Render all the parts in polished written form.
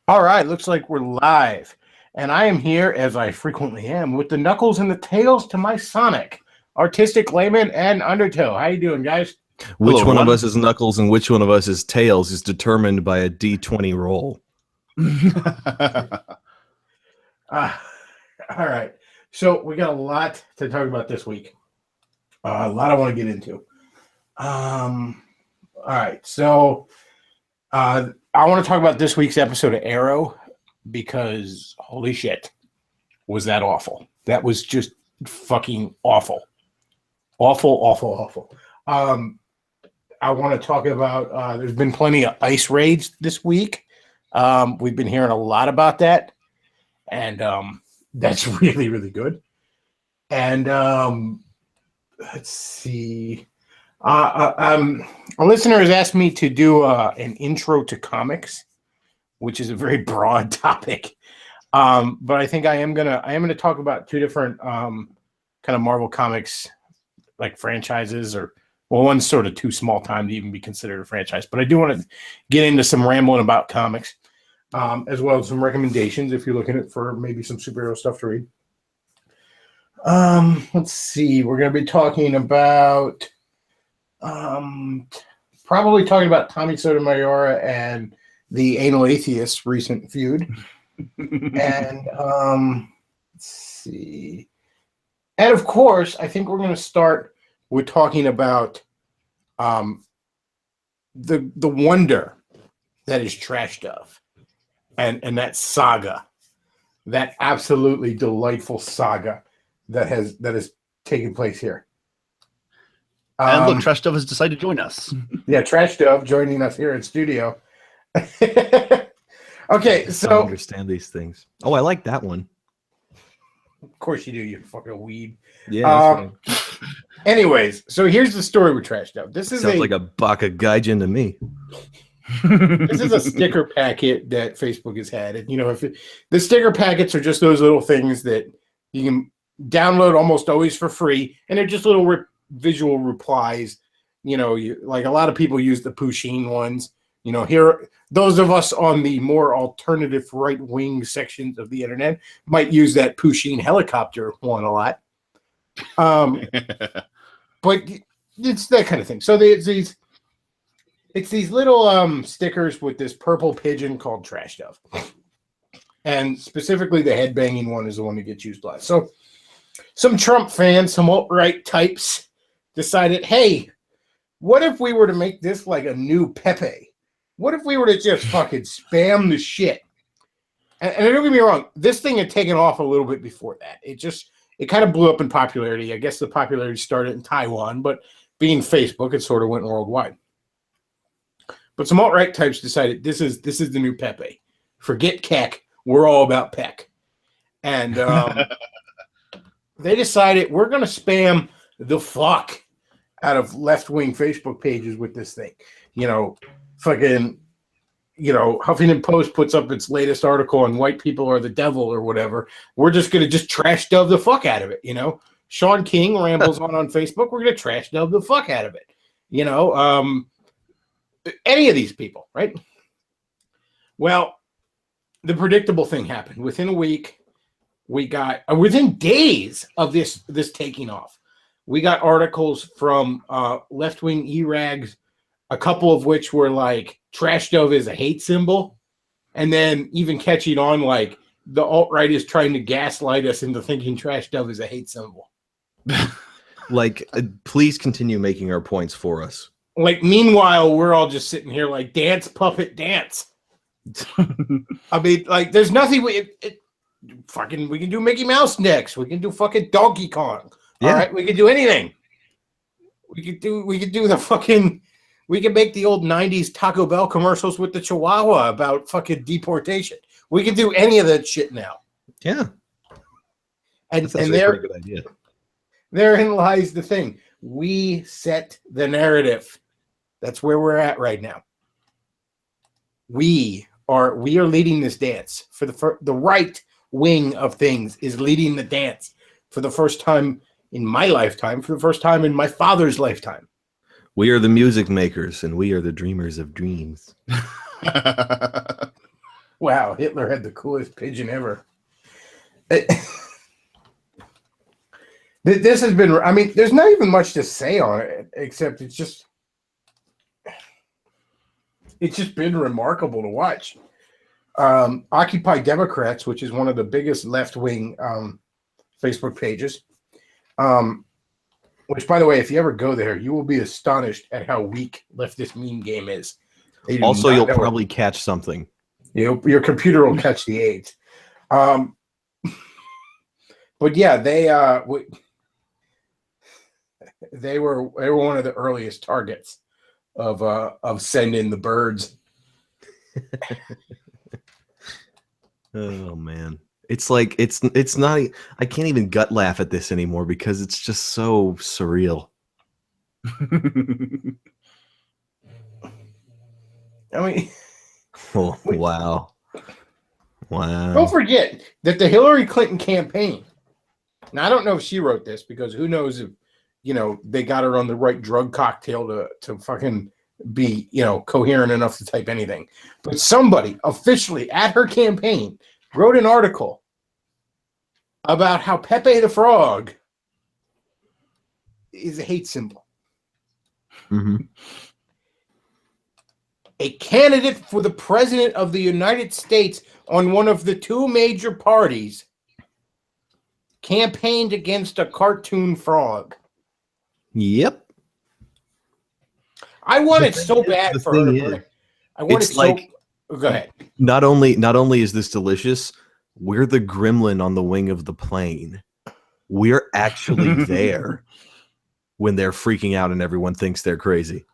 All right, looks like we're live. And I am here, as I frequently am, with the knuckles and the tails to my Sonic, Artistic Layman and Undertow. How you doing, guys? Which one of us is Knuckles and which one of us is Tails is determined by a D20 roll. All right. So we got a lot to talk about this week. A lot I want to get into. All right. So I want to talk about this week's episode of Arrow because holy shit, was that awful. That was just fucking awful. Awful. I want to talk about there's been plenty of ice raids this week. We've been hearing a lot about that. And that's really, really good. And let's see. A listener has asked me to do an intro to comics, which is a very broad topic. But I think I am gonna talk about two different kind of Marvel Comics like franchises, or well, one's sort of too small time to even be considered a franchise. But I do want to get into some rambling about comics, as well as some recommendations if you're looking for maybe some superhero stuff to read. Let's see. We're going to be talking about probably talking about Tommy Sotomayor and the Anal Atheist recent feud. And let's see. And of course, I think we're going to start with talking about the wonder that is Trash Dove and that saga, that absolutely delightful saga that has taken place here. And look, Trash Dove has decided to join us. Yeah, Trash Dove joining us here in studio. Okay, so I understand these things. Oh, I like that one. Of course you do, you fucking weed. Yeah. Anyways, so here's the story with Trash Dove. This is sounds like a Baka Gaijin to me. This is a sticker packet that Facebook has had, and the sticker packets are just those little things that you can download almost always for free, and they're just little visual replies. Like a lot of people use the Pusheen ones. Here, those of us on the more alternative right-wing sections of the internet might use that Pusheen helicopter one a lot. But it's that kind of thing. So it's these little stickers with this purple pigeon called Trash Dove. And specifically the headbanging one is the one that gets used last. So some Trump fans, some alt-right types decided, hey, what if we were to make this like a new Pepe? What if we were to just fucking spam the shit? And don't get me wrong, this thing had taken off a little bit before that. It kind of blew up in popularity. I guess the popularity started in Taiwan, but being Facebook, it sort of went worldwide. But some alt-right types decided this is the new Pepe. Forget Keck. We're all about Peck. And they decided we're going to spam the fuck out of left-wing Facebook pages with this thing. Fucking, Huffington Post puts up its latest article on white people are the devil or whatever. We're just going to just trash dove the fuck out of it, Sean King rambles on Facebook. We're going to trash dove the fuck out of it. Any of these people, right? Well, the predictable thing happened. Within a week, we got, within days of this taking off, we got articles from left-wing E-rags, a couple of which were like Trash Dove is a hate symbol, and then even catching on like the alt-right is trying to gaslight us into thinking Trash Dove is a hate symbol. Please continue making our points for us. Meanwhile, we're all just sitting here like dance, puppet, dance. I mean, there's nothing we can do Mickey Mouse next. We can do fucking Donkey Kong. Yeah. All right, we can do anything. We could do the fucking. We can make the old 90s Taco Bell commercials with the Chihuahua about fucking deportation. We can do any of that shit now. Yeah. And a pretty good idea. Therein lies the thing. We set the narrative. That's where we're at right now. We are leading this dance. For the right wing of things is leading the dance for the first time in my lifetime, for the first time in my father's lifetime. We are the music makers, and we are the dreamers of dreams. Wow, Hitler had the coolest pigeon ever. This has been, I mean, there's not even much to say on it, except it's just been remarkable to watch. Occupy Democrats, which is one of the biggest left-wing Facebook pages, which, by the way, if you ever go there, you will be astonished at how weak leftist meme game is. Also, you'll probably catch something. Your computer will catch the AIDS. But yeah, they were one of the earliest targets of sending the birds. Oh man, it's like it's not. I can't even gut laugh at this anymore because it's just so surreal. I mean, oh, wow. Don't forget that the Hillary Clinton campaign. Now, I don't know if she wrote this because who knows if they got her on the right drug cocktail to fucking be coherent enough to type anything. But somebody officially at her campaign wrote an article about how Pepe the Frog is a hate symbol. Mm-hmm. A candidate for the president of the United States on one of the two major parties campaigned against a cartoon frog. Yep. I want it so bad for her to bring. I want it so. Go ahead. Not only is this delicious, we're the gremlin on the wing of the plane. We're actually there when they're freaking out and everyone thinks they're crazy.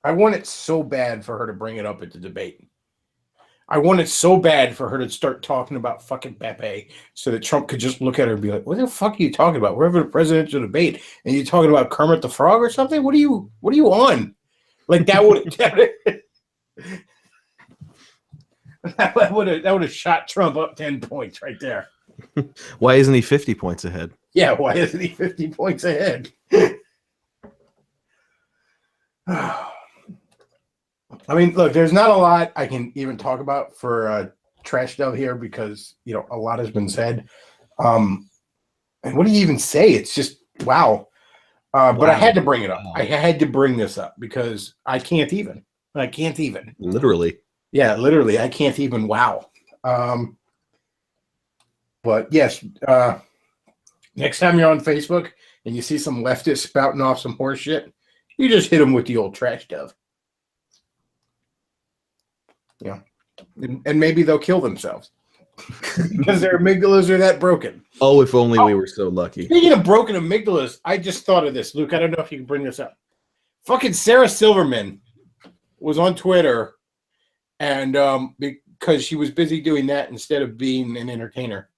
I want it so bad for her to bring it up at the debate. I want it so bad for her to start talking about fucking Pepe so that Trump could just look at her and be like, what the fuck are you talking about? We're having a presidential debate and you're talking about Kermit the Frog or something? What are you on? Like that would have shot Trump up 10 points right there. Why isn't he 50 points ahead? Yeah, why isn't he 50 points ahead? I mean, look, there's not a lot I can even talk about for Trash Dove here because, a lot has been said. And what do you even say? It's just, wow. But I had to bring it up. I had to bring this up because I can't even. Literally. Yeah, literally. I can't even. Wow. But yes, next time you're on Facebook and you see some leftist spouting off some horse shit, you just hit them with the old Trash Dove. Yeah. And maybe they'll kill themselves because their amygdalas are that broken. Oh, if only we were so lucky. Speaking of broken amygdalas, I just thought of this, Luke. I don't know if you can bring this up. Fucking Sarah Silverman was on Twitter, and because she was busy doing that instead of being an entertainer.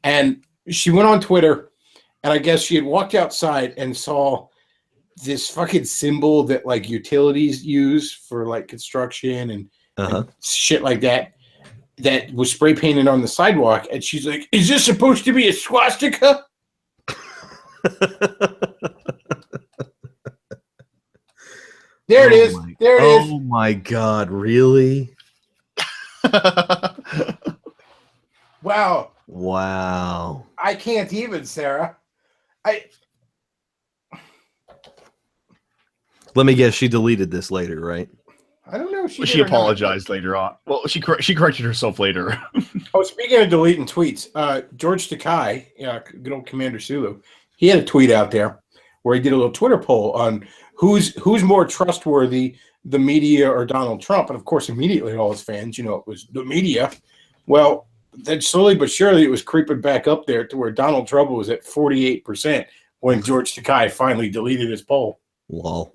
And she went on Twitter, and I guess she had walked outside and saw this fucking symbol that like utilities use for like construction and shit like that was spray painted on the sidewalk. And she's like, is this supposed to be a swastika? There it is. Oh my God, really? Wow. I can't even, Sarah. Let me guess, she deleted this later, right? I don't know if she apologized later on. Well, she corrected herself later. Oh, speaking of deleting tweets, George Takei, good old Commander Sulu, he had a tweet out there where he did a little Twitter poll on who's more trustworthy, the media or Donald Trump. And of course, immediately all his fans, it was the media. Well, then slowly but surely it was creeping back up there to where Donald Trump was at 48% when George Takei finally deleted his poll. Lol.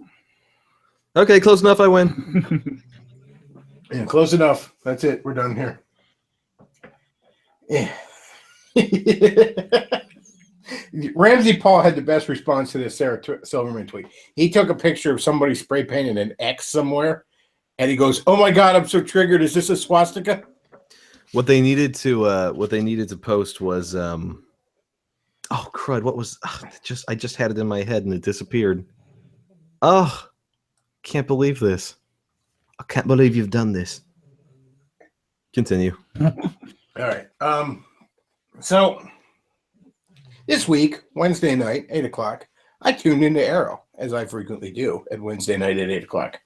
Okay, close enough. I win. Yeah, close enough. That's it. We're done here. Yeah. Ramsey Paul had the best response to this Sarah Silverman tweet. He took a picture of somebody spray painted an X somewhere, and he goes, "Oh my God, I'm so triggered. Is this a swastika?" What they needed to post was oh crud, what was I just had it in my head and it disappeared. Oh, can't believe this. I can't believe you've done this. Continue. All right. So this week, Wednesday night, 8 o'clock, I tuned into Arrow, as I frequently do at Wednesday night at 8 o'clock.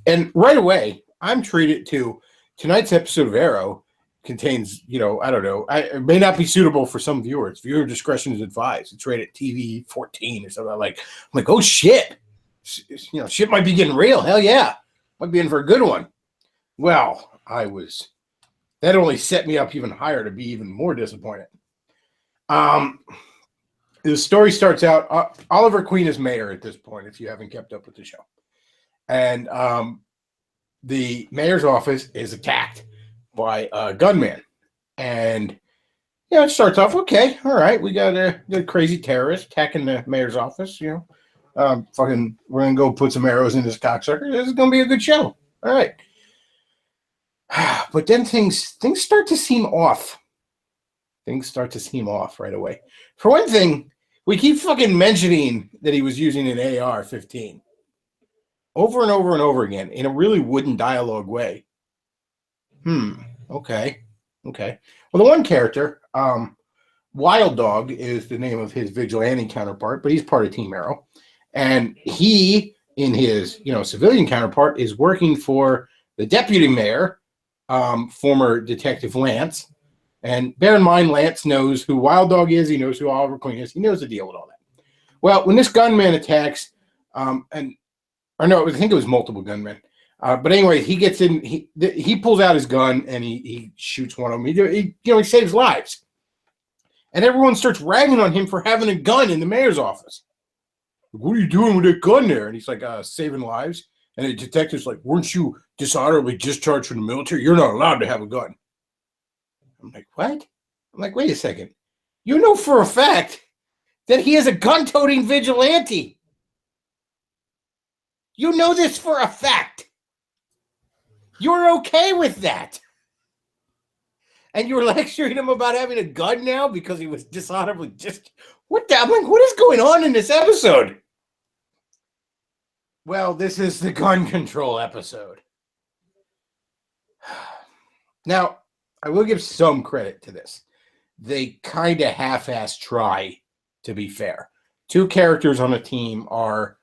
And right away, I'm treated to tonight's episode of Arrow contains, I don't know, it may not be suitable for some viewers. Viewer discretion is advised. It's rated TV 14 or something. I'm like, oh shit. Shit might be getting real. Hell yeah. Might be in for a good one. Well, that only set me up even higher to be even more disappointed. The story starts out, Oliver Queen is mayor at this point, if you haven't kept up with the show. And the mayor's office is attacked by a gunman. And, it starts off, okay, all right, we got a crazy terrorist attacking the mayor's office, we're going to go put some arrows in this cocksucker. This is going to be a good show. All right. But then things start to seem off. Things start to seem off right away. For one thing, we keep fucking mentioning that he was using an AR-15 over and over and over again in a really wooden dialogue way. Okay. Well, the one character, Wild Dog is the name of his vigilante counterpart, but he's part of Team Arrow. And he, in his, civilian counterpart, is working for the deputy mayor, former Detective Lance. And bear in mind, Lance knows who Wild Dog is. He knows who Oliver Queen is. He knows the deal with all that. Well, when this gunman attacks, I think it was multiple gunmen. But anyway, he gets in. He pulls out his gun and he shoots one of them. He saves lives. And everyone starts ragging on him for having a gun in the mayor's office. What are you doing with that gun there? And he's like, saving lives. And the detective's like, weren't you dishonorably discharged from the military? You're not allowed to have a gun. I'm like, what? I'm like, wait a second. You know for a fact that he is a gun-toting vigilante. You know this for a fact. You're okay with that. And you're lecturing him about having a gun now because he was dishonorably what the? I'm like, what is going on in this episode? Well, this is the gun control episode. Now, I will give some credit to this. They kind of half-ass try to be fair. Two characters on a team are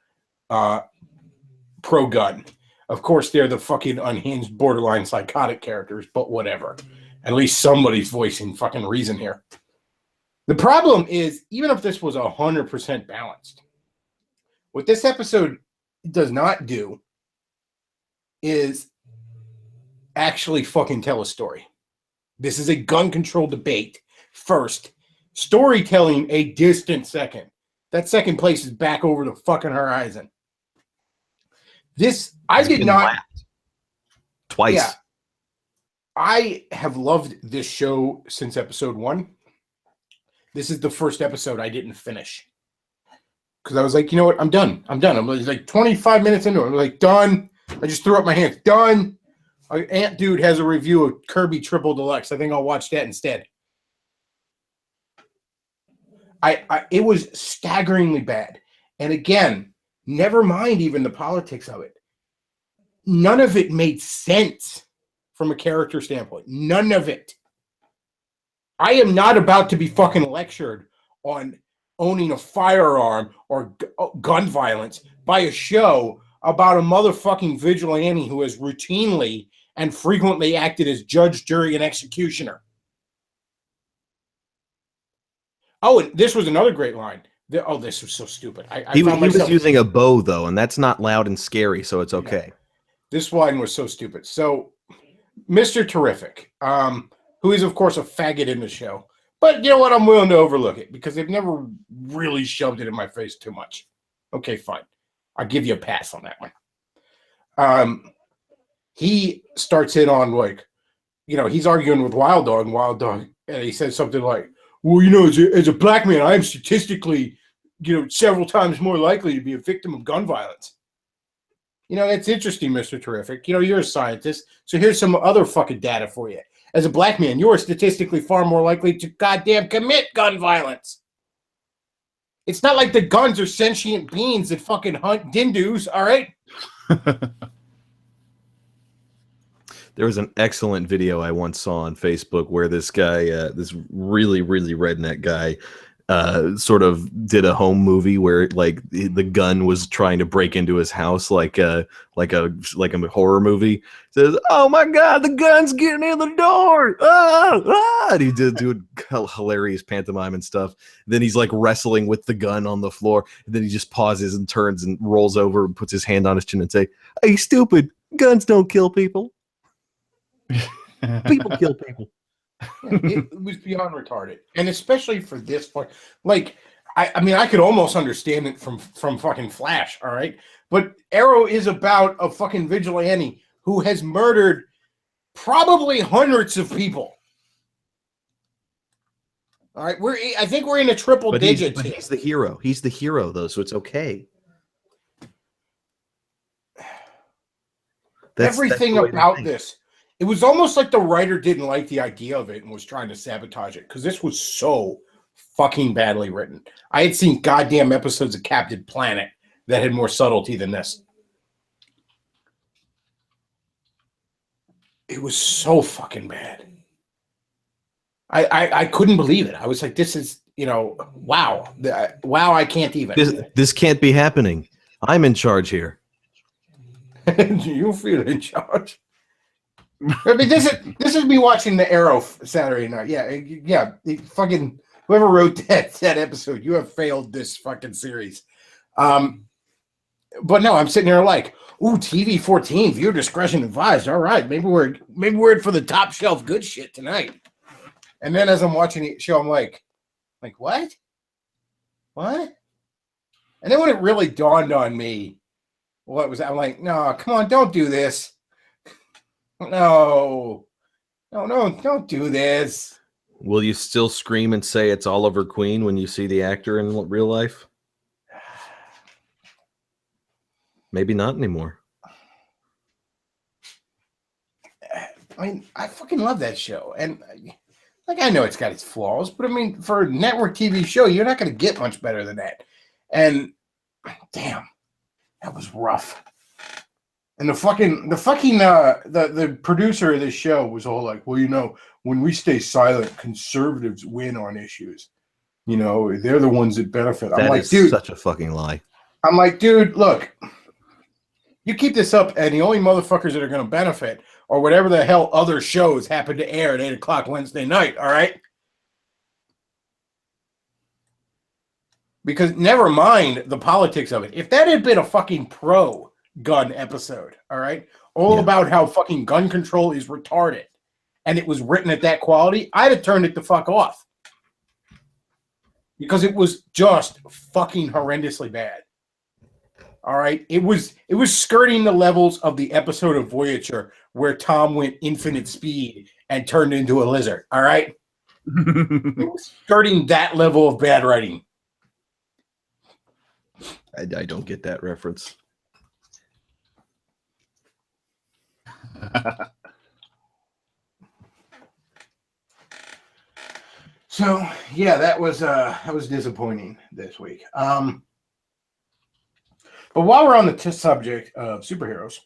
pro-gun. Of course, they're the fucking unhinged, borderline psychotic characters, but whatever. At least somebody's voicing fucking reason here. The problem is, even if this was 100% balanced, what this episode does not do is actually fucking tell a story. This is a gun control debate first, storytelling a distant second. That second place is back over the fucking horizon. I did not twice. Yeah, I have loved this show since episode 1. This is the first episode I didn't finish. Because I was like, you know what? I'm done. I'm like 25 minutes into it. I'm like, done. I just threw up my hands. Done. Ant Dude has a review of Kirby Triple Deluxe. I think I'll watch that instead. It was staggeringly bad. And again, never mind even the politics of it. None of it made sense from a character standpoint. None of it. I am not about to be fucking lectured on owning a firearm or gun violence by a show about a motherfucking vigilante who has routinely and frequently acted as judge, jury, and executioner. Oh, and this was another great line. This was so stupid. He was using a bow, though, and that's not loud and scary, so it's okay. Yeah. This line was so stupid. So, Mr. Terrific, who is, of course, a faggot in the show. But you know what? I'm willing to overlook it because they've never really shoved it in my face too much. Okay, fine. I'll give you a pass on that one. He starts in on, like, he's arguing with Wild Dog, and he says something like, well, as a black man, I am statistically, several times more likely to be a victim of gun violence. That's interesting, Mr. Terrific. You're a scientist, so here's some other fucking data for you. As a black man, you are statistically far more likely to goddamn commit gun violence. It's not like the guns are sentient beings that fucking hunt dindus, all right? There was an excellent video I once saw on Facebook where this guy, this really, really redneck guy, sort of did a home movie where like the gun was trying to break into his house like a horror movie. Says, "Oh my God, the gun's getting in the door!" And he did do hilarious pantomime and stuff. Then he's like wrestling with the gun on the floor. And then he just pauses and turns and rolls over and puts his hand on his chin and say, "Hey, stupid! Guns don't kill people. People kill people." It was beyond retarded, and especially for this part. Like, I mean, I could almost understand it from fucking Flash, all right? But Arrow is about a fucking vigilante who has murdered probably hundreds of people. All right, I think we're in a triple digits. But he's the hero. He's the hero, though, so it's okay. Everything about this. It was almost like the writer didn't like the idea of it and was trying to sabotage it because this was so fucking badly written. I had seen goddamn episodes of Captain Planet that had more subtlety than this. It was so fucking bad. I couldn't believe it. I was like, this is, wow. Wow, I can't even. This can't be happening. I'm in charge here. You feel in charge. I mean, this is me watching the Arrow Saturday night. Yeah. Fucking whoever wrote that episode, you have failed this fucking series. But no, I'm sitting here like, ooh, TV 14, viewer discretion advised. All right, maybe we're in for the top shelf good shit tonight. And then as I'm watching the show, I'm like, what? What? And then when it really dawned on me what was, I'm like, no, come on, don't do this. No, don't do this. Will you still scream and say it's Oliver Queen when you see the actor in real life? Maybe not anymore. I mean, I fucking love that show. And like, I know it's got its flaws, but I mean, for a network TV show, you're not going to get much better than that. And damn, that was rough. And the producer of this show was all like, well, when we stay silent, conservatives win on issues. They're the ones that benefit. I'm like, dude, such a fucking lie. I'm like, dude, look, you keep this up, and the only motherfuckers that are going to benefit are whatever the hell other shows happen to air at 8:00 Wednesday night, all right? Because never mind the politics of it. If that had been a fucking pro-gun episode, all right, about how fucking gun control is retarded, and it was written at that quality, I'd have turned it the fuck off. Because it was just fucking horrendously bad. All right, it was skirting the levels of the episode of Voyager where Tom went infinite speed and turned into a lizard. All right, it was skirting that level of bad writing. I don't get that reference. So yeah, that was disappointing this week. But while we're on the subject of superheroes,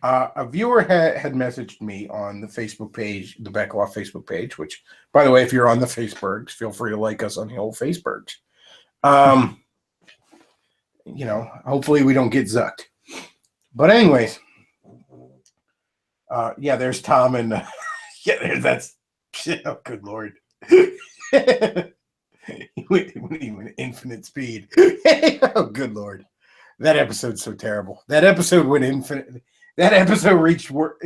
a viewer had messaged me on the Facebook page, the Bechtloff Facebook page, which, by the way, if you're on the Facebergs, feel free to like us on the old Facebergs. Hopefully we don't get zucked. But anyways, there's Tom and that's oh, good Lord. He went infinite speed. Oh, good Lord. That episode's so terrible. That episode went infinite. That episode reached warp.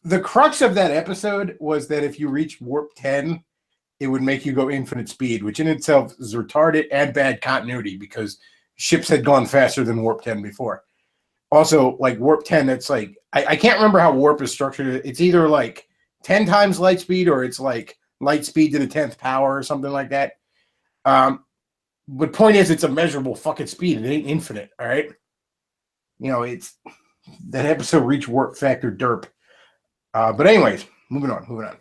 The crux of that episode was that if you reach warp 10, it would make you go infinite speed, which in itself is retarded and bad continuity because ships had gone faster than warp 10 before. Also, like warp 10, it's like, I can't remember how warp is structured. It's either like 10 times light speed or it's like light speed to the 10th power or something like that. But point is, it's a measurable fucking speed. It ain't infinite, all right? It's that episode reached warp factor derp. But anyways, moving on.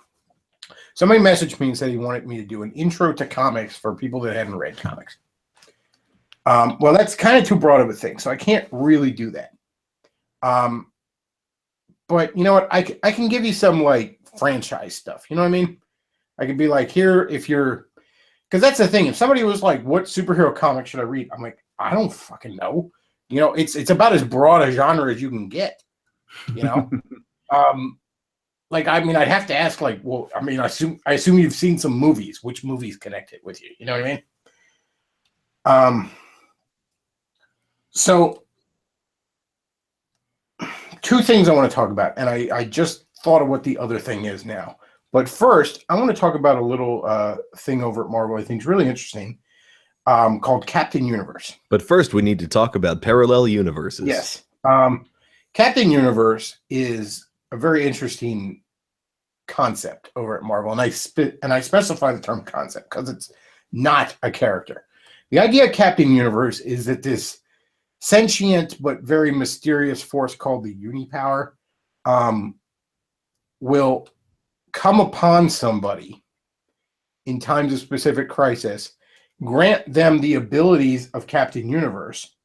Somebody messaged me and said he wanted me to do an intro to comics for people that hadn't read comics. Well, that's kind of too broad of a thing, so I can't really do that. but you know what? I can give you some like franchise stuff. You know what I mean? I could be like, here, if you're, because that's the thing. If somebody was like, what superhero comic should I read? I'm like, I don't fucking know. You know, it's about as broad a genre as you can get. You know, like I mean, I'd have to ask, like, well, I mean, I assume you've seen some movies. Which movies connect it with you? You know what I mean? So two things I want to talk about, and I just thought of what the other thing is now. But first, I want to talk about a little thing over at Marvel I think is really interesting, called Captain Universe. But first, we need to talk about parallel universes. Yes. Captain Universe is a very interesting concept over at Marvel, and I specify the term concept because it's not a character. The idea of Captain Universe is that this sentient but very mysterious force called the Unipower will come upon somebody in times of specific crisis, grant them the abilities of Captain Universe,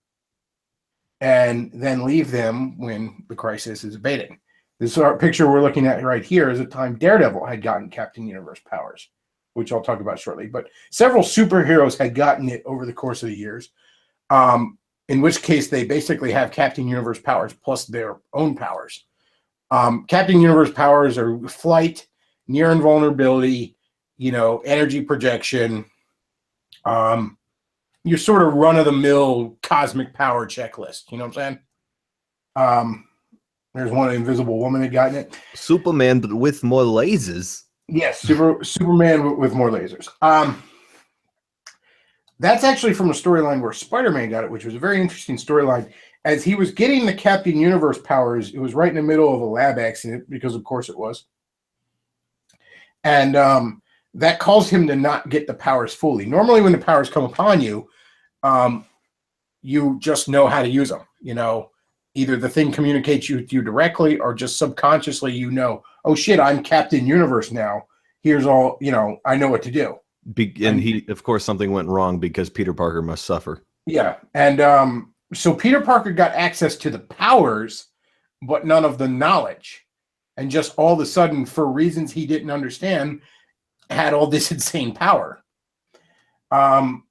and then leave them when the crisis is abating. This picture we're looking at right here is a time Daredevil had gotten Captain Universe powers, which I'll talk about shortly. But several superheroes had gotten it over the course of the years, in which case they basically have Captain Universe powers plus their own powers. Captain Universe powers are flight, near invulnerability, you know, energy projection, your sort of run-of-the-mill cosmic power checklist. You know what I'm saying? There's one Invisible Woman had gotten it. Superman, but with more lasers. Yes, Superman with more lasers. That's actually from a storyline where Spider-Man got it, which was a very interesting storyline. As he was getting the Captain Universe powers, it was right in the middle of a lab accident, because of course it was. And that caused him to not get the powers fully. Normally when the powers come upon you, you just know how to use them. You know, either the thing communicates with you directly or just subconsciously, you know, oh shit, I'm Captain Universe now. Here's all, you know, I know what to do. And he, of course, something went wrong because Peter Parker must suffer. Yeah. And so Peter Parker got access to the powers, but none of the knowledge. And just all of a sudden, for reasons he didn't understand, had all this insane power. And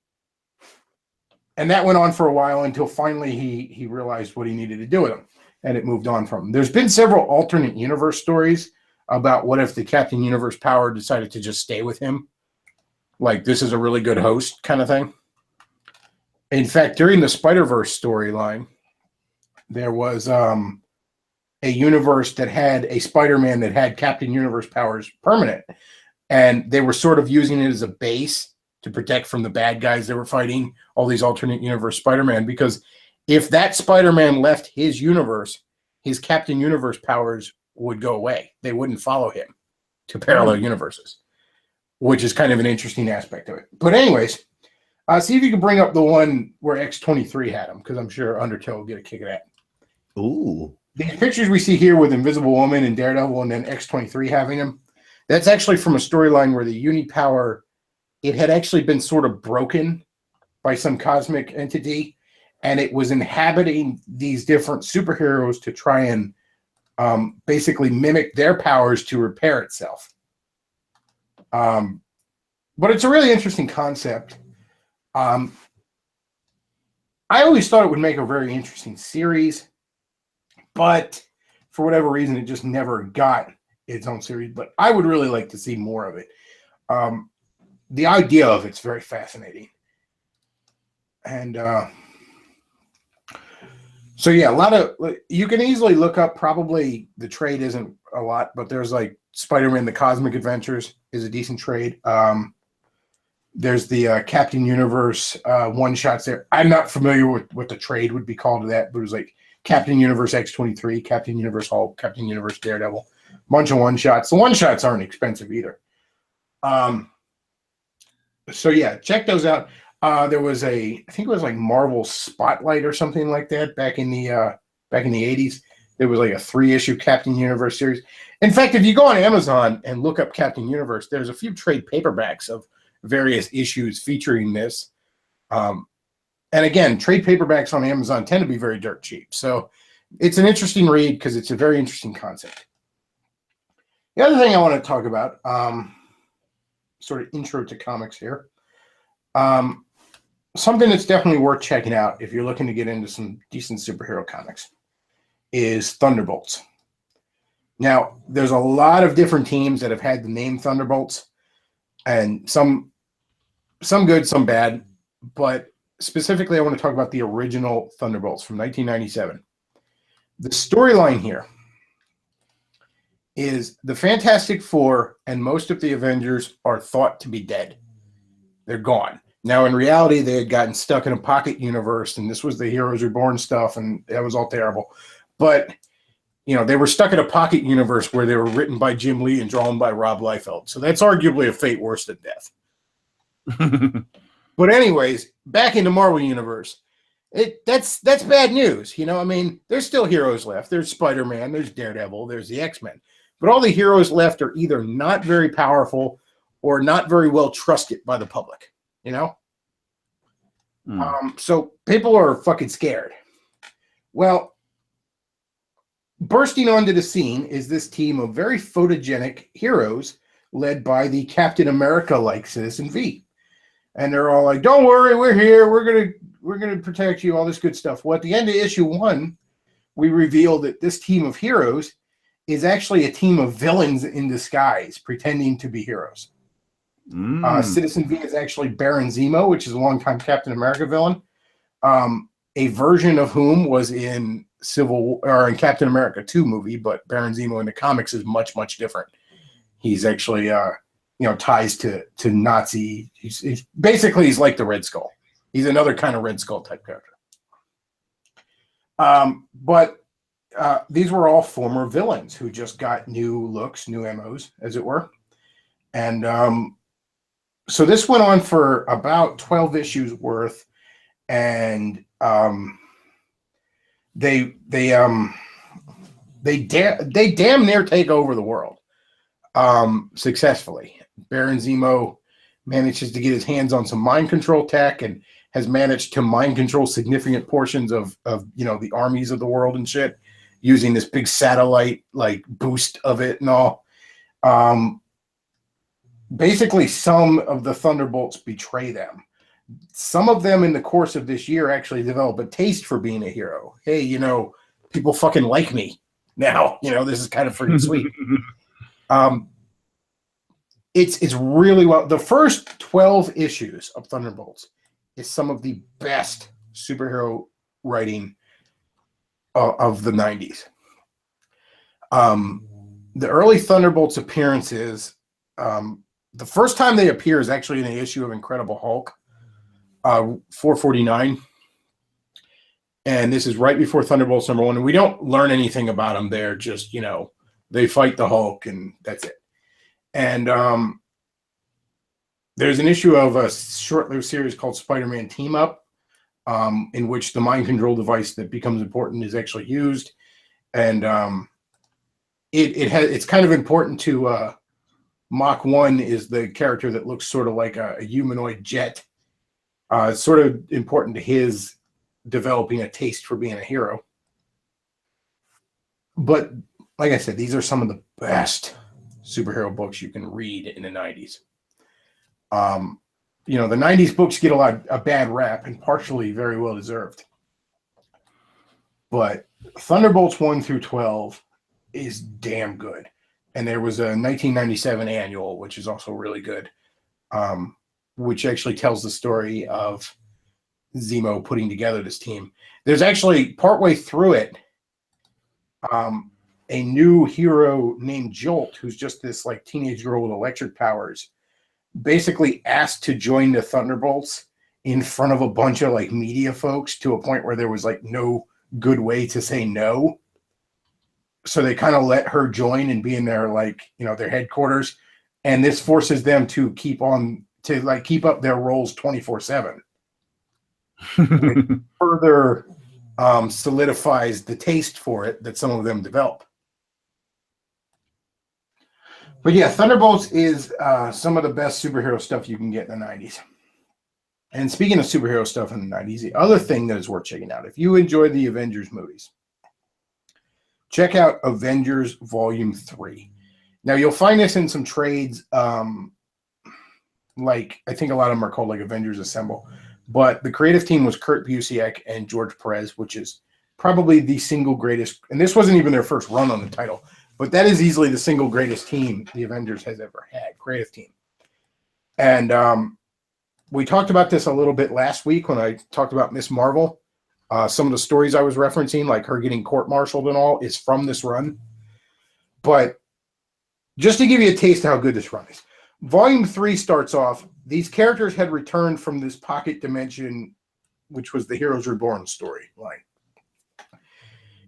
that went on for a while until finally he realized what he needed to do with them. And it moved on from him. There's been several alternate universe stories about what if the Captain Universe power decided to just stay with him. Like, this is a really good host kind of thing. In fact, during the Spider-Verse storyline, there was a universe that had a Spider-Man that had Captain Universe powers permanent. And they were sort of using it as a base to protect from the bad guys that were fighting all these alternate universe Spider-Man. Because if that Spider-Man left his universe, his Captain Universe powers would go away. They wouldn't follow him to parallel universes, which is kind of an interesting aspect of it. But anyways, see if you can bring up the one where X-23 had him, because I'm sure Undertow will get a kick of that. Ooh. These pictures we see here with Invisible Woman and Daredevil and then X-23 having him, that's actually from a storyline where the Unipower, it had actually been sort of broken by some cosmic entity, and it was inhabiting these different superheroes to try and basically mimic their powers to repair itself. But it's a really interesting concept. I always thought it would make a very interesting series, but for whatever reason, it just never got its own series. But I would really like to see more of it. The idea of it's very fascinating. And so, yeah, a lot of, you can easily look up, probably the trade isn't a lot, but there's like Spider-Man, The Cosmic Adventures is a decent trade. There's the Captain Universe one-shots there. I'm not familiar with what the trade would be called to that, but it was like Captain Universe X-23, Captain Universe Hulk, Captain Universe Daredevil, bunch of one-shots. The one-shots aren't expensive either. So yeah, check those out. There was I think it was like Marvel Spotlight or something like that back in the 80s. There was like a 3-issue Captain Universe series. In fact, if you go on Amazon and look up Captain Universe, there's a few trade paperbacks of various issues featuring this. And again, trade paperbacks on Amazon tend to be very dirt cheap. So it's an interesting read because it's a very interesting concept. The other thing I want to talk about, sort of intro to comics here, something that's definitely worth checking out if you're looking to get into some decent superhero comics is Thunderbolts. Now, there's a lot of different teams that have had the name Thunderbolts, and some good, some bad, but specifically I want to talk about the original Thunderbolts from 1997. The storyline here is the Fantastic Four and most of the Avengers are thought to be dead. They're gone. Now, in reality, they had gotten stuck in a pocket universe, and this was the Heroes Reborn stuff, and that was all terrible. But, you know, they were stuck in a pocket universe where they were written by Jim Lee and drawn by Rob Liefeld. So that's arguably a fate worse than death. But anyways, back in the Marvel Universe, that's bad news. You know, I mean, there's still heroes left. There's Spider-Man, there's Daredevil, there's the X-Men. But all the heroes left are either not very powerful or not very well trusted by the public, you know? So people are fucking scared. Well, bursting onto the scene is this team of very photogenic heroes led by the Captain America-like Citizen V. And they're all like, don't worry, we're here. We're gonna protect you, all this good stuff. Well, at the end of issue 1, we reveal that this team of heroes is actually a team of villains in disguise, pretending to be heroes. Citizen V is actually Baron Zemo, which is a longtime Captain America villain, a version of whom was in in Captain America 2 movie, but Baron Zemo in the comics is much, much different. He's actually, ties to Nazi. He's basically like the Red Skull. He's another kind of Red Skull type character. But these were all former villains who just got new looks, new MOs, as it were. And so this went on for about 12 issues worth, and they damn near take over the world successfully. Baron Zemo manages to get his hands on some mind control tech and has managed to mind control significant portions of the armies of the world and shit, using this big satellite like boost of it and all. Basically, some of the Thunderbolts betray them. Some of them in the course of this year actually develop a taste for being a hero. Hey, people fucking like me now. This is kind of freaking sweet. It's really well. The first 12 issues of Thunderbolts is some of the best superhero writing of the 90s. The early Thunderbolts appearances, the first time they appear is actually in the issue of Incredible Hulk, 449. And this is right before Thunderbolts #1. And we don't learn anything about them there. Just, they fight the Hulk and that's it. And there's an issue of a short-lived series called Spider-Man Team Up, in which the mind control device that becomes important is actually used. And it's kind of important to Mach 1 is the character that looks sort of like a humanoid jet. It's sort of important to his developing a taste for being a hero. But like I said, these are some of the best superhero books you can read in the 90s. The 90s books get a bad rap, and partially very well deserved. But Thunderbolts 1 through 12 is damn good. And there was a 1997 annual, which is also really good, which actually tells the story of Zemo putting together this team. There's actually, partway through it, a new hero named Jolt, who's just this like teenage girl with electric powers, basically asked to join the Thunderbolts in front of a bunch of like media folks to a point where there was like no good way to say no. So they kind of let her join and be in their their headquarters, and this forces them to keep up their roles 24/7. It further solidifies the taste for it that some of them develop. But yeah, Thunderbolts is some of the best superhero stuff you can get in the 90s. And speaking of superhero stuff in the 90s, the other thing that is worth checking out, if you enjoy the Avengers movies, check out Avengers Volume 3. Now, you'll find this in some trades, like I think a lot of them are called like Avengers Assemble. But the creative team was Kurt Busiek and George Perez, which is probably the single greatest. And this wasn't even their first run on the title, but that is easily the single greatest team the Avengers has ever had, creative team. And we talked about this a little bit last week when I talked about Miss Marvel. Some of the stories I was referencing, like her getting court-martialed and all, is from this run. But just to give you a taste of how good this run is, Volume 3 starts off, these characters had returned from this pocket dimension, which was the Heroes Reborn storyline.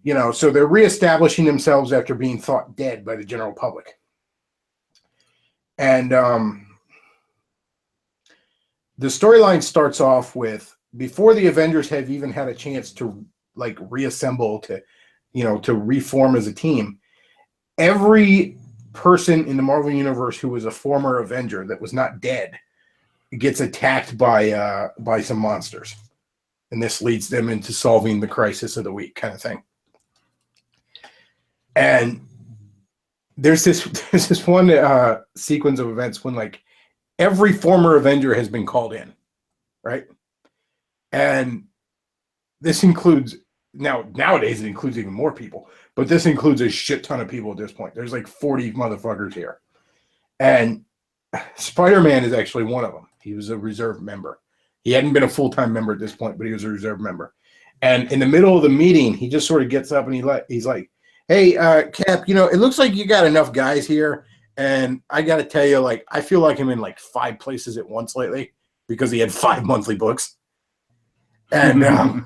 You know, so they're reestablishing themselves after being thought dead by the general public. And the storyline starts off with, before the Avengers have even had a chance to like reassemble, to, you know, to reform as a team, every person in the Marvel Universe who was a former Avenger that was not dead gets attacked by some monsters. And this leads them into solving the crisis of the week kind of thing. And there's this one sequence of events when like every former Avenger has been called in, right? And this includes, nowadays it includes even more people, but this includes a shit ton of people at this point. There's like 40 motherfuckers here. And Spider-Man is actually one of them. He was a reserve member. He hadn't been a full-time member at this point, but he was a reserve member. And in the middle of the meeting, he just sort of gets up and he's like, hey, Cap, you know, it looks like you got enough guys here. And I got to tell you, like, I feel like I'm in like 5 places at once lately because he had 5 monthly books. And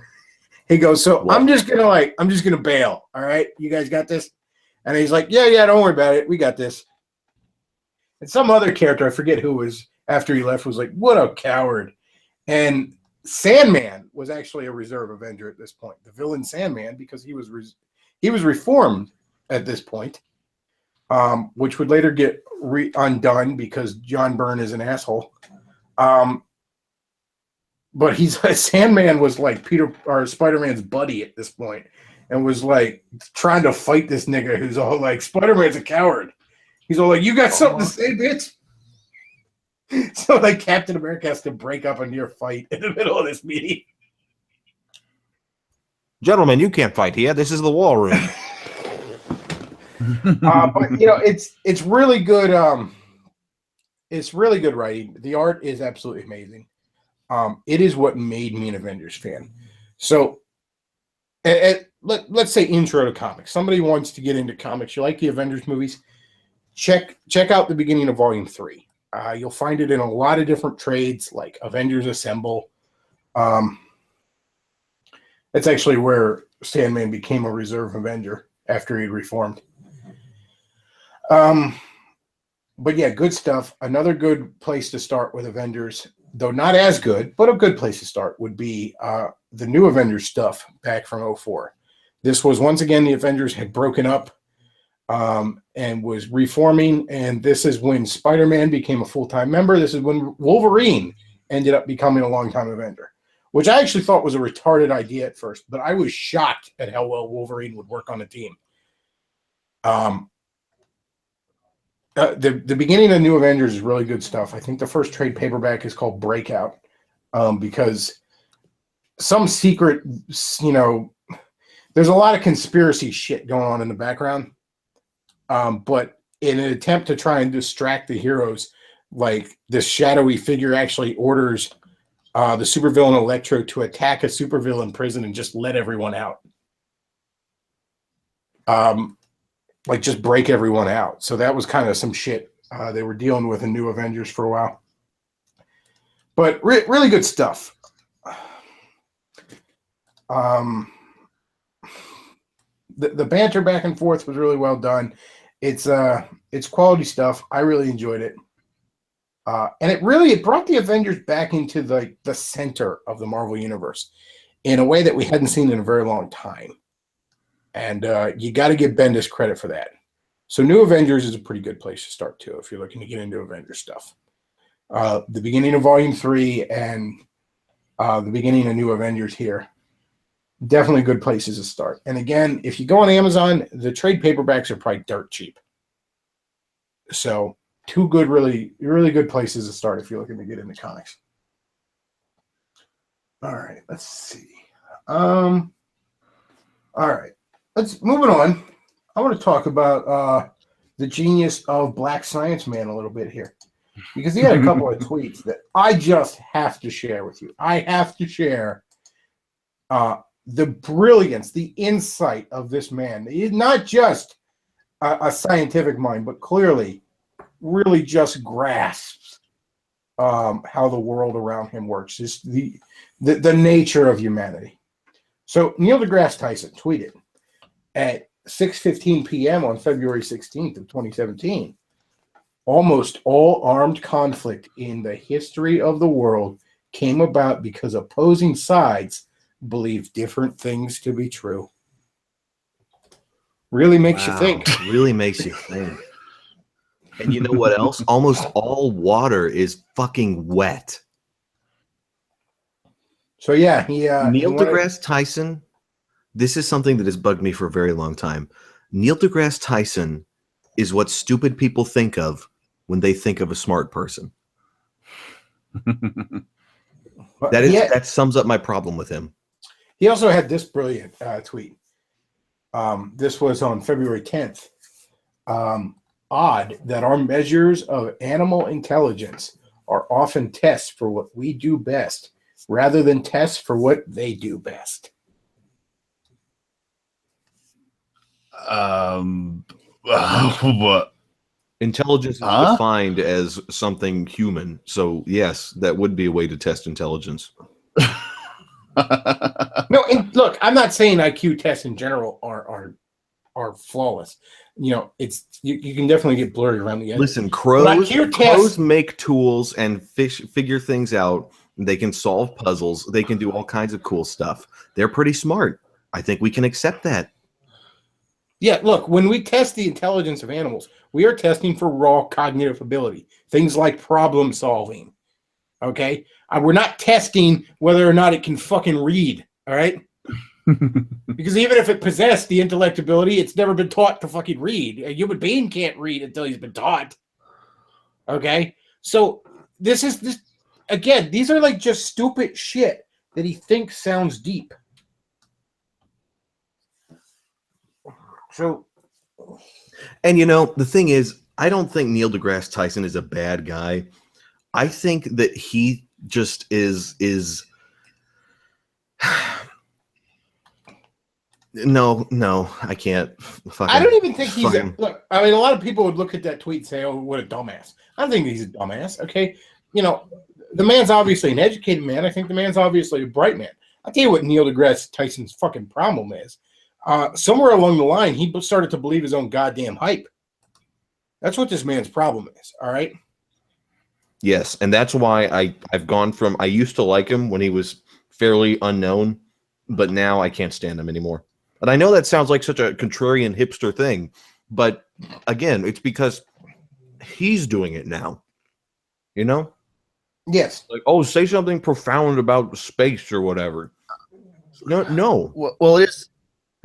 he goes, so I'm just gonna bail. All right, you guys got this? And he's like, yeah, don't worry about it. We got this. And some other character, I forget who was, after he left, was like, what a coward. And Sandman was actually a reserve Avenger at this point. The villain Sandman, because he was reformed at this point, which would later get undone because John Byrne is an asshole. But Sandman was like Peter or Spider-Man's buddy at this point, and was like trying to fight this nigga who's all like, Spider-Man's a coward. He's all like, you got something to say, bitch? So like Captain America has to break up a near fight in the middle of this meeting. Gentlemen, you can't fight here. This is the war room. But you know, it's really good. It's really good writing. The art is absolutely amazing. It is what made me an Avengers fan. So, let's say intro to comics. Somebody wants to get into comics. You like the Avengers movies? Check out the beginning of Volume 3. You'll find it in a lot of different trades, like Avengers Assemble. That's actually where Sandman became a reserve Avenger after he reformed. But yeah, good stuff. Another good place to start with Avengers, though not as good, but a good place to start, would be the new Avengers stuff back from 2004. This was, once again, the Avengers had broken up and was reforming, and this is when Spider-Man became a full-time member. This is when Wolverine ended up becoming a long-time Avenger, which I actually thought was a retarded idea at first, but I was shocked at how well Wolverine would work on a team. The beginning of New Avengers is really good stuff. I think the first trade paperback is called Breakout, because some secret, you know, there's a lot of conspiracy shit going on in the background. But in an attempt to try and distract the heroes, like this shadowy figure actually orders the supervillain Electro to attack a supervillain prison and just let everyone out. Like just break everyone out. So that was kind of some shit they were dealing with in New Avengers for a while. But really good stuff. The banter back and forth was really well done. It's quality stuff. I really enjoyed it. And it brought the Avengers back into the center of the Marvel Universe in a way that we hadn't seen in a very long time. And you got to give Bendis credit for that. So New Avengers is a pretty good place to start, too, if you're looking to get into Avengers stuff. The beginning of Volume 3 and the beginning of New Avengers here. Definitely good places to start. And again, if you go on Amazon, the trade paperbacks are probably dirt cheap. So two good, really, really good places to start if you're looking to get into comics. All right, let's see. All right, let's moving on. I want to talk about the genius of Black Science Man a little bit here, because he had a couple of tweets that I just have to share with you. I have to share the brilliance, the insight of this man. He's not just a scientific mind, but clearly really just grasps how the world around him works, just the nature of humanity. So Neil deGrasse Tyson tweeted at 6:15 p.m. on February 16th of 2017, almost all armed conflict in the history of the world came about because opposing sides believe different things to be true. Really makes you think. Really makes you think. And you know what else? Almost all water is fucking wet. So yeah, Neil deGrasse Tyson, this is something that has bugged me for a very long time. Neil deGrasse Tyson is what stupid people think of when they think of a smart person. That sums up my problem with him. He also had this brilliant tweet. This was on February 10th. Odd that our measures of animal intelligence are often tests for what we do best rather than tests for what they do best. What? Intelligence is defined as something human. So yes, that would be a way to test intelligence. No, and look, I'm not saying IQ tests in general are flawless. You know, it's you can definitely get blurry around the edges. Listen, crows make tools and figure things out. They can solve puzzles. They can do all kinds of cool stuff. They're pretty smart. I think we can accept that. Yeah, look, when we test the intelligence of animals, we are testing for raw cognitive ability, things like problem solving. Okay? We're not testing whether or not it can fucking read, all right? Because even if it possessed the intellect ability, it's never been taught to fucking read. A human being can't read until he's been taught. Okay? So this again, these are like just stupid shit that he thinks sounds deep. So, and you know, the thing is, I don't think Neil deGrasse Tyson is a bad guy. I think that he just is no, I can't. I don't even think he's look. I mean, a lot of people would look at that tweet and say, "Oh, what a dumbass." I don't think he's a dumbass. Okay, you know, the man's obviously an educated man. I think the man's obviously a bright man. I'll tell you what Neil deGrasse Tyson's fucking problem is. Somewhere along the line, he started to believe his own goddamn hype. That's what this man's problem is. All right. Yes, and that's why I've gone from I used to like him when he was fairly unknown, but now I can't stand him anymore. And I know that sounds like such a contrarian hipster thing, but again, it's because he's doing it now. You know? Yes. Like, oh, say something profound about space or whatever. No. Well, it is.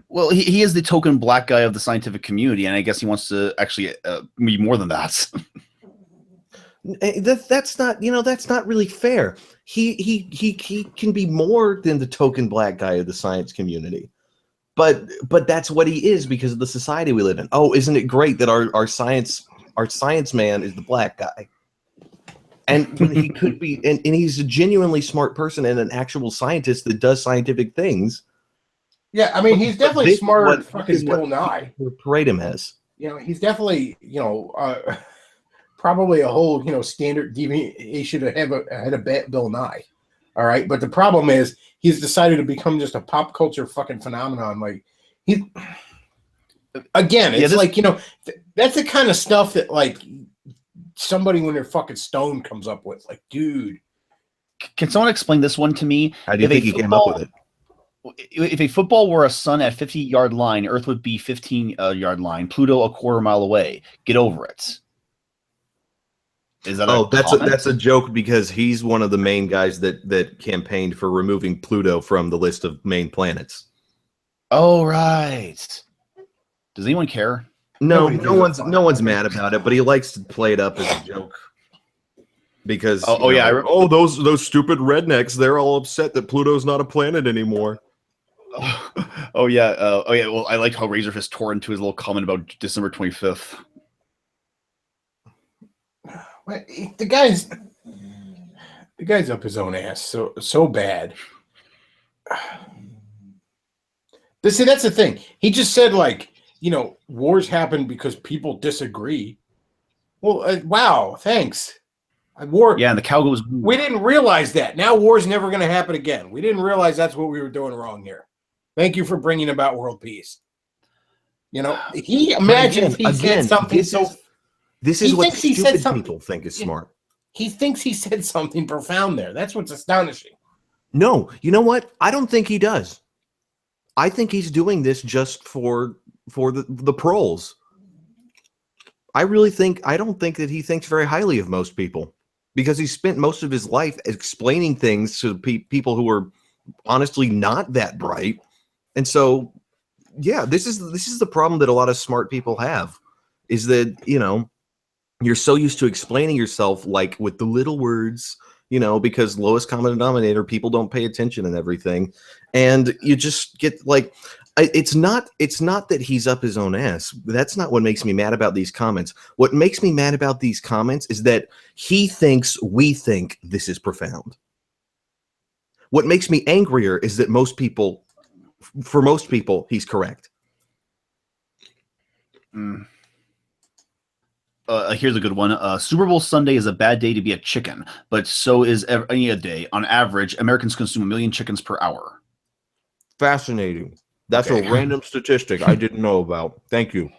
Well, he is the token black guy of the scientific community, and I guess he wants to actually be more than that. That's not, that's not really fair. He can be more than the token black guy of the science community, but that's what he is because of the society we live in. Oh, isn't it great that our science man is the black guy? And he could be, and he's a genuinely smart person and an actual scientist that does scientific things. Yeah, I mean, he's definitely smarter than fucking Bill Nye. Parade him as. You know, he's definitely, probably a whole, standard deviation ahead of Bill Nye. All right. But the problem is he's decided to become just a pop culture fucking phenomenon. Like, that's the kind of stuff that, like, somebody when they're fucking stoned comes up with. Like, dude. Can someone explain this one to me? How do you think he came up with it? If a football were a sun at 50-yard line, Earth would be 15-yard line, Pluto a quarter mile away. Get over it. Is that Oh, a comment? that's a joke because he's one of the main guys that campaigned for removing Pluto from the list of main planets. Oh, right. Does anyone care? No, Nobody gives a fuck. no one's mad about it, but he likes to play it up as a joke. Because those stupid rednecks, they're all upset that Pluto's not a planet anymore. Oh yeah. Well, I like how Razorfist tore into his little comment about December 25th. The guy's up his own ass so bad. See, that's the thing. He just said, like, wars happen because people disagree. Well, wow, thanks. War. Yeah, and the cow goes. We didn't realize that. Now war's never going to happen again. We didn't realize that's what we were doing wrong here. Thank you for bringing about world peace. He imagines he said something This is what stupid people think is smart. He thinks he said something profound there. That's what's astonishing. No, you know what? I don't think he does. I think he's doing this just for the proles. I don't think that he thinks very highly of most people because he spent most of his life explaining things to people who are honestly not that bright. And so, yeah, this is the problem that a lot of smart people have is that, you're so used to explaining yourself like with the little words, because lowest common denominator, people don't pay attention and everything. And you just get like, it's not that he's up his own ass. That's not what makes me mad about these comments. What makes me mad about these comments is that he thinks we think this is profound. What makes me angrier is that for most people, he's correct. Here's a good one. Super Bowl Sunday is a bad day to be a chicken, but so is any a day. On average, Americans consume 1 million chickens per hour. Fascinating. That's a random statistic I didn't know about. Thank you.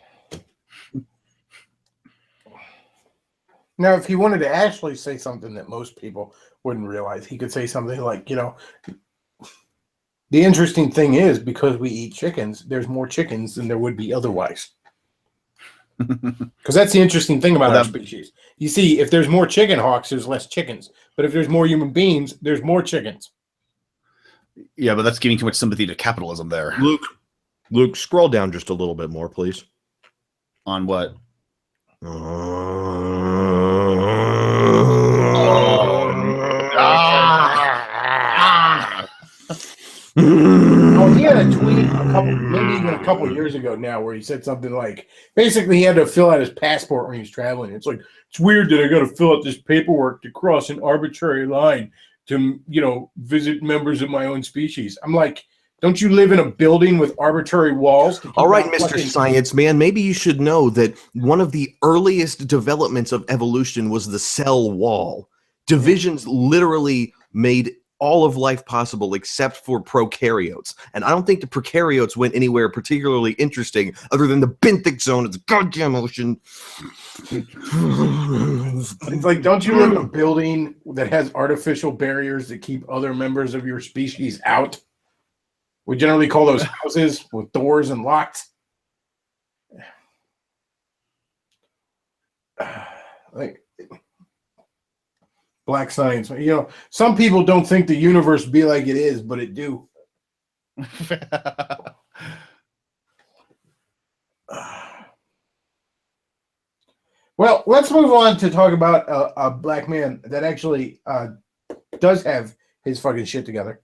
Now, if he wanted to actually say something that most people wouldn't realize, he could say something like, the interesting thing is because we eat chickens, there's more chickens than there would be otherwise. Because that's the interesting thing about our species. You see, if there's more chicken hawks, there's less chickens. But if there's more human beings, there's more chickens. Yeah, but that's giving too much sympathy to capitalism there. Luke, scroll down just a little bit more, please. On what? Oh, he had a tweet maybe even a couple years ago now where he said something like, basically he had to fill out his passport when he was traveling. It's like, it's weird that I got to fill out this paperwork to cross an arbitrary line to, visit members of my own species. I'm like, don't you live in a building with arbitrary walls? All right, Mr. Science Man, maybe you should know that one of the earliest developments of evolution was the cell wall. Divisions literally made all of life possible except for prokaryotes. And I don't think the prokaryotes went anywhere particularly interesting other than the benthic zone of the goddamn ocean. It's like, don't you live in a building that has artificial barriers that keep other members of your species out? We generally call those houses with doors and locks. Like black science. Some people don't think the universe be like it is, but it do. Well, let's move on to talk about a black man that actually does have his fucking shit together.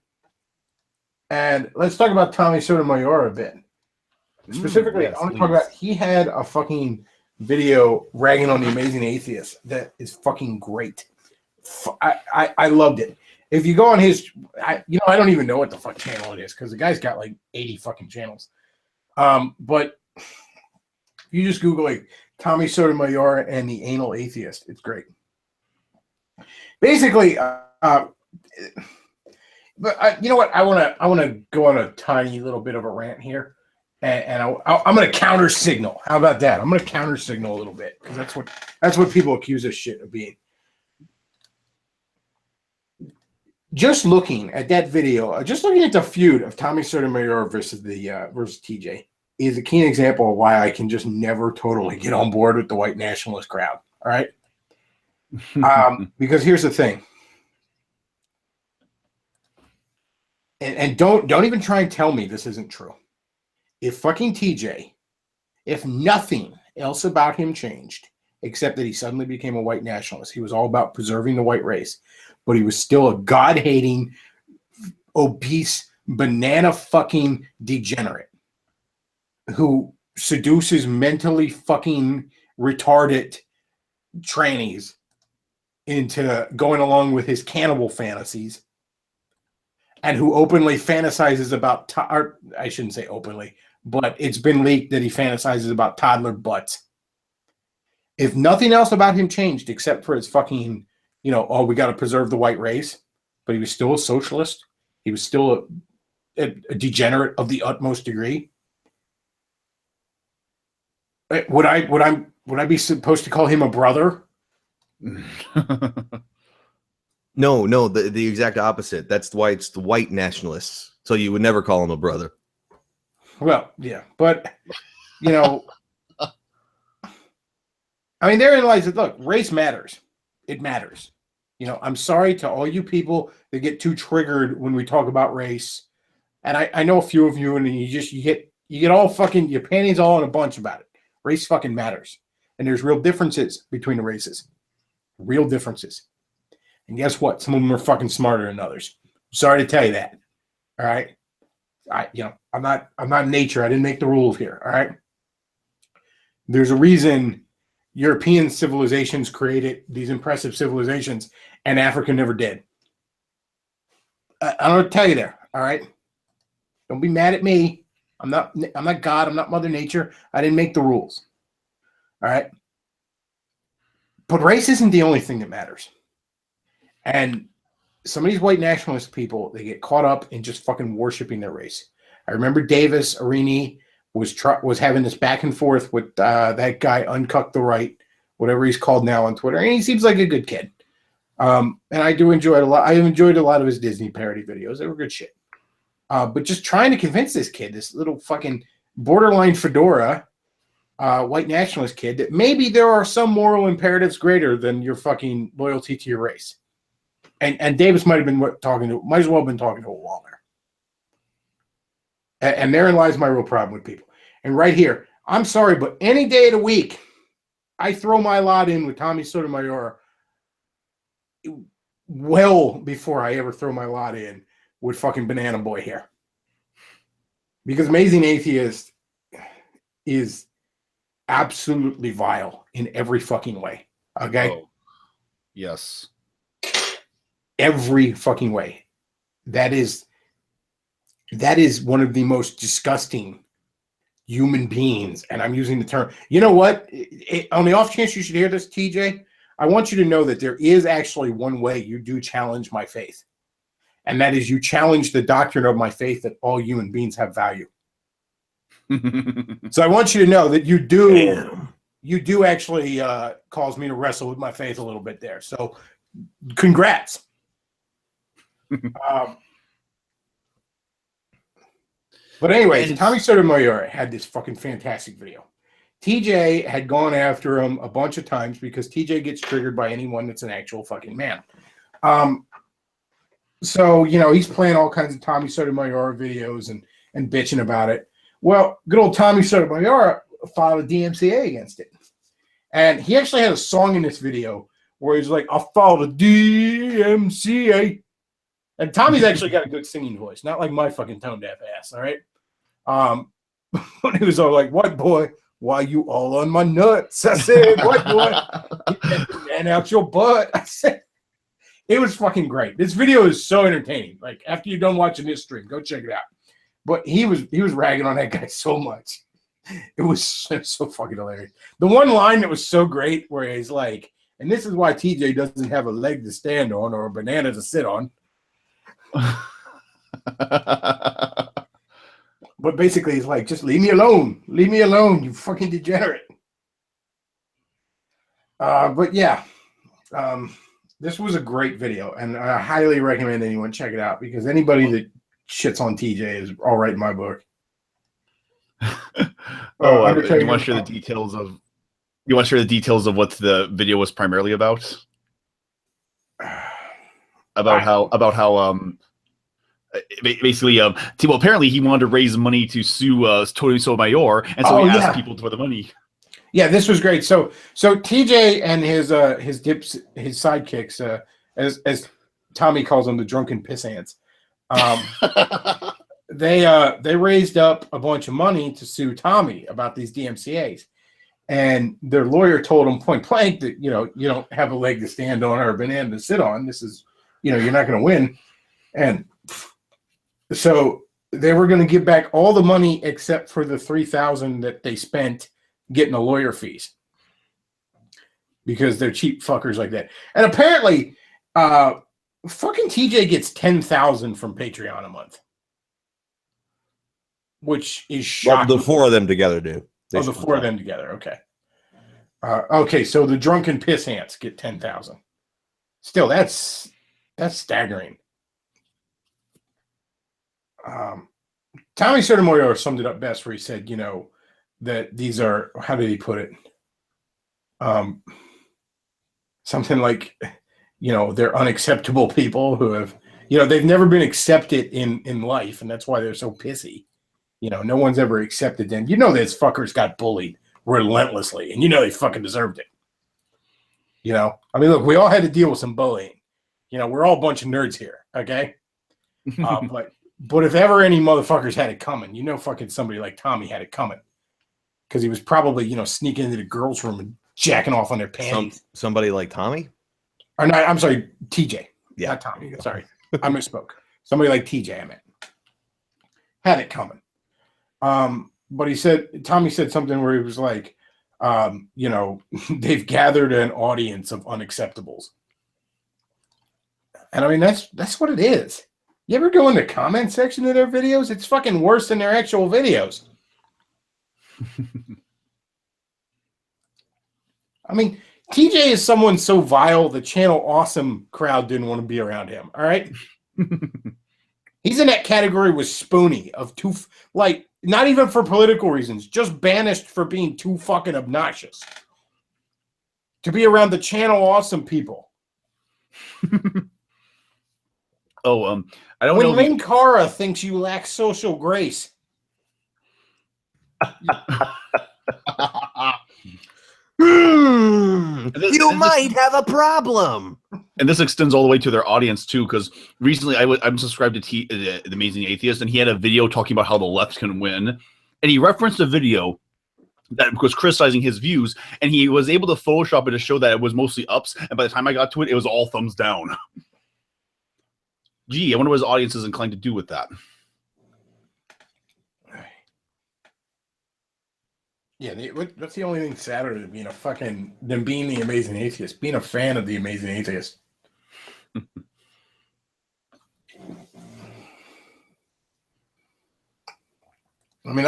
And let's talk about Tommy Sotomayor a bit. Specifically, yes, I want to talk about, he had a fucking video ragging on the Amazing Atheist that is fucking great. I loved it. If you go on his, I don't even know what the fuck channel it is because the guy's got like 80 fucking channels. But you just Google like Tommy Sotomayor and the Anal Atheist. It's great. Basically, but you know what? I want to go on a tiny little bit of a rant here, and I'm going to counter signal. How about that? I'm going to counter signal a little bit because that's what people accuse us shit of being. Just looking at that video, just looking at the feud of Tommy Sotomayor versus TJ is a keen example of why I can just never totally get on board with the white nationalist crowd. All right. Because here's the thing. And don't even try and tell me this isn't true. If fucking TJ, if nothing else about him changed, except that he suddenly became a white nationalist, he was all about preserving the white race, but he was still a God-hating, obese, banana fucking degenerate who seduces mentally fucking retarded trannies into going along with his cannibal fantasies, and who openly fantasizes about, or I shouldn't say openly, but it's been leaked that he fantasizes about toddler butts. If nothing else about him changed except for his fucking, oh, we got to preserve the white race, but he was still a socialist. He was still a degenerate of the utmost degree. Would I be supposed to call him a brother? No, the exact opposite. That's why it's the white nationalists. So you would never call him a brother. Well, yeah, but I mean, therein lies that, look, race matters. It matters. I'm sorry to all you people that get too triggered when we talk about race. And I know a few of you, and you get all fucking, your panties all in a bunch about it. Race fucking matters. And there's real differences between the races. Real differences. And guess what? Some of them are fucking smarter than others. Sorry to tell you that. All right. I'm not nature. I didn't make the rules here. All right. There's a reason European civilizations created these impressive civilizations and Africa never did. I'm going to tell you there. All right. Don't be mad at me. I'm not God. I'm not Mother Nature. I didn't make the rules. All right. But race isn't the only thing that matters. And some of these white nationalist people, they get caught up in just fucking worshiping their race. I remember Davis Arini was having this back and forth with that guy Uncuck the Right, whatever he's called now on Twitter, and he seems like a good kid. And I do enjoy it a lot. I enjoyed a lot of his Disney parody videos. They were good shit. But just trying to convince this kid, this little fucking borderline fedora white nationalist kid, that maybe there are some moral imperatives greater than your fucking loyalty to your race. And Davis might as well have been talking to a wall there. And therein lies my real problem with people. And right here, I'm sorry, but any day of the week, I throw my lot in with Tommy Sotomayor well before I ever throw my lot in with fucking Banana Boy here. Because Amazing Atheist is absolutely vile in every fucking way. Okay? Oh, yes. Every fucking way. That is one of the most disgusting human beings. And I'm using the term. You know what? On the off chance you should hear this, TJ, I want you to know that there is actually one way you do challenge my faith. And that is you challenge the doctrine of my faith that all human beings have value. So I want you to know that you do actually cause me to wrestle with my faith a little bit there. So congrats. But anyways, Tommy Sotomayor had this fucking fantastic video. TJ had gone after him a bunch of times because TJ gets triggered by anyone that's an actual fucking man. So, he's playing all kinds of Tommy Sotomayor videos and bitching about it. Well, good old Tommy Sotomayor filed a DMCA against it. And he actually had a song in this video where he's like, I filed a DMCA. And Tommy's actually got a good singing voice, not like my fucking tone-deaf ass, all right? But he was all like, what, boy? Why you all on my nuts? I said, what, boy? And out your butt. I said, it was fucking great. This video is so entertaining. Like, after you're done watching this stream, go check it out. But he was ragging on that guy so much. It was so fucking hilarious. The one line that was so great where he's like, and this is why TJ doesn't have a leg to stand on or a banana to sit on. But basically, he's like, just leave me alone. Leave me alone, you fucking degenerate. But yeah, this was a great video, and I highly recommend anyone check it out because anybody that shits on TJ is all right in my book. Do you want to share the details of? You want to share the details of what the video was primarily about? basically well, apparently he wanted to raise money to sue Tony Sotomayor, and so he asked people for the money. Yeah, this was great. So TJ and his sidekicks, as Tommy calls them, the drunken piss ants, they raised up a bunch of money to sue Tommy about these DMCA's, and their lawyer told him point blank that you don't have a leg to stand on or a banana to sit on. This is you're not going to win, and so they were going to give back all the money except for the $3,000 that they spent getting the lawyer fees because they're cheap fuckers like that. And apparently, fucking TJ gets $10,000 from Patreon a month, which is shocking. Well, the four of them together do. The four of them together. Okay. Okay. So the drunken piss ants get 10,000. Still, that's staggering. Tommy Sotomayor summed it up best where he said, that these are, how did he put it? Something like, they're unacceptable people who have, they've never been accepted in life, and that's why they're so pissy. No one's ever accepted them. These fuckers got bullied relentlessly, and they fucking deserved it. I mean, look, we all had to deal with some bullying. We're all a bunch of nerds here, okay? But if ever any motherfuckers had it coming, fucking somebody like Tommy had it coming. Because he was probably, sneaking into the girls' room and jacking off on their panties. Somebody like Tommy? Or not, I'm sorry, TJ. Yeah. Not Tommy. Sorry. I misspoke. Somebody like TJ, I meant. Had it coming. But Tommy said something where he was like, they've gathered an audience of unacceptables. And I mean, that's what it is. You ever go in the comment section of their videos? It's fucking worse than their actual videos. I mean, TJ is someone so vile, the Channel Awesome crowd didn't want to be around him. All right. He's in that category with Spoonie of not even for political reasons, just banished for being too fucking obnoxious. To be around the Channel Awesome people. I don't know. When Lynn Cara thinks you lack social grace. You might have a problem. And this extends all the way to their audience too, because recently I'm subscribed to The Amazing Atheist, and he had a video talking about how the left can win, and he referenced a video that was criticizing his views, and he was able to Photoshop it to show that it was mostly ups, and by the time I got to it, it was all thumbs down. Gee, I wonder what his audience is inclined to do with that. Yeah, that's the only thing sadder than being the Amazing Atheist, being a fan of the Amazing Atheist. I mean,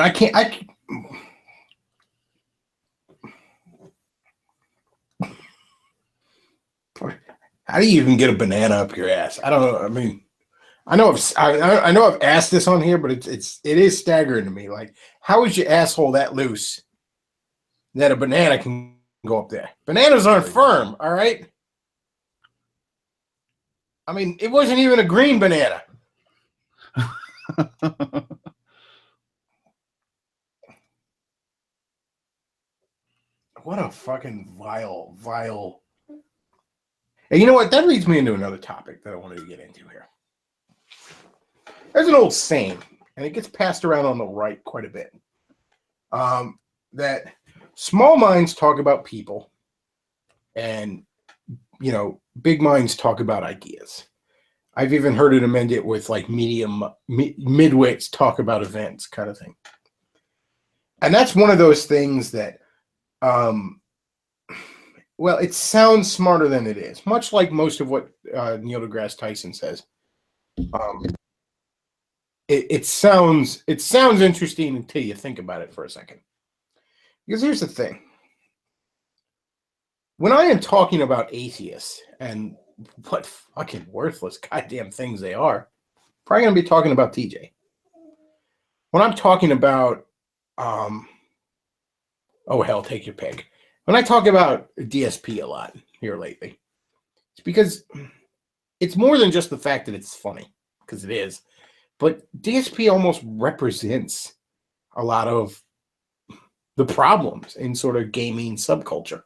how do you even get a banana up your ass? I don't know. I mean, I know I've asked this on here, but it is staggering to me. Like, how is your asshole that loose that a banana can go up there? Bananas aren't firm, all right? I mean, it wasn't even a green banana. What a fucking vile. And you know what? That leads me into another topic that I wanted to get into here. There's an old saying, and it gets passed around on the right quite a bit, that small minds talk about people, and big minds talk about ideas. I've even heard it amended with like midwits talk about events kind of thing. And that's one of those things that, well, it sounds smarter than it is, much like most of what Neil deGrasse Tyson says. It sounds interesting until you think about it for a second. Because here's the thing. When I am talking about atheists and what fucking worthless goddamn things they are, probably going to be talking about TJ. When I'm talking about, oh hell, take your pick. When I talk about DSP a lot here lately, it's because it's more than just the fact that it's funny, because it is. But DSP almost represents a lot of the problems in sort of gaming subculture.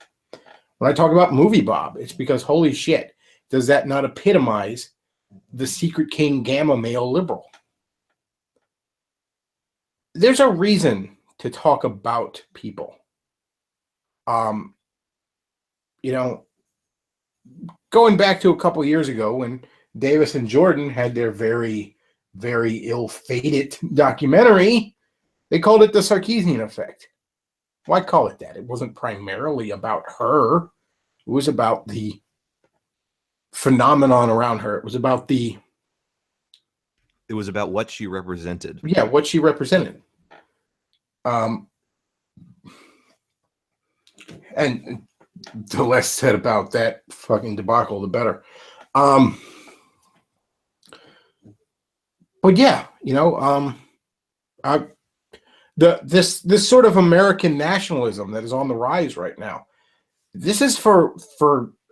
When I talk about Movie Bob, it's because holy shit, does that not epitomize the Secret King gamma male liberal? There's a reason to talk about people. You know, going back to a couple years ago when Davis and Jordan had their very, very ill-fated documentary, they called it the Sarkeesian effect. Why call it that? It wasn't primarily about her. It was about the phenomenon around her. It was about what she represented. Yeah, what she represented. And the less said about that fucking debacle, the better. But yeah, you know, this sort of American nationalism that is on the rise right now. This is for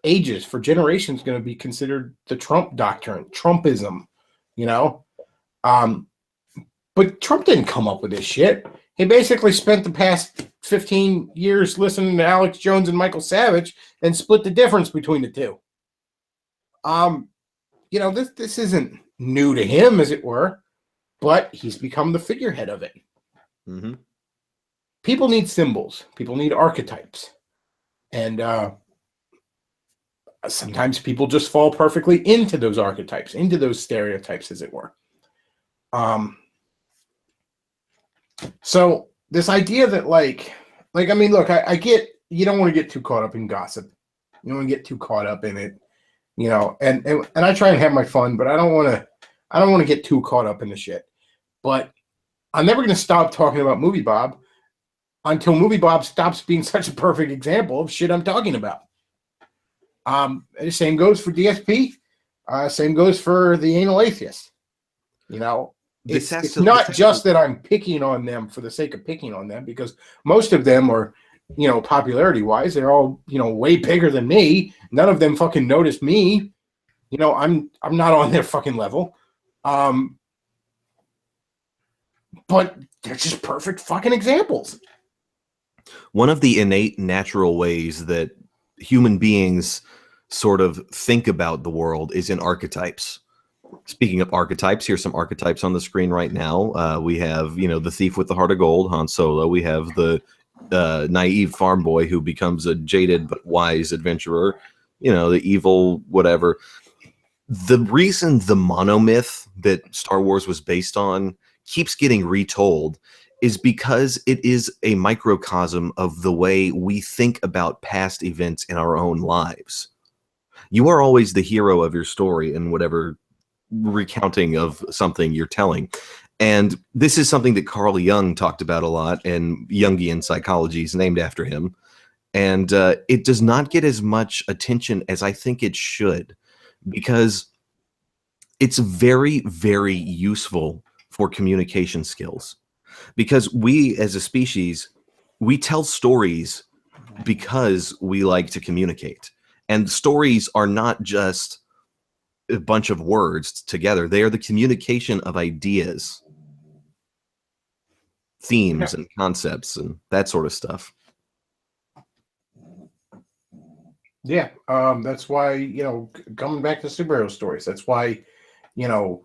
ages, for generations, going to be considered the Trump doctrine, Trumpism, you know. But Trump didn't come up with this shit. He basically spent the past 15 years listening to Alex Jones and Michael Savage and split the difference between the two. You know, this isn't new to him, as it were, but he's become the figurehead of it. Mm-hmm. People need symbols. People need archetypes. And sometimes people just fall perfectly into those archetypes, into those stereotypes, as it were. So this idea that like, I mean, look, I get, you don't want to get too caught up in gossip. You don't want to get too caught up in it, you know, and I try and have my fun, but I don't want to get too caught up in the shit. But I'm never going to stop talking about Movie Bob until Movie Bob stops being such a perfect example of shit I'm talking about. The same goes for DSP. Same goes for the anal atheist. You know, it's not just that I'm picking on them for the sake of picking on them, because most of them are, you know, popularity wise, they're all, you know, way bigger than me. None of them fucking noticed me. You know, I'm not on their fucking level. But they're just perfect fucking examples. One of the innate natural ways that human beings sort of think about the world is in archetypes. Speaking of archetypes, here's some archetypes on the screen right now. We have, you know, the thief with the heart of gold, Han Solo. We have the naive farm boy who becomes a jaded but wise adventurer. You know, the evil whatever. The reason the monomyth that Star Wars was based on keeps getting retold is because it is a microcosm of the way we think about past events in our own lives. You are always the hero of your story in whatever recounting of something you're telling. And this is something that Carl Jung talked about a lot, and Jungian psychology is named after him. And it does not get as much attention as I think it should, because it's very, very useful for communication skills. Because we, as a species, we tell stories because we like to communicate. And stories are not just a bunch of words together. They are the communication of ideas, themes, and concepts, and that sort of stuff. Yeah, that's why, you know, coming back to superhero stories, that's why, you know,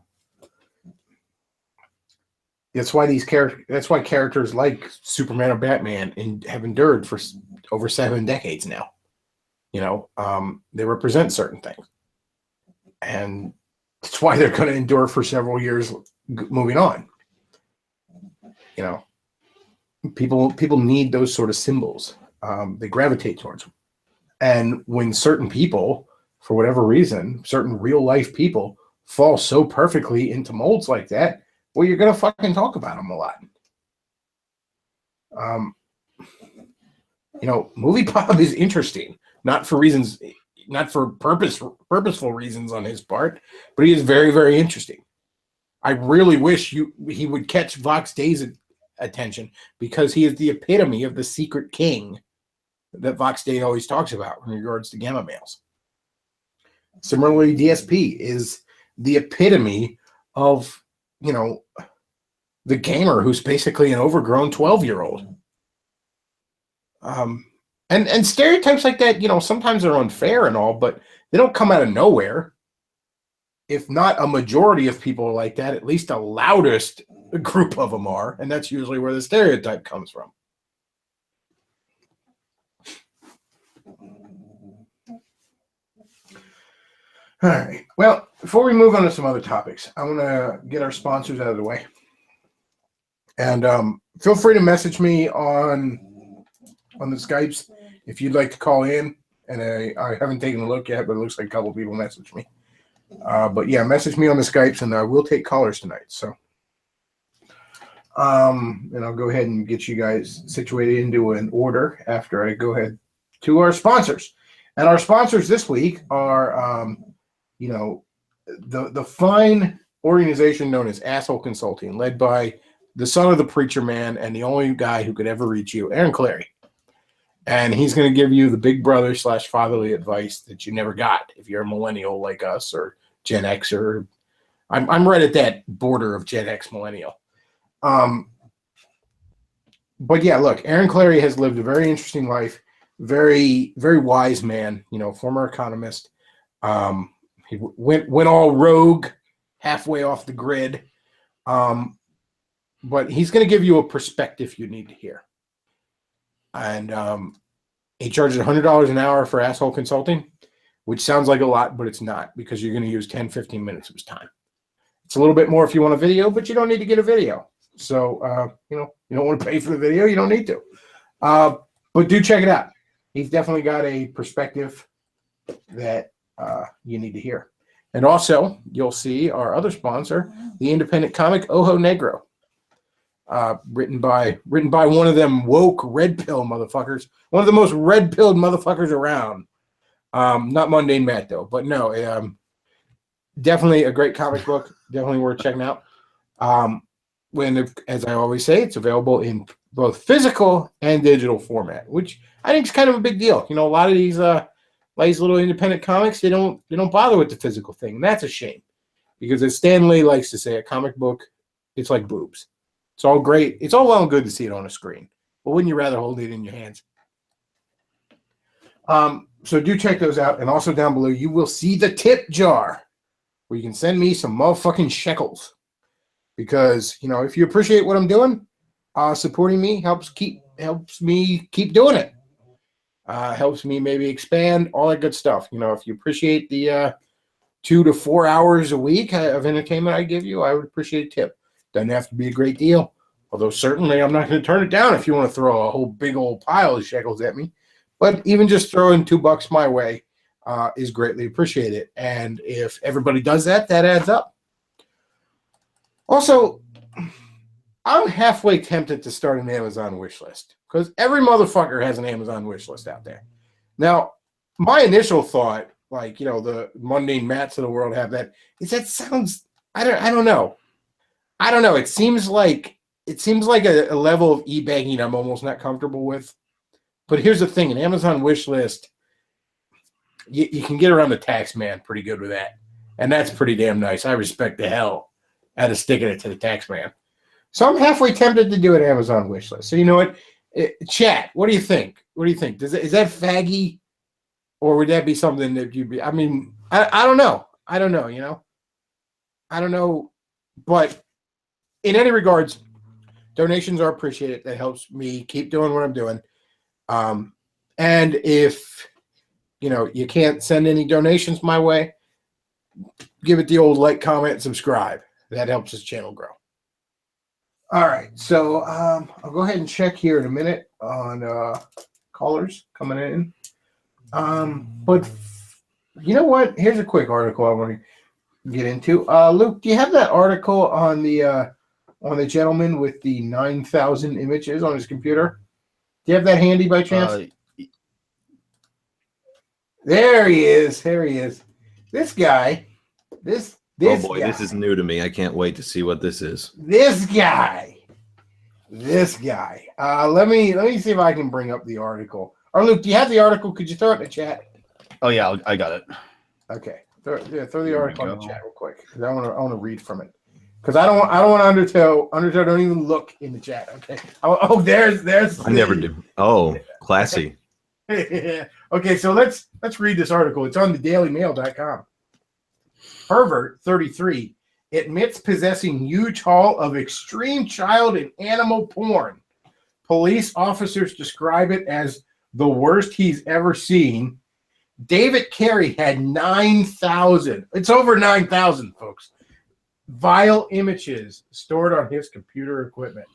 that's why characters like Superman or Batman have endured for over 7 decades now. You know, they represent certain things, and that's why they're going to endure for several years moving on. You know, people need those sort of symbols. They gravitate towards them. And when certain people, for whatever reason, certain real life people fall so perfectly into molds like that, well, you're going to fucking talk about them a lot. You know, Movie Bob is interesting, not for purposeful reasons on his part, but he is very, very interesting. I really wish he would catch Vox Day's attention, because he is the epitome of the secret king that Vox Day always talks about in regards to gamma males. Similarly, DSP is the epitome of, you know, the gamer who's basically an overgrown 12-year-old. And stereotypes like that, you know, sometimes they're unfair and all, but they don't come out of nowhere. If not a majority of people are like that, at least the loudest group of them are, and that's usually where the stereotype comes from. All right. Well, before we move on to some other topics, I want to get our sponsors out of the way. And feel free to message me on the Skypes if you'd like to call in. And I haven't taken a look yet, but it looks like a couple people messaged me. But yeah, message me on the Skypes, and I will take callers tonight. So, and I'll go ahead and get you guys situated into an order after I go ahead to our sponsors. And our sponsors this week are, you know, the fine organization known as Asshole Consulting, led by the son of the preacher man and the only guy who could ever reach you, Aaron Clary. And he's going to give you the big brother / fatherly advice that you never got if you're a millennial like us or Gen X, or I'm right at that border of Gen X millennial. But yeah, look, Aaron Clary has lived a very interesting life, very, very wise man, you know, former economist. He went all rogue, halfway off the grid. But he's going to give you a perspective you need to hear. And he charges $100 an hour for Asshole Consulting, which sounds like a lot, but it's not, because you're going to use 10, 15 minutes of his time. It's a little bit more if you want a video, but you don't need to get a video. So, you know, you don't want to pay for the video, you don't need to. But do check it out. He's definitely got a perspective that you need to hear. And also, you'll see our other sponsor, the independent comic Ojo Negro. Written by one of them woke red pill motherfuckers, one of the most red pilled motherfuckers around. Not Mundane Matt though, but no, definitely a great comic book, definitely worth checking out. As I always say, it's available in both physical and digital format, which I think is kind of a big deal. You know, a lot of these little independent comics, they don't bother with the physical thing, and that's a shame, because as Stan Lee likes to say, a comic book, it's like boobs. It's all great. It's all well and good to see it on a screen, but wouldn't you rather hold it in your hands? So do check those out. And also down below, you will see the tip jar where you can send me some motherfucking shekels, because, you know, if you appreciate what I'm doing, supporting me helps me keep doing it. Helps me maybe expand, all that good stuff. You know, if you appreciate the 2 to 4 hours a week of entertainment I give you, I would appreciate a tip. Doesn't have to be a great deal, although certainly I'm not going to turn it down if you want to throw a whole big old pile of shekels at me. But even just throwing $2 my way is greatly appreciated. And if everybody does that, that adds up. Also, I'm halfway tempted to start an Amazon wish list, because every motherfucker has an Amazon wish list out there. Now, my initial thought, like, you know, the mundane Matts of the world have that, is that sounds, I don't know. I don't know. It seems like a level of e-begging I'm almost not comfortable with. But here's the thing: an Amazon wish list, you can get around the tax man pretty good with that, and that's pretty damn nice. I respect the hell out of sticking it to the tax man. So I'm halfway tempted to do an Amazon wish list. So you know what, chat? What do you think? What do you think? Is that faggy, or would that be something that you'd be? I mean, I don't know. I don't know. You know, I don't know, but. In any regards, donations are appreciated. That helps me keep doing what I'm doing. And if, you know, you can't send any donations my way, give it the old like, comment, subscribe. That helps this channel grow. All right. So I'll go ahead and check here in a minute on callers coming in. But you know what? Here's a quick article I want to get into. Luke, do you have that article on the gentleman with the 9,000 images on his computer? Do you have that handy by chance? There he is. There he is. This guy. This oh boy, guy. This is new to me. I can't wait to see what this is. This guy. Let me see if I can bring up the article. Or Luke, do you have the article? Could you throw it in the chat? Oh yeah, I got it. Okay, throw the article in the go. chat real quick because I want to read from it because I don't want Undertow. Undertow, don't even look in the chat. Okay. There's. I never do. Oh, classy. Okay, so let's read this article. It's on thedailymail.com. Pervert 33 admits possessing huge haul of extreme child and animal porn. Police officers describe it as the worst he's ever seen. David Carey had 9,000. It's over 9,000, folks. Vile images stored on his computer equipment.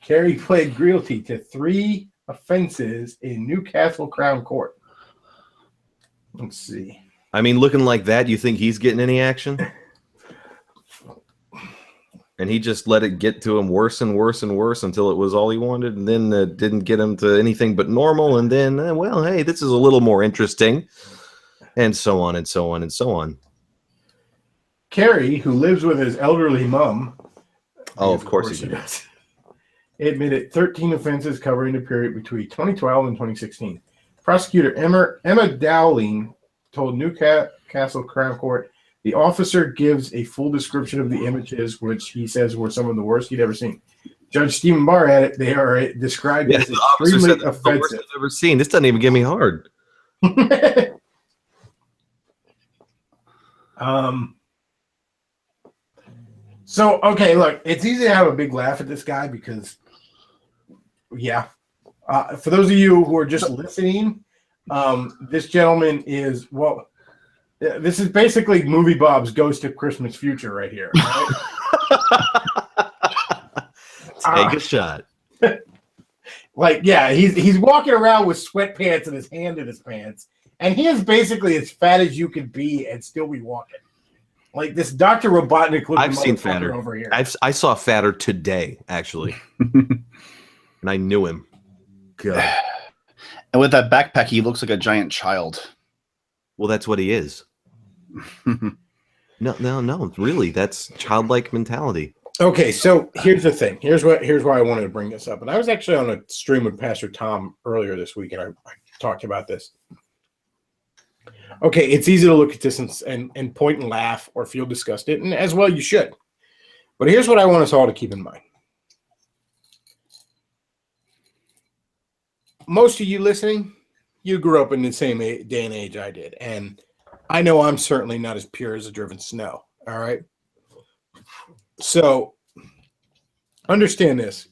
Carey pled guilty to 3 offenses in Newcastle Crown Court. Let's see. I mean, looking like that, you think he's getting any action? And he just let it get to him worse and worse and worse until it was all he wanted, and then didn't get him to anything but normal, and then, well, hey, this is a little more interesting, and so on and so on and so on. Carey, who lives with his elderly mom, of course he does, admitted 13 offenses covering the period between 2012 and 2016. Prosecutor Emma Dowling told Newcastle Crown Court the officer gives a full description of the images, which he says were some of the worst he'd ever seen. Judge Stephen Barr had it. They are described as extremely offensive. The worst I've ever seen. This doesn't even get me hard. So, okay, look, it's easy to have a big laugh at this guy because, yeah. For those of you who are just listening, this gentleman is, well, this is basically Movie Bob's Ghost of Christmas Future right here. Right? Take a shot. Like, yeah, he's walking around with sweatpants and his hand in his pants, and he is basically as fat as you can be and still be walking. Like this Dr. Robotnik looking I've seen fatter over here. I saw fatter today, actually. And I knew him. God. And with that backpack, he looks like a giant child. Well, that's what he is. No, really, that's childlike mentality. Okay, so here's the thing. Here's why I wanted to bring this up. And I was actually on a stream with Pastor Tom earlier this week, and I talked about this. Okay, it's easy to look at this and point and laugh or feel disgusted, and as well you should. But here's what I want us all to keep in mind. Most of you listening, you grew up in the same day and age I did, and I know I'm certainly not as pure as a driven snow, all right? So understand this,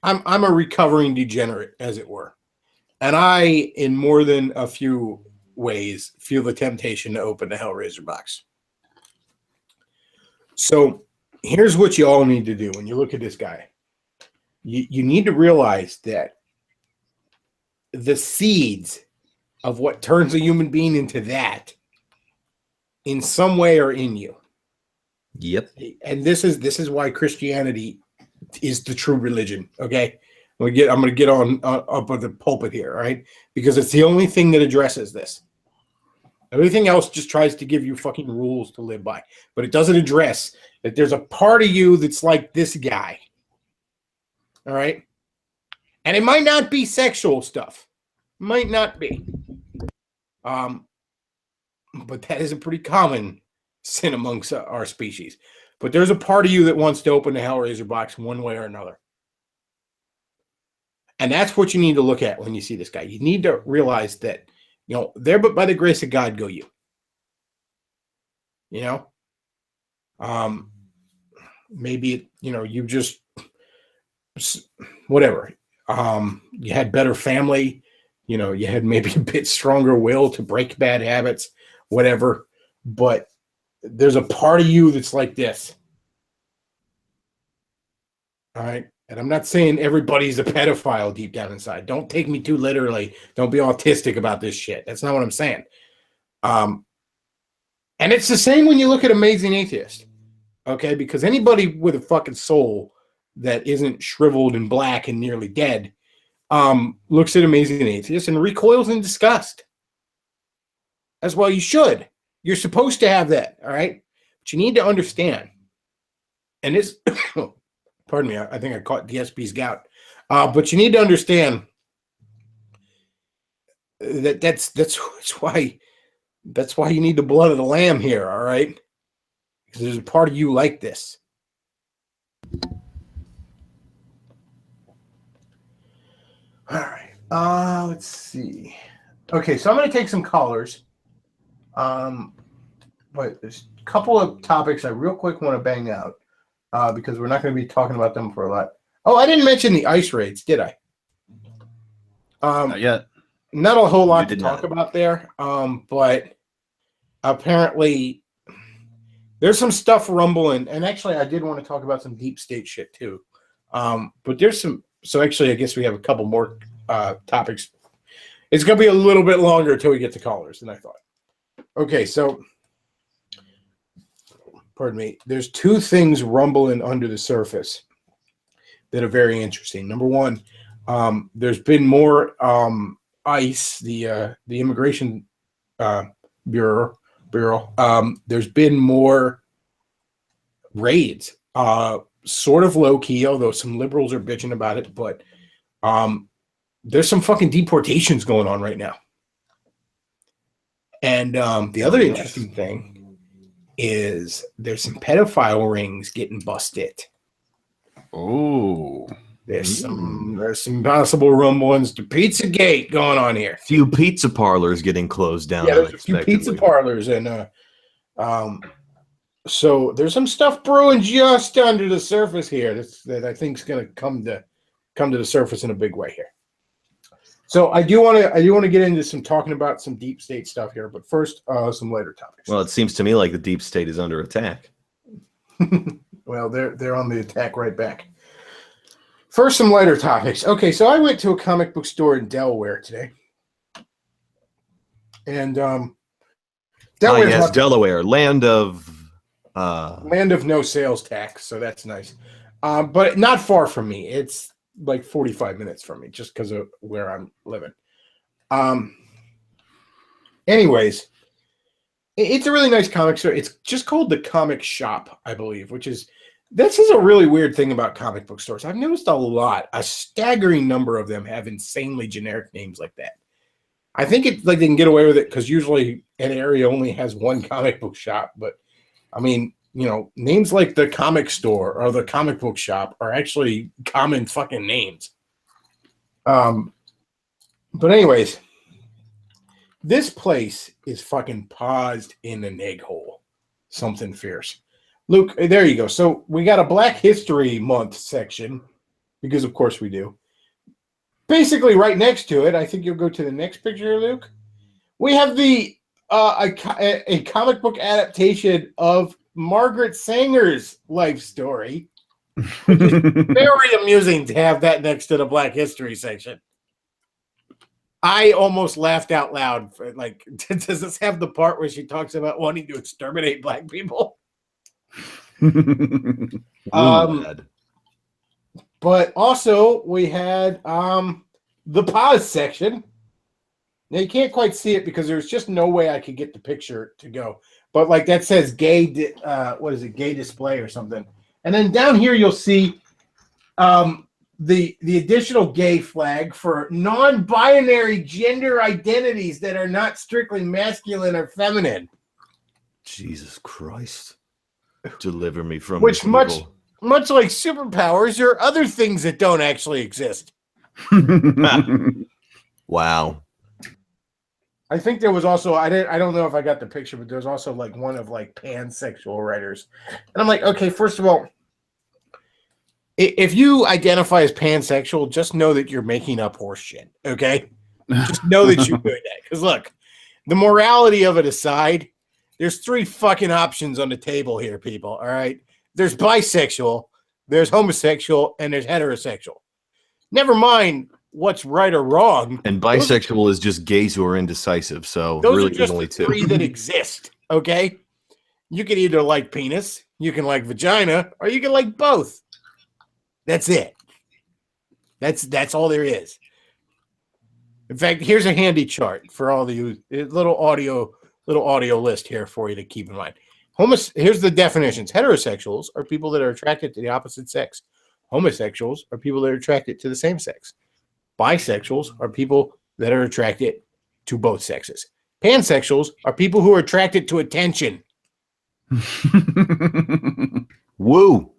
I'm a recovering degenerate, as it were. And I, in more than a few ways, feel the temptation to open the Hellraiser box. So here's what you all need to do when you look at this guy. You need to realize that the seeds of what turns a human being into that in some way are in you. Yep. And this is why Christianity is the true religion. Okay. I'm gonna get on up on the pulpit here, all right? Because it's the only thing that addresses this. Everything else just tries to give you fucking rules to live by, but it doesn't address that there's a part of you that's like this guy. All right. And it might not be sexual stuff. Might not be. But that is a pretty common sin amongst our species. But there's a part of you that wants to open the Hellraiser box one way or another. And that's what you need to look at when you see this guy. You need to realize that, there but by the grace of God go you. Maybe, you just, whatever. You had better family. You had maybe a bit stronger will to break bad habits, whatever. But there's a part of you that's like this. All right. And I'm not saying everybody's a pedophile deep down inside. Don't take me too literally. Don't be autistic about this shit. That's not what I'm saying. And it's the same when you look at Amazing Atheist. Okay. Because anybody with a fucking soul that isn't shriveled and black and nearly dead looks at Amazing Atheist and recoils in disgust. As well you should. You're supposed to have that, all right? But you need to understand. And this, pardon me, I think I caught DSP's gout. But you need to understand that that's why That's why you need the blood of the lamb here, all right? Because there's a part of you like this. All right. Let's see. Okay, so I'm going to take some callers. But there's a couple of topics I real quick want to bang out because we're not going to be talking about them for a lot. Oh, I didn't mention the ice raids, did I? Not yet. Not a whole lot to did talk not. about there, but apparently there's some stuff rumbling, and actually I did want to talk about some deep state shit too. But there's some, so actually I guess we have a couple more topics. It's going to be a little bit longer until we get to callers than I thought. Okay, so pardon me, there's two things rumbling under the surface that are very interesting. Number one, there's been more ICE, the Immigration Bureau. There's been more raids, sort of low key, although some liberals are bitching about it. But there's some fucking deportations going on right now. And the other interesting thing is there's some pedophile rings getting busted. Oh. There's some possible rumblings to Pizzagate going on here. Few pizza parlors getting closed down. Yeah, there's a few pizza parlors, and so there's some stuff brewing just under the surface here that I think is going to come to the surface in a big way here. So I do want to get into some talking about some deep state stuff here, but first some later topics. Well, it seems to me like the deep state is under attack. Well, they're on the attack right back. First, some lighter topics. Okay, so I went to a comic book store in Delaware today, and Delaware, yes, Delaware, land of no sales tax, so that's nice. But not far from me. It's like 45 minutes from me, just because of where I'm living. Anyways, it's a really nice comic store. It's just called the Comic Shop, I believe, this is a really weird thing about comic book stores. I've noticed a staggering number of them have insanely generic names like that. I think it's like they can get away with it because usually an area only has one comic book shop. But I mean, names like the comic store or the comic book shop are actually common fucking names. But anyways, this place is fucking paused in an egg hole. Something fierce. Luke, there you go. So we got a Black History Month section, because of course we do. Basically, right next to it, I think you'll go to the next picture, Luke. We have a comic book adaptation of Margaret Sanger's life story. Which is very amusing to have that next to the Black History section. I almost laughed out loud. Does this have the part where she talks about wanting to exterminate black people? But also we had the pause section. Now you can't quite see it because there's just no way I could get the picture to go. But like that says gay display or something. And then down here you'll see the additional gay flag for non-binary gender identities that are not strictly masculine or feminine. Jesus Christ. Deliver me from which this much evil. much like superpowers or other things that don't actually exist. Wow. I think there was also I don't know if I got the picture, but there's also like one of like pansexual writers. And I'm like, okay, first of all, if you identify as pansexual, just know that you're making up horse shit, okay? Just know that you're doing that. Because look, the morality of it aside, there's three fucking options on the table here, people, all right? There's bisexual, there's homosexual, and there's heterosexual. Never mind what's right or wrong. And bisexual is just gays who are indecisive, so those really are just only the two. three that exist, okay? You can either like penis, you can like vagina, or you can like both. That's it. That's all there is. In fact, here's a handy chart for all of you. Little audio list here for you to keep in mind. Here's the definitions. Heterosexuals are people that are attracted to the opposite sex. Homosexuals are people that are attracted to the same sex. Bisexuals are people that are attracted to both sexes. Pansexuals are people who are attracted to attention. Woo.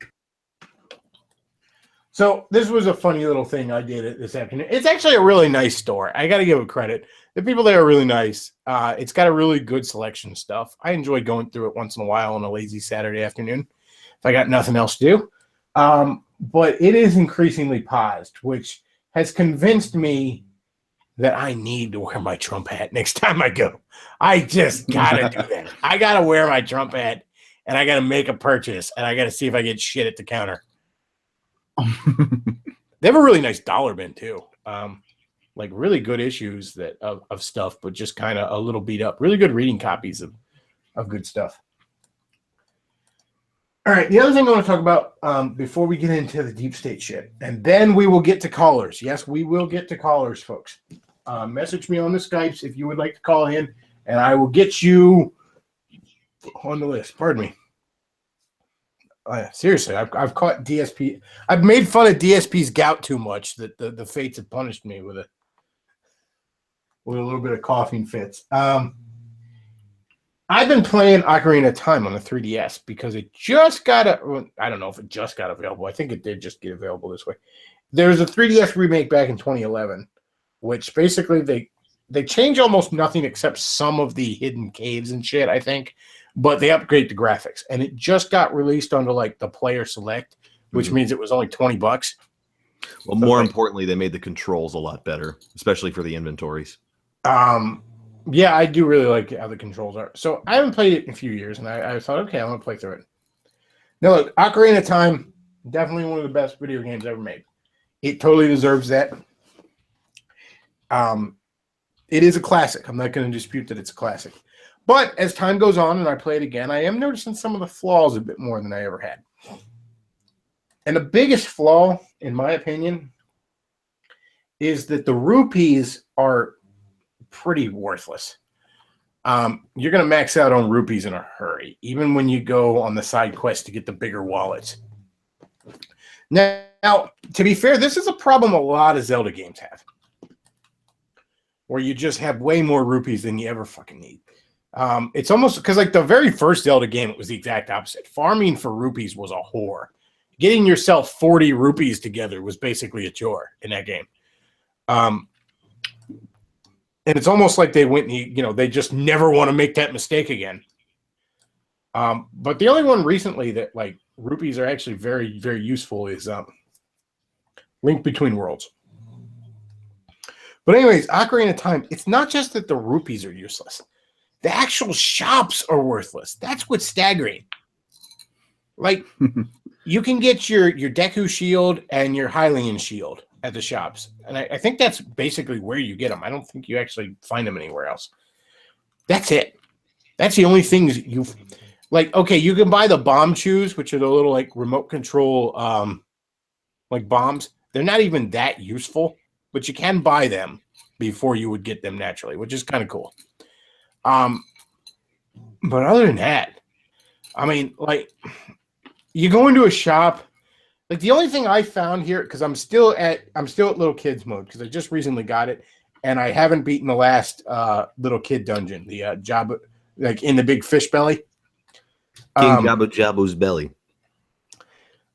So this was a funny little thing I did this afternoon. It's actually a really nice store. I got to give it credit. The people there are really nice. It's got a really good selection of stuff. I enjoy going through it once in a while on a lazy Saturday afternoon if I got nothing else to do. But it is increasingly paused, which has convinced me that I need to wear my Trump hat next time I go. I just got to do that. I got to wear my Trump hat, and I got to make a purchase, and I got to see if I get shit at the counter. They have a really nice dollar bin too. Like really good issues that of stuff, but just kind of a little beat up. Really good reading copies of good stuff. All right, the other thing I want to talk about before we get into the deep state shit, and then we will get to callers. Yes, we will get to callers, folks. Message me on the Skypes if you would like to call in, and I will get you on the list. Pardon me. Seriously, I've caught DSP. I've made fun of DSP's gout too much that the fates have punished me with a little bit of coughing fits. I've been playing Ocarina of Time on the 3DS because it just got I don't know if it just got available. I think it did just get available this way. There's a 3DS remake back in 2011, which basically they change almost nothing except some of the hidden caves and shit, I think. But they upgrade the graphics, and it just got released under like the player select, which means it was only $20. Well, more importantly, they made the controls a lot better, especially for the inventories. Yeah, I do really like how the controls are. So I haven't played it in a few years, and I thought, okay, I'm gonna play through it. Now look, Ocarina of Time, definitely one of the best video games ever made. It totally deserves that. It is a classic. I'm not going to dispute that it's a classic. But as time goes on and I play it again, I am noticing some of the flaws a bit more than I ever had. And the biggest flaw, in my opinion, is that the rupees are pretty worthless. You're going to max out on rupees in a hurry, even when you go on the side quest to get the bigger wallets. Now, to be fair, this is a problem a lot of Zelda games have, where you just have way more rupees than you ever fucking need. It's almost because like the very first Zelda game, it was the exact opposite. Farming for rupees was a whore. Getting yourself 40 rupees together was basically a chore in that game. And it's almost like they went, they just never want to make that mistake again. But the only one recently that like rupees are actually very, very useful is Link Between Worlds. But anyways, Ocarina of Time, it's not just that the rupees are useless. The actual shops are worthless. That's what's staggering. Like, you can get your Deku shield and your Hylian shield at the shops. And I think that's basically where you get them. I don't think you actually find them anywhere else. That's it. That's the only things you've... Like, okay, you can buy the bomb chews, which are the little, like, remote control, like, bombs. They're not even that useful, but you can buy them before you would get them naturally, which is kind of cool. But other than that, I mean, like, you go into a shop, like the only thing I found here, because I'm still at little kids mode because I just recently got it, and I haven't beaten the last little kid dungeon, the Jabba, like in the big fish belly. King Jabba Jabba's belly.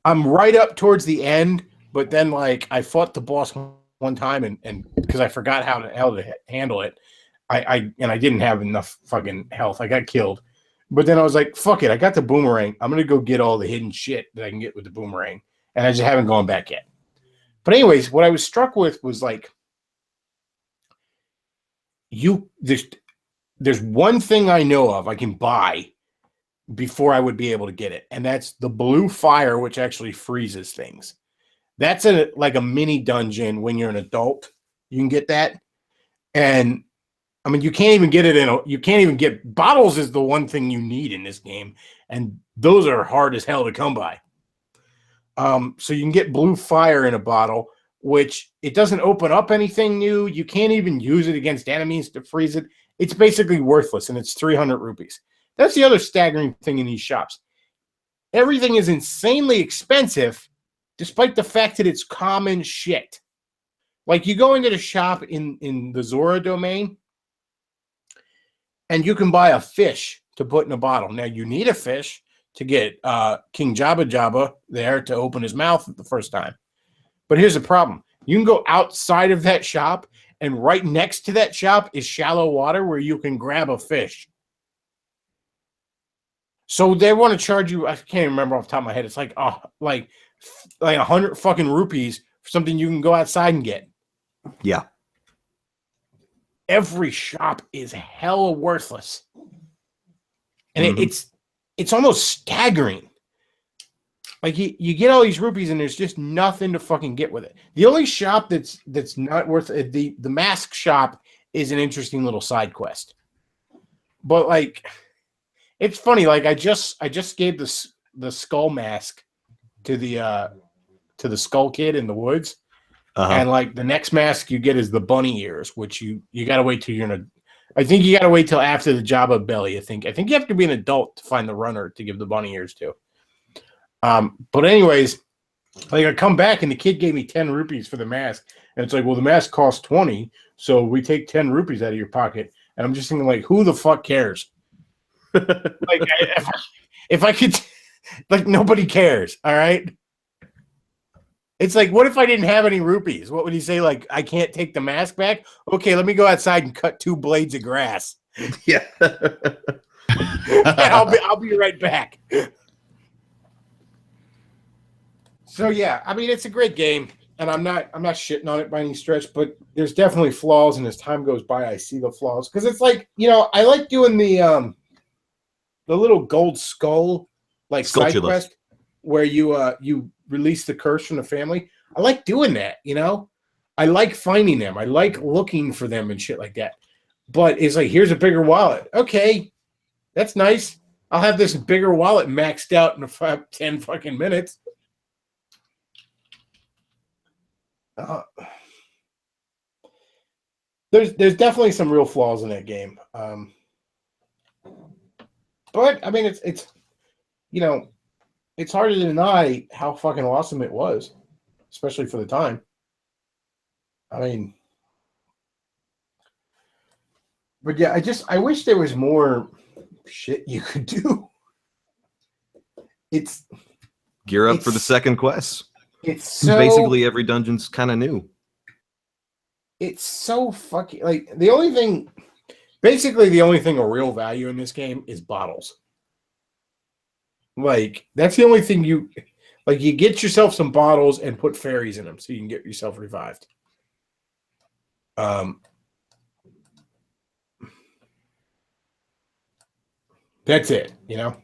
I'm right up towards the end, but then like I fought the boss one time and because I forgot how to handle it. I didn't have enough fucking health. I got killed. But then I was like, fuck it. I got the boomerang. I'm going to go get all the hidden shit that I can get with the boomerang. And I just haven't gone back yet. But anyways, what I was struck with was like, there's one thing I know of I can buy before I would be able to get it. And that's the blue fire, which actually freezes things. That's like a mini dungeon when you're an adult. You can get that. And I mean, you can't even get it you can't even get bottles is the one thing you need in this game. And those are hard as hell to come by. So you can get blue fire in a bottle, which it doesn't open up anything new. You can't even use it against enemies to freeze it. It's basically worthless, and it's 300 rupees. That's the other staggering thing in these shops. Everything is insanely expensive, despite the fact that it's common shit. Like, you go into the shop in the Zora domain, and you can buy a fish to put in a bottle. Now you need a fish to get King Jabba Jabba there to open his mouth the first time. But here's the problem. You can go outside of that shop, and right next to that shop is shallow water where you can grab a fish. So they want to charge you, I can't remember off the top of my head, it's like 100 fucking rupees for something you can go outside and get. Yeah. Every shop is hella worthless. And it's almost staggering. Like you get all these rupees and there's just nothing to fucking get with it. The only shop that's not worth it, the mask shop is an interesting little side quest. But like it's funny, like I just gave the skull mask to the skull kid in the woods. And like the next mask you get is the bunny ears, which you gotta wait till I think you gotta wait till after the Jabba belly. I think you have to be an adult to find the runner to give the bunny ears to. But anyways, like I come back and the kid gave me 10 rupees for the mask, and it's like, well, the mask costs 20, so we take 10 rupees out of your pocket. And I'm just thinking, like, who the fuck cares? Like, if I could, like, nobody cares. All right. It's like, what if I didn't have any rupees? What would he say? Like, I can't take the mask back? Okay, let me go outside and cut 2 blades of grass. Yeah. I'll be right back. So yeah, I mean, it's a great game, and I'm not shitting on it by any stretch, but there's definitely flaws, and as time goes by, I see the flaws because it's like, you know, I like doing the little gold skull like side quest where you release the curse from the family. I like doing that, you know. I like finding them. I like looking for them and shit like that. But it's like, here's a bigger wallet. Okay, that's nice. I'll have this bigger wallet maxed out in 10 fucking minutes. There's definitely some real flaws in that game. But I mean, it's you know, it's hard to deny how fucking awesome it was, especially for the time. I mean, but yeah, I wish there was more shit you could do. It's gear up for the second quest. It's so basically every dungeon's kind of new. It's so fucking like the only thing of real value in this game is bottles. Like that's the only thing you get yourself some bottles and put fairies in them so you can get yourself revived. That's it, you know.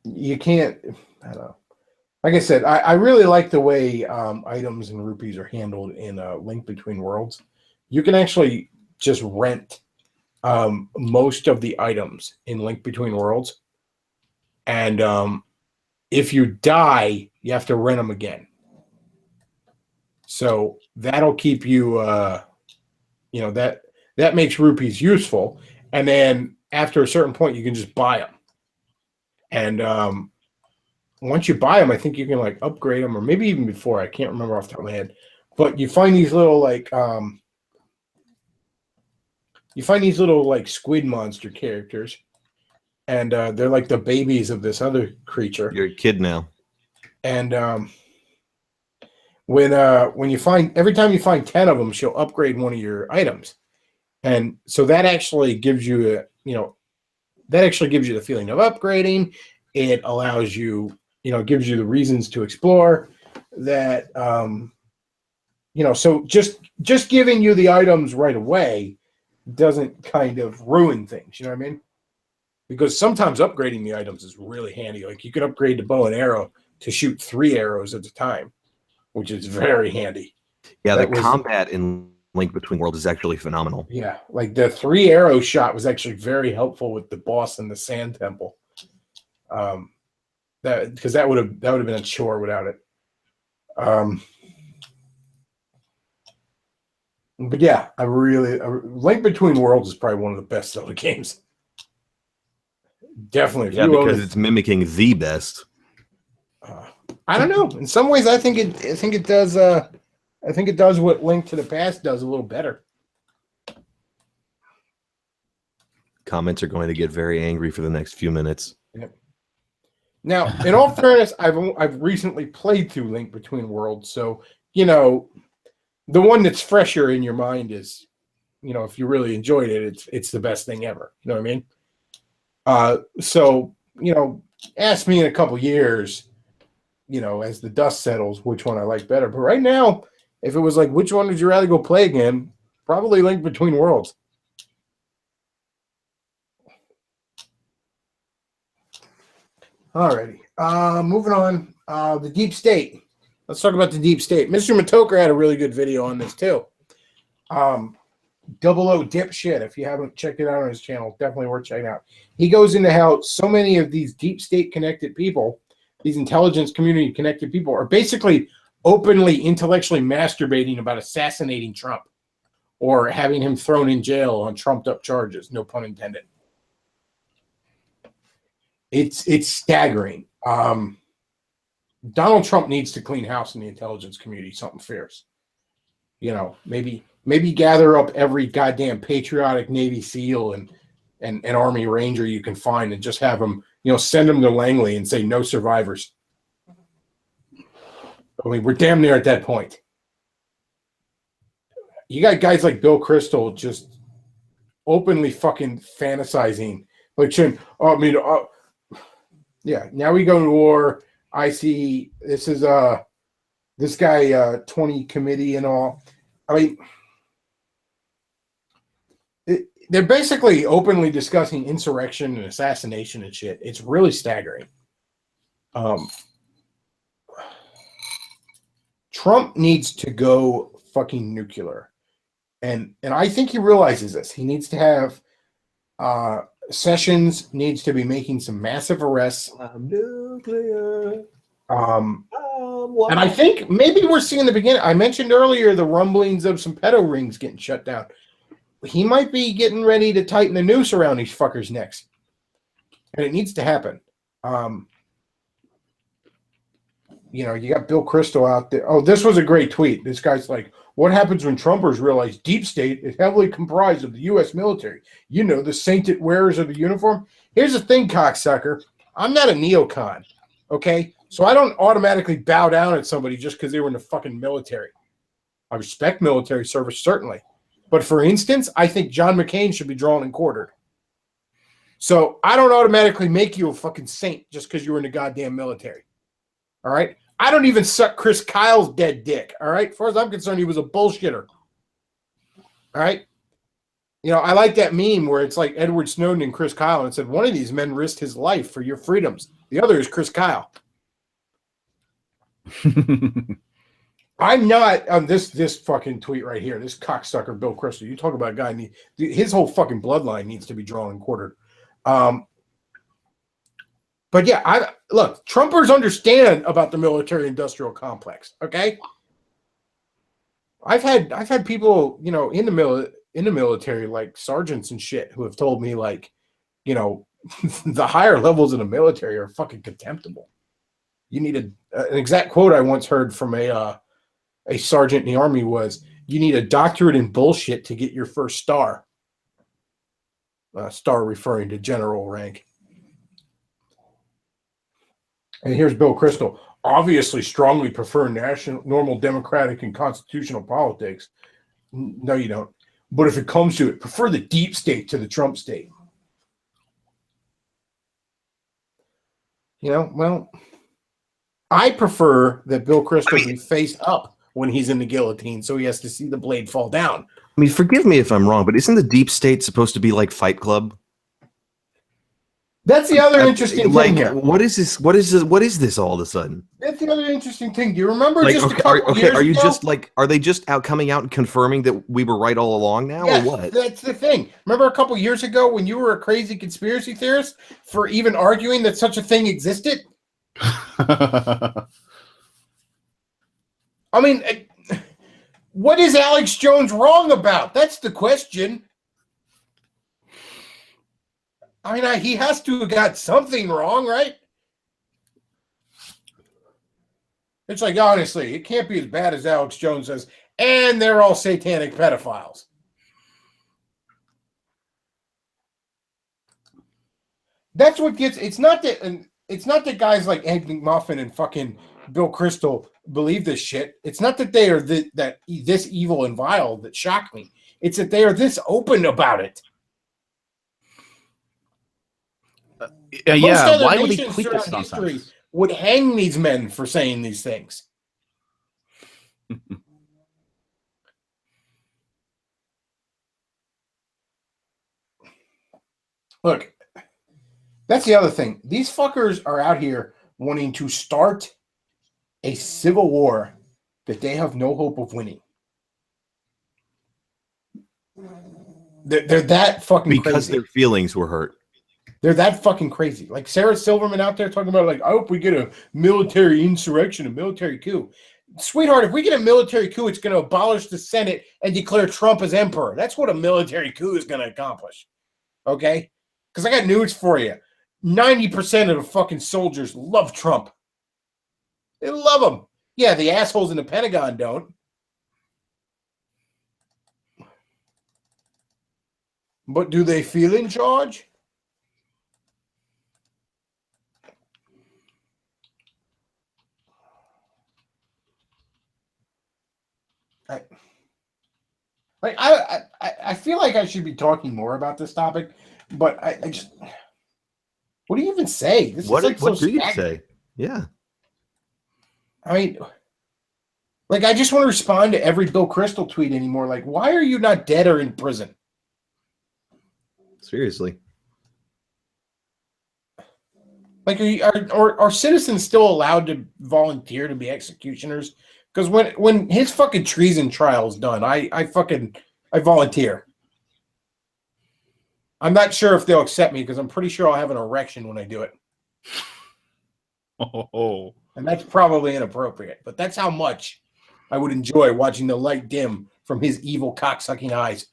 You can't. I don't know. Like I said, I really like the way items and rupees are handled in Link Between Worlds. You can actually just rent most of the items in Link Between Worlds, and if you die, you have to rent them again. So that'll keep you, you know, that makes rupees useful. And then after a certain point, you can just buy them. And once you buy them, I think you can like upgrade them, or maybe even before. I can't remember off the top of my head. But you find these little like squid monster characters, and they're like the babies of this other creature. You're a kid now. And when you find every time you find 10 of them, she'll upgrade one of your items, and so that actually gives you the feeling of upgrading. It allows you, gives you the reasons to explore that, so just giving you the items right away doesn't kind of ruin things. You know what I mean? Because sometimes upgrading the items is really handy. Like you could upgrade the bow and arrow to shoot 3 arrows at a time, which is very handy. Yeah, combat in Link Between Worlds is actually phenomenal. Yeah, like the 3 arrow shot was actually very helpful with the boss in the Sand Temple. Because that would have been a chore without it. But yeah, Link Between Worlds is probably one of the best Zelda games. Definitely, yeah, because it's mimicking the best. I don't know. In some ways, I think it does. I I think it does what Link to the Past does a little better. Comments are going to get very angry for the next few minutes. Yep. Now, in all fairness, I've recently played through Link Between Worlds, so you know the one that's fresher in your mind is, you know, if you really enjoyed it, it's the best thing ever. You know what I mean? So you know, ask me in a couple years, you know, as the dust settles, which one I like better. But right now, if it was like, which one would you rather go play again? Probably Link Between Worlds. Alrighty. Moving on. The deep state. Let's talk about the deep state. Mr. Matoker had a really good video on this too. Double O Dipshit. If you haven't checked it out on his channel, definitely worth checking out. He goes into how so many of these deep state connected people, these intelligence community connected people, are basically openly intellectually masturbating about assassinating Trump or having him thrown in jail on trumped up charges. No pun intended. It's staggering. Donald Trump needs to clean house in the intelligence community, something fierce. You know, maybe gather up every goddamn patriotic Navy SEAL and Army Ranger you can find and just have them, you know, send them to Langley and say no survivors. I mean, we're damn near at that point. You got guys like Bill Kristol just openly fucking fantasizing. Like, yeah, now we go to war. I see this is this guy 20 committee and all. I mean, they're basically openly discussing insurrection and assassination and shit. It's really staggering. Trump needs to go fucking nuclear. And I think he realizes this. He needs to have Sessions needs to be making some massive arrests. Nuclear. And I think maybe we're seeing the beginning. I mentioned earlier the rumblings of some pedo rings getting shut down. He might be getting ready to tighten the noose around these fuckers' necks. And it needs to happen. You know, you got Bill Kristol out there. Oh, this was a great tweet. This guy's like, what happens when Trumpers realize deep state is heavily comprised of the U.S. military? You know, the sainted wearers of the uniform. Here's the thing, cocksucker. I'm not a neocon, okay? So I don't automatically bow down at somebody just because they were in the fucking military. I respect military service, certainly. But for instance, I think John McCain should be drawn and quartered. So I don't automatically make you a fucking saint just because you were in the goddamn military. All right? I don't even suck Chris Kyle's dead dick. All right? As far as I'm concerned, he was a bullshitter. All right? You know, I like that meme where it's like Edward Snowden and Chris Kyle, and it said, one of these men risked his life for your freedoms. The other is Chris Kyle. I'm not on this fucking tweet right here. This cocksucker Bill Kristol. You talk about a guy, his whole fucking bloodline needs to be drawn and quartered. But yeah, look, Trumpers understand about the military-industrial complex. Okay, I've had people, you know, in the military, like sergeants and shit, who have told me, like, you know, the higher levels in the military are fucking contemptible. You need an exact quote I once heard from a sergeant in the Army was, you need a doctorate in bullshit to get your first star. Star referring to general rank. And here's Bill Kristol. Obviously strongly prefer normal democratic and constitutional politics. No, you don't. But if it comes to it, prefer the deep state to the Trump state. You know, well, I prefer that Bill Kristol be face up when he's in the guillotine, so he has to see the blade fall down. I mean, forgive me if I'm wrong, but isn't the deep state supposed to be like Fight Club? That's the other interesting thing here. What is this? What is this all of a sudden? That's the other interesting thing. Do you remember Like, just a couple years are you ago? just like, are they just coming out and confirming that we were right all along now, Yes, or what? that's the thing. Remember a couple years ago when you were a crazy conspiracy theorist for even arguing that such a thing existed? I mean, what is Alex Jones wrong about? That's the question. I mean, he has to have got something wrong, right? It's like, honestly, it can't be as bad as Alex Jones says, and they're all satanic pedophiles. That's what gets. It's not that guys like Ed McMuffin and fucking Bill Kristol believe this shit. It's not that they are this evil and vile that shock me. It's that they are this open about it. Yeah, why would they tweet this nonsense? Would hang these men for saying these things. Look, that's the other thing. These fuckers are out here wanting to start a civil war that they have no hope of winning. They're that fucking because crazy. their feelings were hurt. They're that fucking crazy. Like Sarah Silverman out there talking about, like, I hope we get a military insurrection, a military coup. Sweetheart, if we get a military coup, it's going to abolish the Senate and declare Trump as emperor. That's what a military coup is going to accomplish. Okay? Because I got news for you. 90% of the fucking soldiers love Trump. They love him. Yeah, the assholes in the Pentagon don't. But do they feel in charge? I feel like I should be talking more about this topic, but I just, what do you even say? This What, is like what so do you stagnant. say? Yeah. I mean, like, I just want to respond to every Bill Kristol tweet anymore. Like, why are you not dead or in prison? Seriously. Like, are citizens still allowed to volunteer to be executioners? Because when his fucking treason trial is done, I volunteer. I'm not sure if they'll accept me because I'm pretty sure I'll have an erection when I do it. Oh. And that's probably inappropriate, but that's how much I would enjoy watching the light dim from his evil cocksucking eyes.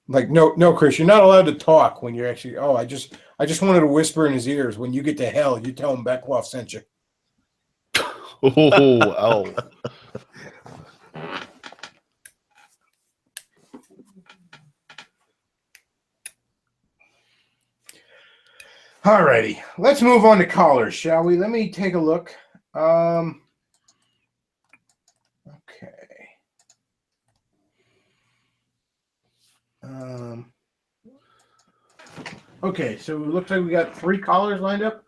Like, no, Chris, you're not allowed to talk when you're actually. Oh, I just wanted to whisper in his ears. When you get to hell, you tell him Bechtloff sent you. Oh. Alrighty, let's move on to callers, shall we? Let me take a look. Okay. Okay, so it looks like we got 3 callers lined up.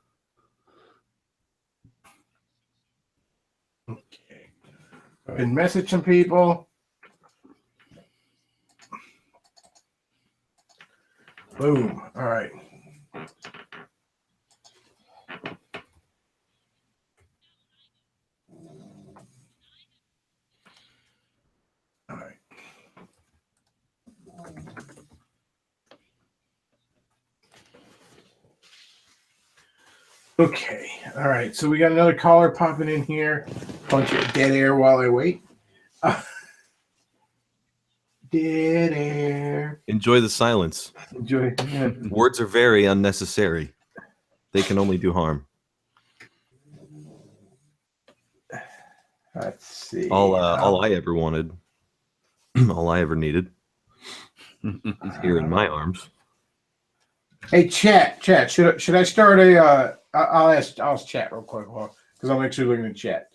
Okay. I've been messaging some people. Boom. All right. All right. Okay. All right. So we got another caller popping in here. Bunch of dead air while I wait. Dead air. Enjoy the silence. Enjoy. Yeah. Words are very unnecessary. They can only do harm. Let's see. All I ever wanted, all I ever needed, is here in my arms. Hey, chat. Should I start a? I'll ask chat real quick because I'm actually looking at chat,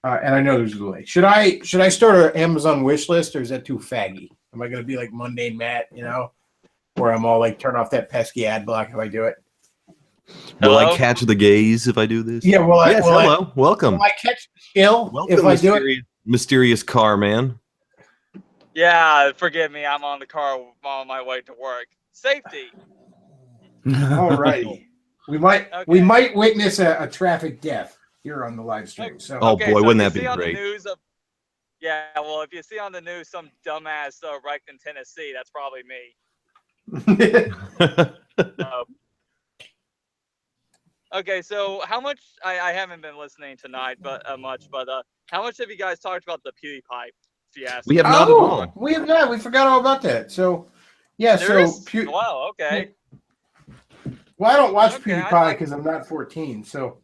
and I know there's a delay. Should I start an Amazon wish list, or is that too faggy? Am I going to be like Mundane Matt, where I'm all like turn off that pesky ad block if I do it? Will Hello? I catch the gaze if I do this? Yeah. Yes. Hello. Welcome. Will I catch the skill Welcome, if I do it? mysterious car man. Yeah, forgive me. I'm on the car on my way to work. Safety. All righty. We might witness a traffic death here on the live stream. So Oh, Okay, boy, so wouldn't if that you be see on great? The news if you see on the news some dumbass wrecked in Tennessee, that's probably me. Okay, so how much? I haven't been listening tonight, but much. But how much have you guys talked about the PewDiePie fiasco? We have not at all. We have not. We forgot all about that. So, yeah. Serious? So, Wow. Okay. Well, I don't watch Okay, PewDiePie because I'm not 14. So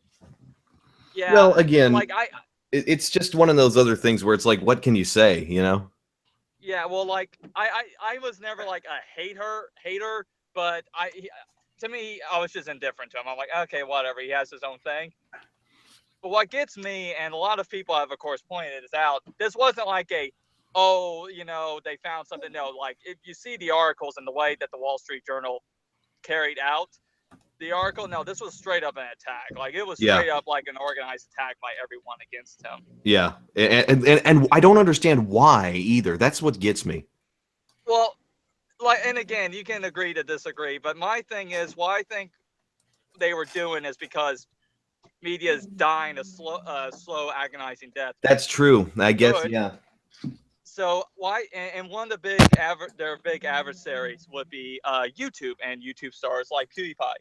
Yeah. Well, again, like it's just one of those other things where it's like, what can you say? You know? yeah, well, like I was never like a hater, but to me, I was just indifferent to him. I'm like, okay, whatever. He has his own thing. But what gets me, and a lot of people have, of course, pointed this out, this wasn't like oh, they found something. No, like if you see the articles and the way that the Wall Street Journal carried out the article, no, this was straight up an attack. Like it was Yeah. straight up like an organized attack by everyone against him. Yeah, and I don't understand why either. That's what gets me. Well, like, and again, you can agree to disagree, but my thing is, what I think they were doing is because media is dying a slow, agonizing death. That's true. I guess. Good. Yeah. So why? And one of the their big adversaries would be YouTube and YouTube stars like PewDiePie.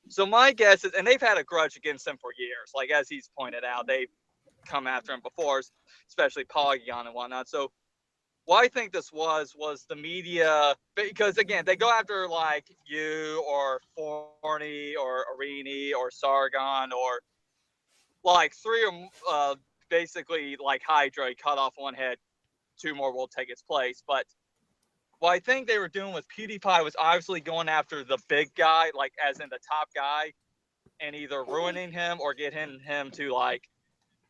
So my guess is, and they've had a grudge against him for years. Like as he's pointed out, they've come after him before, especially Polygon and whatnot. So what I think this was the media, because again, they go after like you or Forney or Arini or Sargon or like three or basically like Hydra cut off one head, two more will take its place. But what I think they were doing with PewDiePie was obviously going after the big guy, like as in the top guy, and either ruining him or getting him to like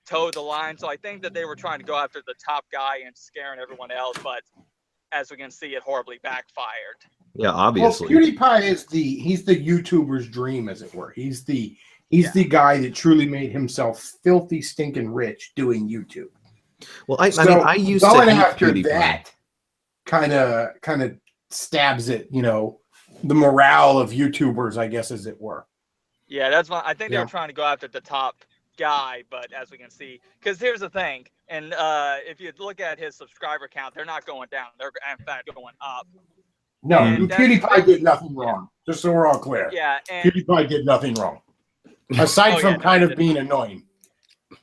toe the line. So I think that they were trying to go after the top guy and scaring everyone else, but as we can see, it horribly backfired. Yeah, obviously. Well, PewDiePie is he's the YouTuber's dream, as it were. He's the guy that truly made himself filthy, stinking rich doing YouTube. Well, I mean, I used to going hate after PewDiePie. that kind of stabs at the morale of YouTubers, I guess, as it were. Yeah, that's why I think they were trying to go after the top guy, but as we can see, because here's the thing, and if you look at his subscriber count, they're not going down; they're in fact going up. No, And PewDiePie did nothing wrong. Just so we're all clear. Yeah, and PewDiePie did nothing wrong, aside from kind of being annoying.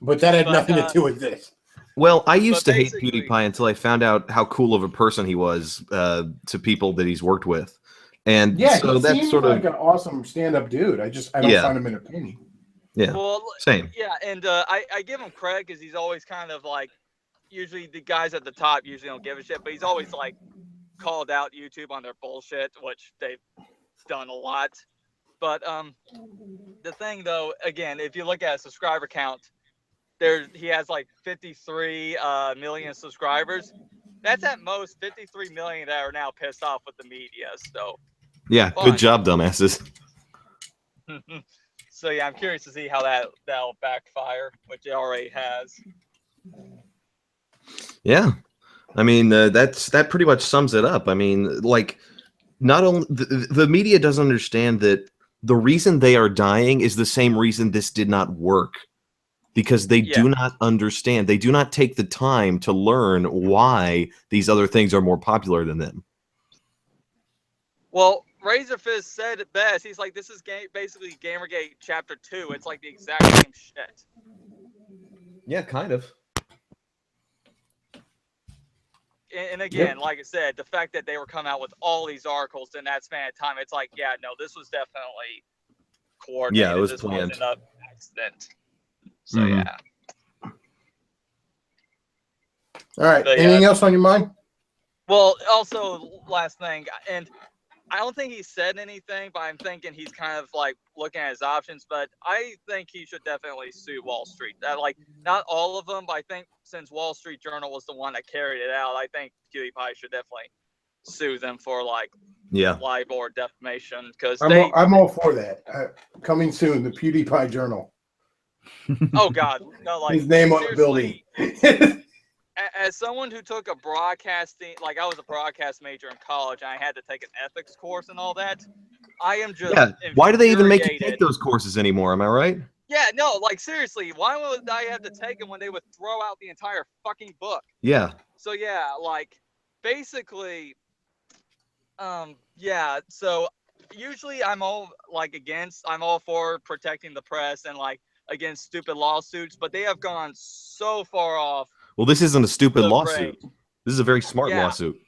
But that had nothing to do with this. Well, I used to But hate basically- PewDiePie until I found out how cool of a person he was to people that he's worked with, and Yeah, so he that's seems sort like of an awesome stand-up dude. I don't Yeah. find him entertaining. yeah, well, same. yeah, and I give him credit because he's always kind of like, usually the guys at the top usually don't give a shit, but he's always like called out YouTube on their bullshit, which they've done a lot. But the thing though, again, if you look at his subscriber count, he has like 53 million subscribers. That's at most 53 million that are now pissed off with the media. So Yeah, fine. good job, dumbasses. So yeah, I'm curious to see how that'll backfire, which it already has. Yeah, I mean that pretty much sums it up. I mean, like, not only the media doesn't understand that the reason they are dying is the same reason this did not work, because they do not understand. They do not take the time to learn why these other things are more popular than them. Well, Razorfist said it best. He's like, this is basically Gamergate Chapter 2. It's like the exact same shit. Yeah, kind of. And again, like I said, the fact that they were coming out with all these articles in that span of time, it's like, yeah, no, this was definitely coordinated. Yeah, it was this planned. wasn't an accident. So Mhm. yeah. All right. But, yeah. Anything else on your mind? Well, also last thing, and I don't think he said anything, but I'm thinking he's kind of like looking at his options. But I think he should definitely sue Wall Street. Like, not all of them, but I think since Wall Street Journal was the one that carried it out, I think PewDiePie should definitely sue them for like libel or defamation, because I'm all for that. Coming soon, the PewDiePie Journal. Oh God, no, like His name on the building. As someone who took a broadcasting, like I was a broadcast major in college, and I had to take an ethics course and all that. I am just Why do they even make you take infuriated. those courses anymore? Am I right? Yeah, no, like seriously, why would I have to take them when they would throw out the entire fucking book? Yeah. So yeah, like basically, yeah. So usually I'm all for protecting the press and like against stupid lawsuits, but they have gone so far off. Well, this isn't a stupid The lawsuit. range. This is a very smart Yeah. lawsuit.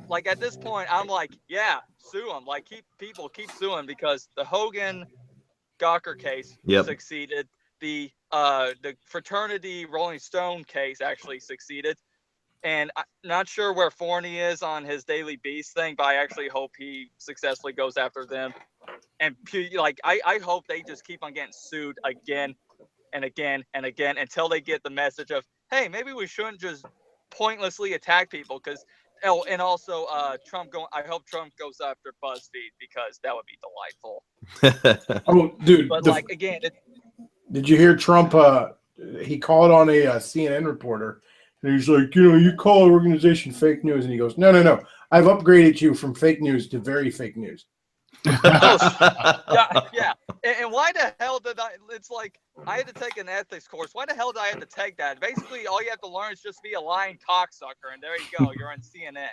like at this point, I'm like, yeah, sue him. Like keep suing because the Hogan Gawker case Yep. succeeded. The fraternity Rolling Stone case actually succeeded. And I'm not sure where Forney is on his Daily Beast thing, but I actually hope he successfully goes after them. And like, I hope they just keep on getting sued again and again and again until they get the message of, hey, maybe we shouldn't just pointlessly attack people. Because and also Trump going. I hope Trump goes after BuzzFeed because that would be delightful. Oh, dude. But like again, did you hear Trump? He called on a CNN reporter. And he's like, you call an organization fake news. And he goes, no. I've upgraded you from fake news to very fake news. yeah. And why the hell did I? It's like I had to take an ethics course. Why the hell did I have to take that? Basically, all you have to learn is just be a lying cocksucker, and there you go. You're on CNN.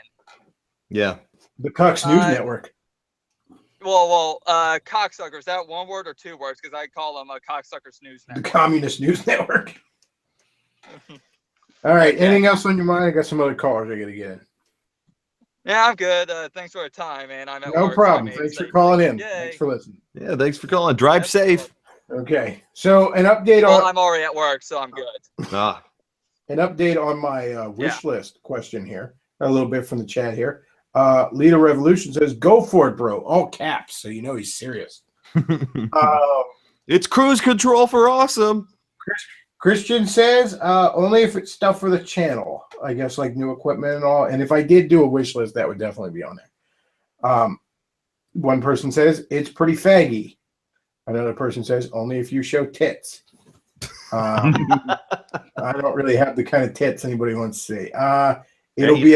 Yeah. The Cox News Network. Well, cocksucker, is that one word or two words? Because I call them a cocksuckers news network. The Communist News Network. All right. Anything else on your mind? I got some other callers I got to get in. Yeah, I'm good. Thanks for the time, man. I'm at No work, problem. so Thanks for calling in. Yay. Thanks for listening. Yeah, thanks for calling. Drive safe. Okay. So an update Well, on I'm already at work, so I'm good. an update on my wish list question here. A little bit from the chat here. Leader Revolution says, "Go for it, bro." All caps, so you know he's serious. It's cruise control for awesome. Christian says, only if it's stuff for the channel. I guess like new equipment and all. And if I did do a wish list, that would definitely be on there. One person says, it's pretty faggy. Another person says, only if you show tits. I don't really have the kind of tits anybody wants to see. It'll be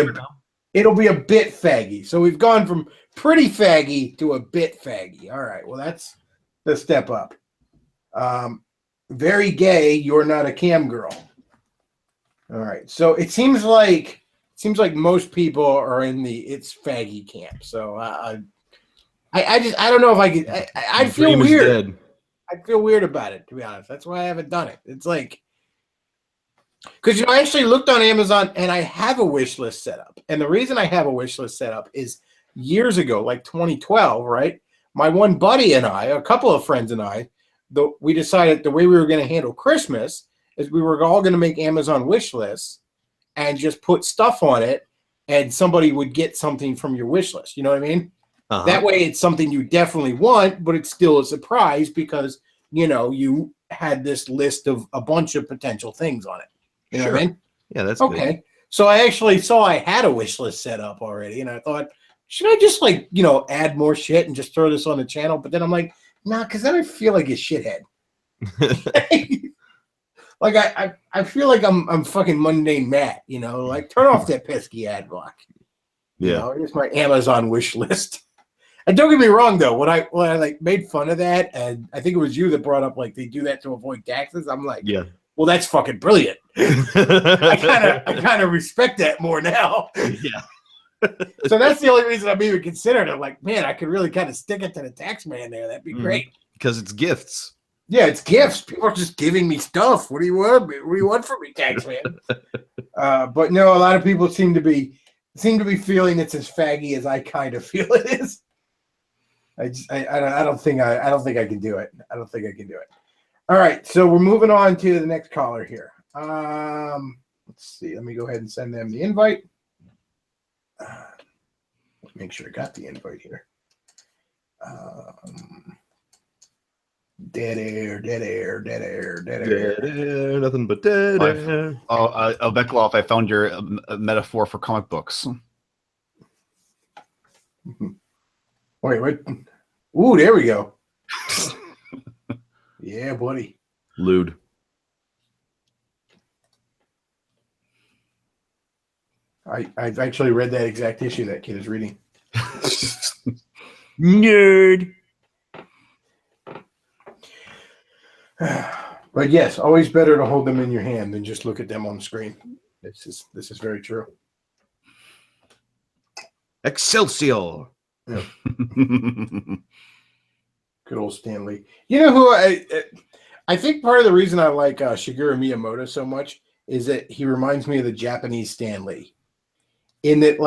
a bit faggy. So we've gone from pretty faggy to a bit faggy. All right. Well, that's the step up. Very gay. You're not a cam girl. All right. So it seems like most people are in the it's faggy camp. So I don't know if I could. I feel weird. I feel weird about it, to be honest. That's why I haven't done it. It's like, because I actually looked on Amazon and I have a wish list set up. And the reason I have a wish list set up is years ago, like 2012, right? My one buddy and I, a couple of friends and I, we decided the way we were going to handle Christmas is we were all going to make Amazon wish lists and just put stuff on it, and somebody would get something from your wish list. You know what I mean? Uh-huh. That way it's something you definitely want, but it's still a surprise because, you had this list of a bunch of potential things on it. You know what I mean? Yeah, that's okay. Good. So I actually saw I had a wish list set up already, and I thought, should I just add more shit and just throw this on the channel? But then I'm like, nah, because then I feel like a shithead. Like I feel like I'm fucking mundane Matt, like turn off that pesky ad block. Yeah. Here's my Amazon wish list. And don't get me wrong though, when I made fun of that, and I think it was you that brought up they do that to avoid taxes. I'm like, yeah, well, that's fucking brilliant. I kind of respect that more now. Yeah. So that's the only reason I'm even considering it. Like, man, I could really kind of stick it to the tax man there. That'd be great. Because it's gifts. Yeah, it's gifts. People are just giving me stuff. What do you want? What do you want from me, tax man? But no, a lot of people seem to be feeling it's as faggy as I kind of feel it is. I don't think I can do it. I don't think I can do it. All right, so we're moving on to the next caller here. Let's see. Let me go ahead and send them the invite. Make sure I got the invite here. Dead air. Nothing but dead air. Bechtloff, I found your metaphor for comic books. Wait, what? Ooh, there we go. Yeah, buddy. Lewd. I've actually read that exact issue that kid is reading. Nerd. But yes, always better to hold them in your hand than just look at them on the screen. This is very true. Excelsior. Yeah. Good old Stan Lee. You know who I think part of the reason I like Shigeru Miyamoto so much is that he reminds me of the Japanese Stan Lee. In that,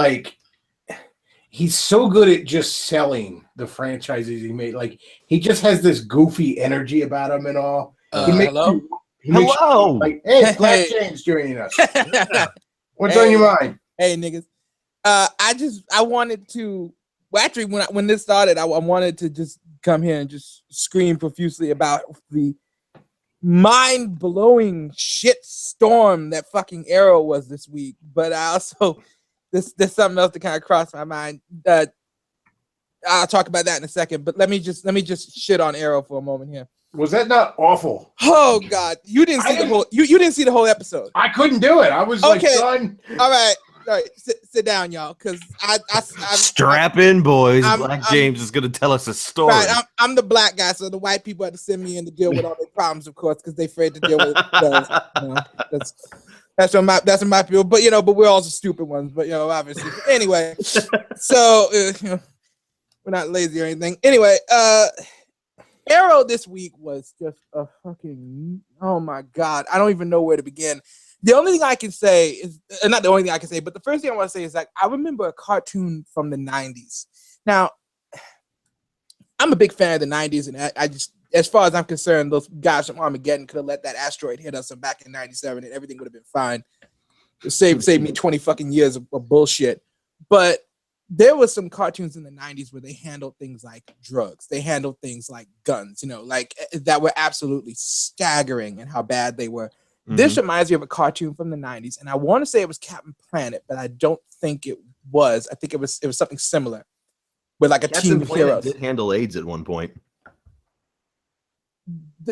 he's so good at just selling the franchises he made. Like he just has this goofy energy about him and all. Hello? He makes you Hello. like, hey, it's Black Hey. James joining us. What's Hey. on your mind? Hey niggas. I wanted to actually when this started, I wanted to just come here and just scream profusely about the mind-blowing shit storm that fucking Arrow was this week. But I also there's something else that kind of crossed my mind. I'll talk about that in a second, but let me just shit on Arrow for a moment here. Was that not awful? Oh God, you didn't see the whole you didn't see the whole episode. I couldn't do it. I was like, Okay. son. All right, sit down, y'all, because I Strap in, boys. I'm- Black I'm- James is gonna tell us a story. right, I'm the black guy, so the white people had to send me in to deal with all their problems, of course, because they afraid to deal with it themselves. You know, that's what my people. But but we're also stupid ones. But obviously. Anyway, so we're not lazy or anything. Anyway, Arrow this week was just a fucking, oh my God. I don't even know where to begin. The only thing I can say is, not the only thing I can say, but the first thing I want to say is that I remember a cartoon from the 90s. Now, I'm a big fan of the 90s, and I just, as far as I'm concerned, those guys from Armageddon could have let that asteroid hit us back in 97 and everything would have been fine. It saved me 20 fucking years of bullshit. But there was some cartoons in the 90s where they handled things like drugs. They handled things like guns, like that were absolutely staggering and how bad they were. This reminds me of a cartoon from the 90s, and I want to say it was Captain Planet, but I don't think it was. I think it was something similar with like a team of heroes. Did handle AIDS at one point.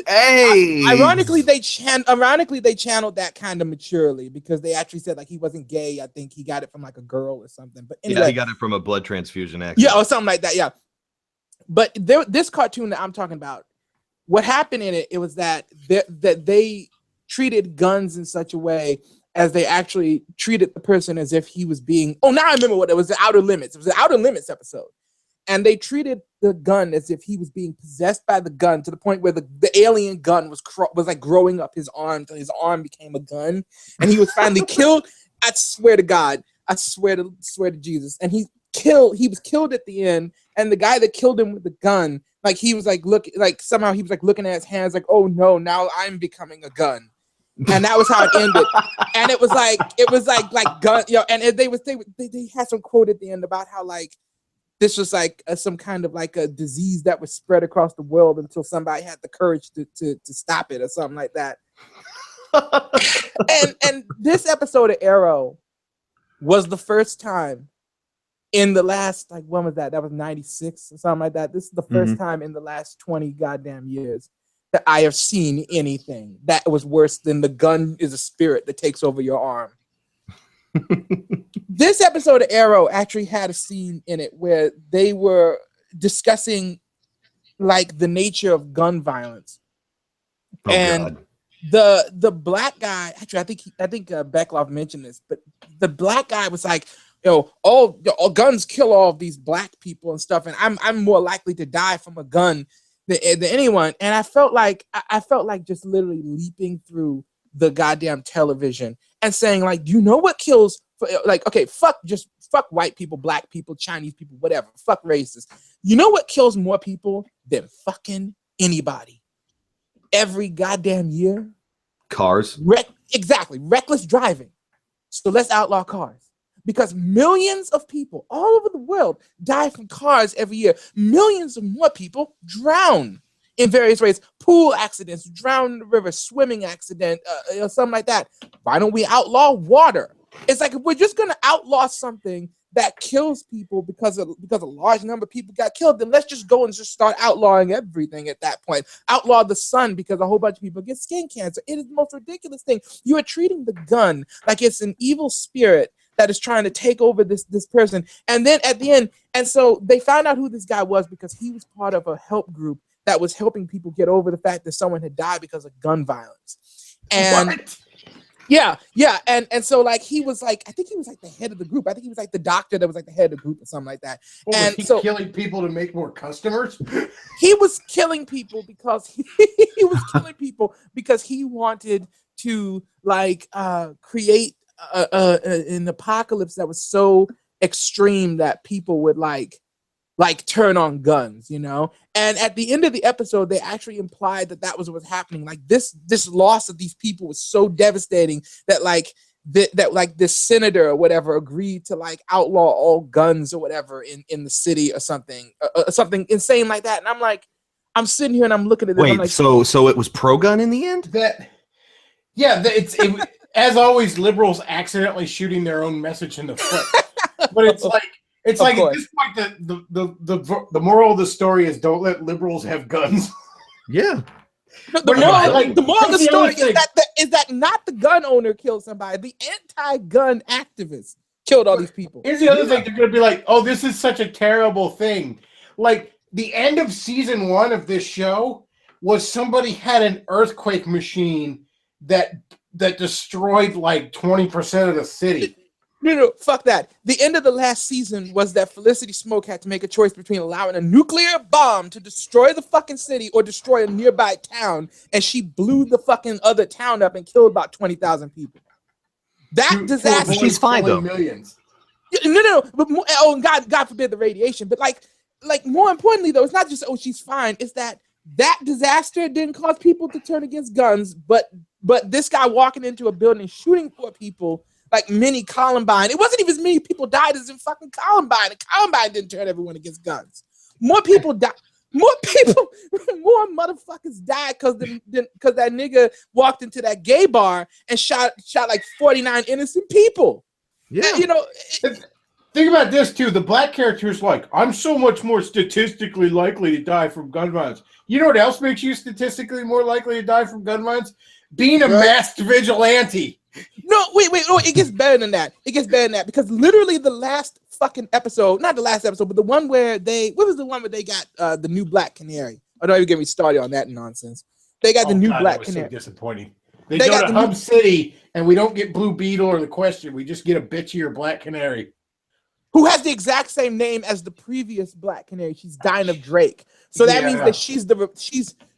Hey, ironically, they channeled that kind of maturely because they actually said like he wasn't gay. I think he got it from like a girl or something. But anyway, yeah, he got it from a blood transfusion accident. Yeah, or something like that. Yeah, but this cartoon that I'm talking about, what happened in it? It was that they treated guns in such a way as they actually treated the person as if he was being. Oh, now I remember what it was. The Outer Limits. It was the Outer Limits episode. And they treated the gun as if he was being possessed by the gun to the point where the alien gun was like growing up his arm until his arm became a gun, and he was finally killed. I swear to God, I swear to Jesus, and he was killed at the end. And the guy that killed him with the gun, like he was like somehow he was like looking at his hands like, oh no, now I'm becoming a gun. And that was how it ended. And it was like gun, and they had some quote at the end about how like this was like some kind of like a disease that was spread across the world until somebody had the courage to stop it or something like that. and this episode of Arrow was the first time in the last, like, when was that? That was 96 or something like that. This is the first time in the last 20 goddamn years that I have seen anything that was worse than the gun is a spirit that takes over your arm. This episode of Arrow actually had a scene in it where they were discussing like the nature of gun violence. Oh, and God. the black guy, actually I think Bechtloff mentioned this, but the black guy was like, all guns kill all of these black people and stuff, and I'm more likely to die from a gun than anyone. And I felt like just literally leaping through the goddamn television and saying like, you know what kills, like, okay, fuck white people, black people, Chinese people, whatever, fuck races. You know what kills more people than fucking anybody every goddamn year? Cars. Exactly, reckless driving. So let's outlaw cars. Because millions of people all over the world die from cars every year. Millions of more people drown in various ways. Pool accidents, drown in the river, swimming accident, something like that. Why don't we outlaw water? It's like, if we're just going to outlaw something that kills people because a large number of people got killed, then let's just go and just start outlawing everything at that point. Outlaw the sun because a whole bunch of people get skin cancer. It is the most ridiculous thing. You are treating the gun like it's an evil spirit that is trying to take over this person. And then at the end, and so they found out who this guy was because he was part of a help group that was helping people get over the fact that someone had died because of gun violence. And What? yeah. And so like he was like, I think he was like the head of the group. I think he was like the doctor that was like the head of the group or something like that. What, and was he so killing people to make more customers? he was killing people because he wanted to like create an apocalypse that was so extreme that people would like turn on guns, you know. And at the end of the episode, they actually implied that that was what's happening. Like this loss of these people was so devastating that like that this senator or whatever agreed to like outlaw all guns or whatever in the city or something insane like that. And I'm like, I'm sitting here and I'm looking at this. Wait, I'm like, so it was pro-gun in the end? It as always, liberals accidentally shooting their own message in the foot. But it's like at this point the moral of the story is don't let liberals have guns. Yeah. The moral of the story is that not the gun owner killed somebody. The anti-gun activists killed all these people. Here's the other thing. They're going to be like, oh, this is such a terrible thing. Like, the end of season 1 of this show was somebody had an earthquake machine that destroyed like 20% of the city. No, fuck that. The end of the last season was that Felicity Smoke had to make a choice between allowing a nuclear bomb to destroy the fucking city or destroy a nearby town, and she blew the fucking other town up and killed about 20,000 people. That disaster. She's fine though. Millions. No. But God forbid the radiation. But like more importantly though, it's not just she's fine. It's that disaster didn't cause people to turn against guns, but this guy walking into a building shooting poor people. Like mini Columbine. It wasn't even as many people died as in fucking Columbine. And Columbine didn't turn everyone against guns. More people died. More motherfuckers died because that nigga walked into that gay bar and shot like 49 innocent people. Yeah. And, you know. Think about this too. The black character is like, I'm so much more statistically likely to die from gun violence. You know what else makes you statistically more likely to die from gun violence? Being a masked vigilante. No, wait, no, it gets better than that. Because literally the last fucking episode, not the last episode, but the one where they got the new Black Canary. Oh, don't even get me started on that nonsense. They got the new Black Canary. So disappointing. They go to Hub City and we don't get Blue Beetle or the Question. We just get a bitchier Black Canary. Who has the exact same name as the previous Black Canary. She's Dinah Drake. So that means that she's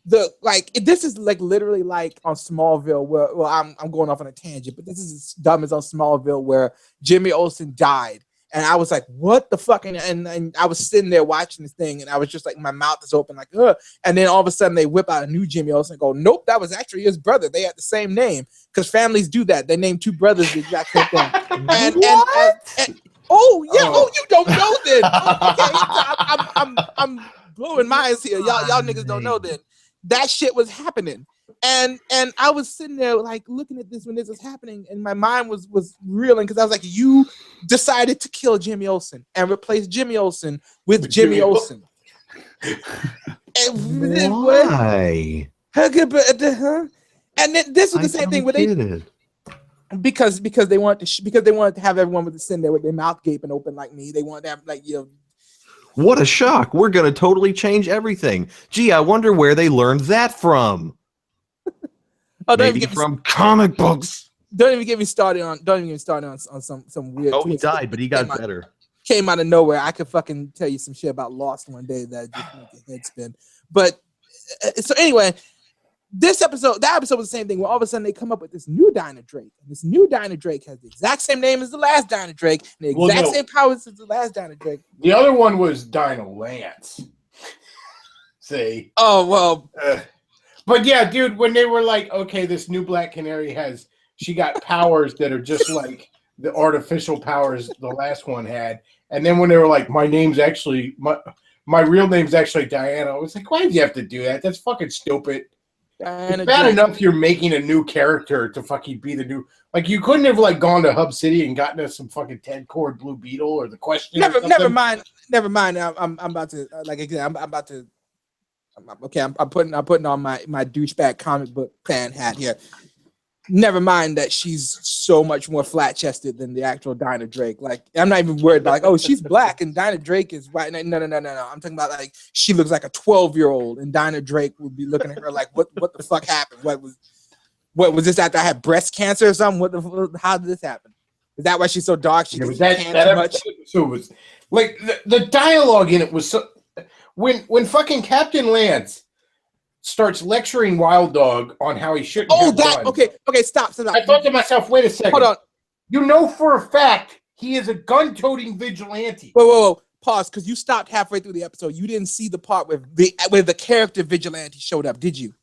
this is like literally like on Smallville where I'm going off on a tangent, but this is as dumb as on Smallville where Jimmy Olsen died. And I was like, what the fuck? And I was sitting there watching this thing and I was just like, my mouth is open like, ugh. And then all of a sudden they whip out a new Jimmy Olsen and go, nope, that was actually his brother. They had the same name because families do that. They name two brothers the exact same thing. Oh, you don't know then. Okay, I'm blowing minds here. Y'all niggas don't know then. That shit was happening. And I was sitting there like looking at this when this was happening, and my mind was reeling because I was like, you decided to kill Jimmy Olsen and replace Jimmy Olsen with Jimmy Olsen. Why? And then this was the same thing where they because they wanted to have everyone with the sin there with their mouth gaping open like me. They wanted to have like, you know. What a shock. We're going to totally change everything. Gee, I wonder where they learned that from. Maybe from comic books. Don't even get me started on some weird. Oh, he died, but he got better. Came out of nowhere. I could fucking tell you some shit about Lost one day that just make your head spin. But so anyway, that episode was the same thing where all of a sudden they come up with this new Dinah Drake. And this new Dinah Drake has the exact same name as the last Dinah Drake and the exact same powers as the last Dinah Drake. The other one was Dinah Lance. See? Oh, well. But yeah, dude, when they were like, okay, this new Black Canary she got powers that are just like the artificial powers the last one had. And then when they were like, my real name's actually Diana, I was like, why did you have to do that? That's fucking stupid. It's bad enough you're making a new character to fucking be the new. Like, you couldn't have like gone to Hub City and gotten us some fucking 10-cord Blue Beetle or the Question. Never mind. I'm about to I'm putting on my douchebag comic book fan hat here. Never mind that she's so much more flat-chested than the actual Dinah Drake. Like, I'm not even worried about like, oh, she's black and Dinah Drake is white. No. I'm talking about like she looks like a 12-year-old and Dinah Drake would be looking at her like, what the fuck happened? What was this after I had breast cancer or something? How did this happen? Is that why she's so dark? She can't too much. So it was like the dialogue in it was so. When fucking Captain Lance starts lecturing Wild Dog on how he shouldn't. Okay, stop. I thought to myself, wait a second. Hold on. You know for a fact He is a gun-toting vigilante. Whoa. Pause, because you stopped halfway through the episode. You didn't see the part where the character vigilante showed up, did you?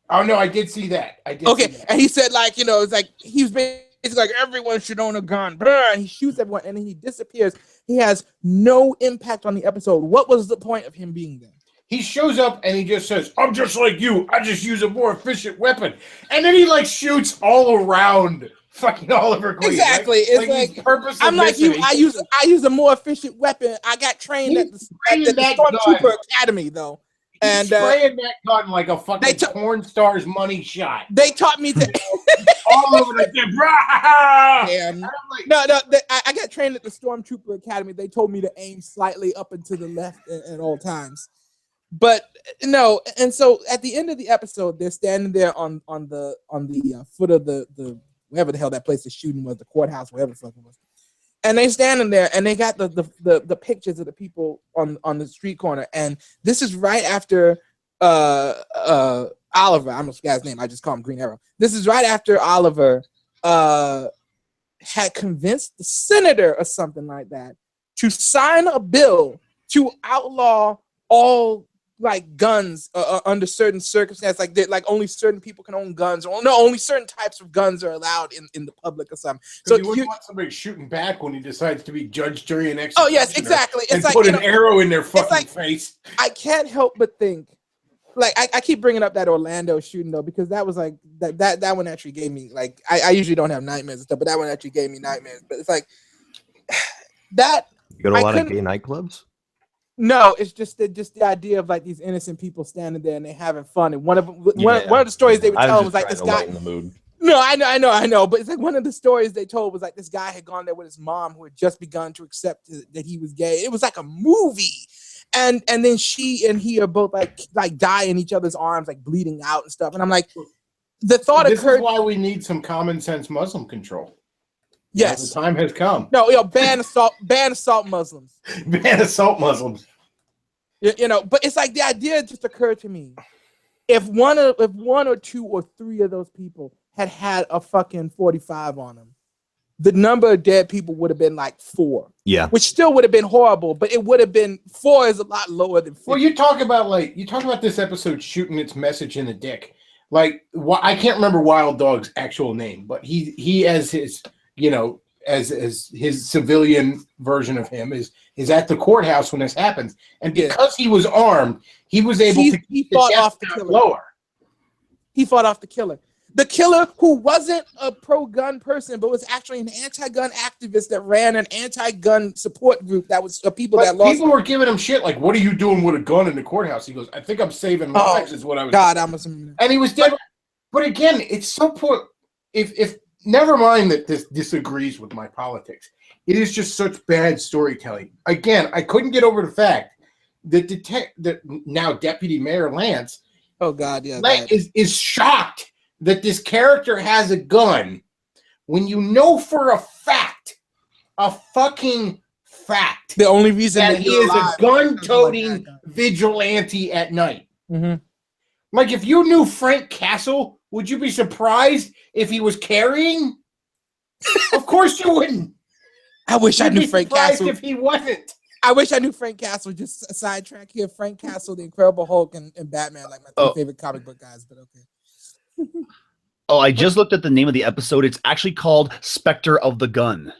Oh no, I did see that. Okay, and he said like, it's like he was basically like everyone should own a gun. And he shoots everyone and then he disappears. He has no impact on the episode. What was the point of him being there? He shows up and he just says, "I'm just like you. I just use a more efficient weapon," and then he like shoots all around fucking Oliver Queen. Exactly. Right? It's he's purposely I'm like you. missing it. I use a more efficient weapon. I got trained at the Stormtrooper Academy though. And spraying that gun like a fucking porn star's money shot. They taught me to all over the damn. No, I got trained at the Stormtrooper Academy. They told me to aim slightly up and to the left at all times. But no, and so at the end of the episode, they're standing there on the foot of the wherever the hell that place the shooting was, the courthouse, wherever the fuck it was. And they standing there, and they got the pictures of the people on the street corner. And this is right after Oliver. I don't know the guy's name. I just call him Green Arrow. This is right after Oliver had convinced the senator or something like that to sign a bill to outlaw all like guns under certain circumstances, like only certain people can own guns, or no, only certain types of guns are allowed in the public or something. So you wouldn't want somebody shooting back when he decides to be judge, jury, and executioner. Oh yes, exactly. And put an arrow in their fucking face. I can't help but think, like I keep bringing up that Orlando shooting though, because that was like that one actually gave me like I usually don't have nightmares and stuff, but that one actually gave me nightmares. But it's like that. You go to a lot of gay nightclubs? No, it's just the idea of like these innocent people standing there and they having fun. And one of the stories they were telling was like this guy. In the mood. No, I know, but it's like one of the stories they told was like this guy had gone there with his mom who had just begun to accept that he was gay. It was like a movie, and then she and he are both like die in each other's arms, like bleeding out and stuff. And I'm like, the thought occurred. This is why we need some common sense Muslim control. Yes, the time has come. No, ban assault Muslims. Ban assault Muslims. But it's like the idea just occurred to me. If one or two or three of those people had a fucking 45 on them, the number of dead people would have been like 4. Yeah, which still would have been horrible, but it would have been 4 is a lot lower than 50. Well, you talk about this episode shooting its message in the dick. Like, I can't remember Wild Dog's actual name, but he as his as his civilian version of him is at the courthouse when this happens, and because he was armed, he was able to keep fought off the killer. Lower. He fought off the killer who wasn't a pro-gun person, but was actually an anti-gun activist that ran an anti-gun support group that was people that lost. People were giving him shit like, "What are you doing with a gun in the courthouse?" He goes, "I think I'm saving lives." Is what I was. God, doing. And he was dead. But again, it's so poor. If never mind that this disagrees with my politics. It is just such bad storytelling. Again, I couldn't get over the fact that now Deputy Mayor Lance, oh God, yeah, is shocked that this character has a gun when you know for a fucking fact, the only reason that he is a gun-toting vigilante at night. Mm-hmm. Like if you knew Frank Castle, would you be surprised if he was carrying? Of course you wouldn't. I wish I knew Frank Castle. If he wasn't. I wish I knew Frank Castle. Just a sidetrack here. Frank Castle, the Incredible Hulk, and Batman, like my 2 favorite comic book guys, but okay. Oh, I just looked at the name of the episode. It's actually called Spectre of the Gun.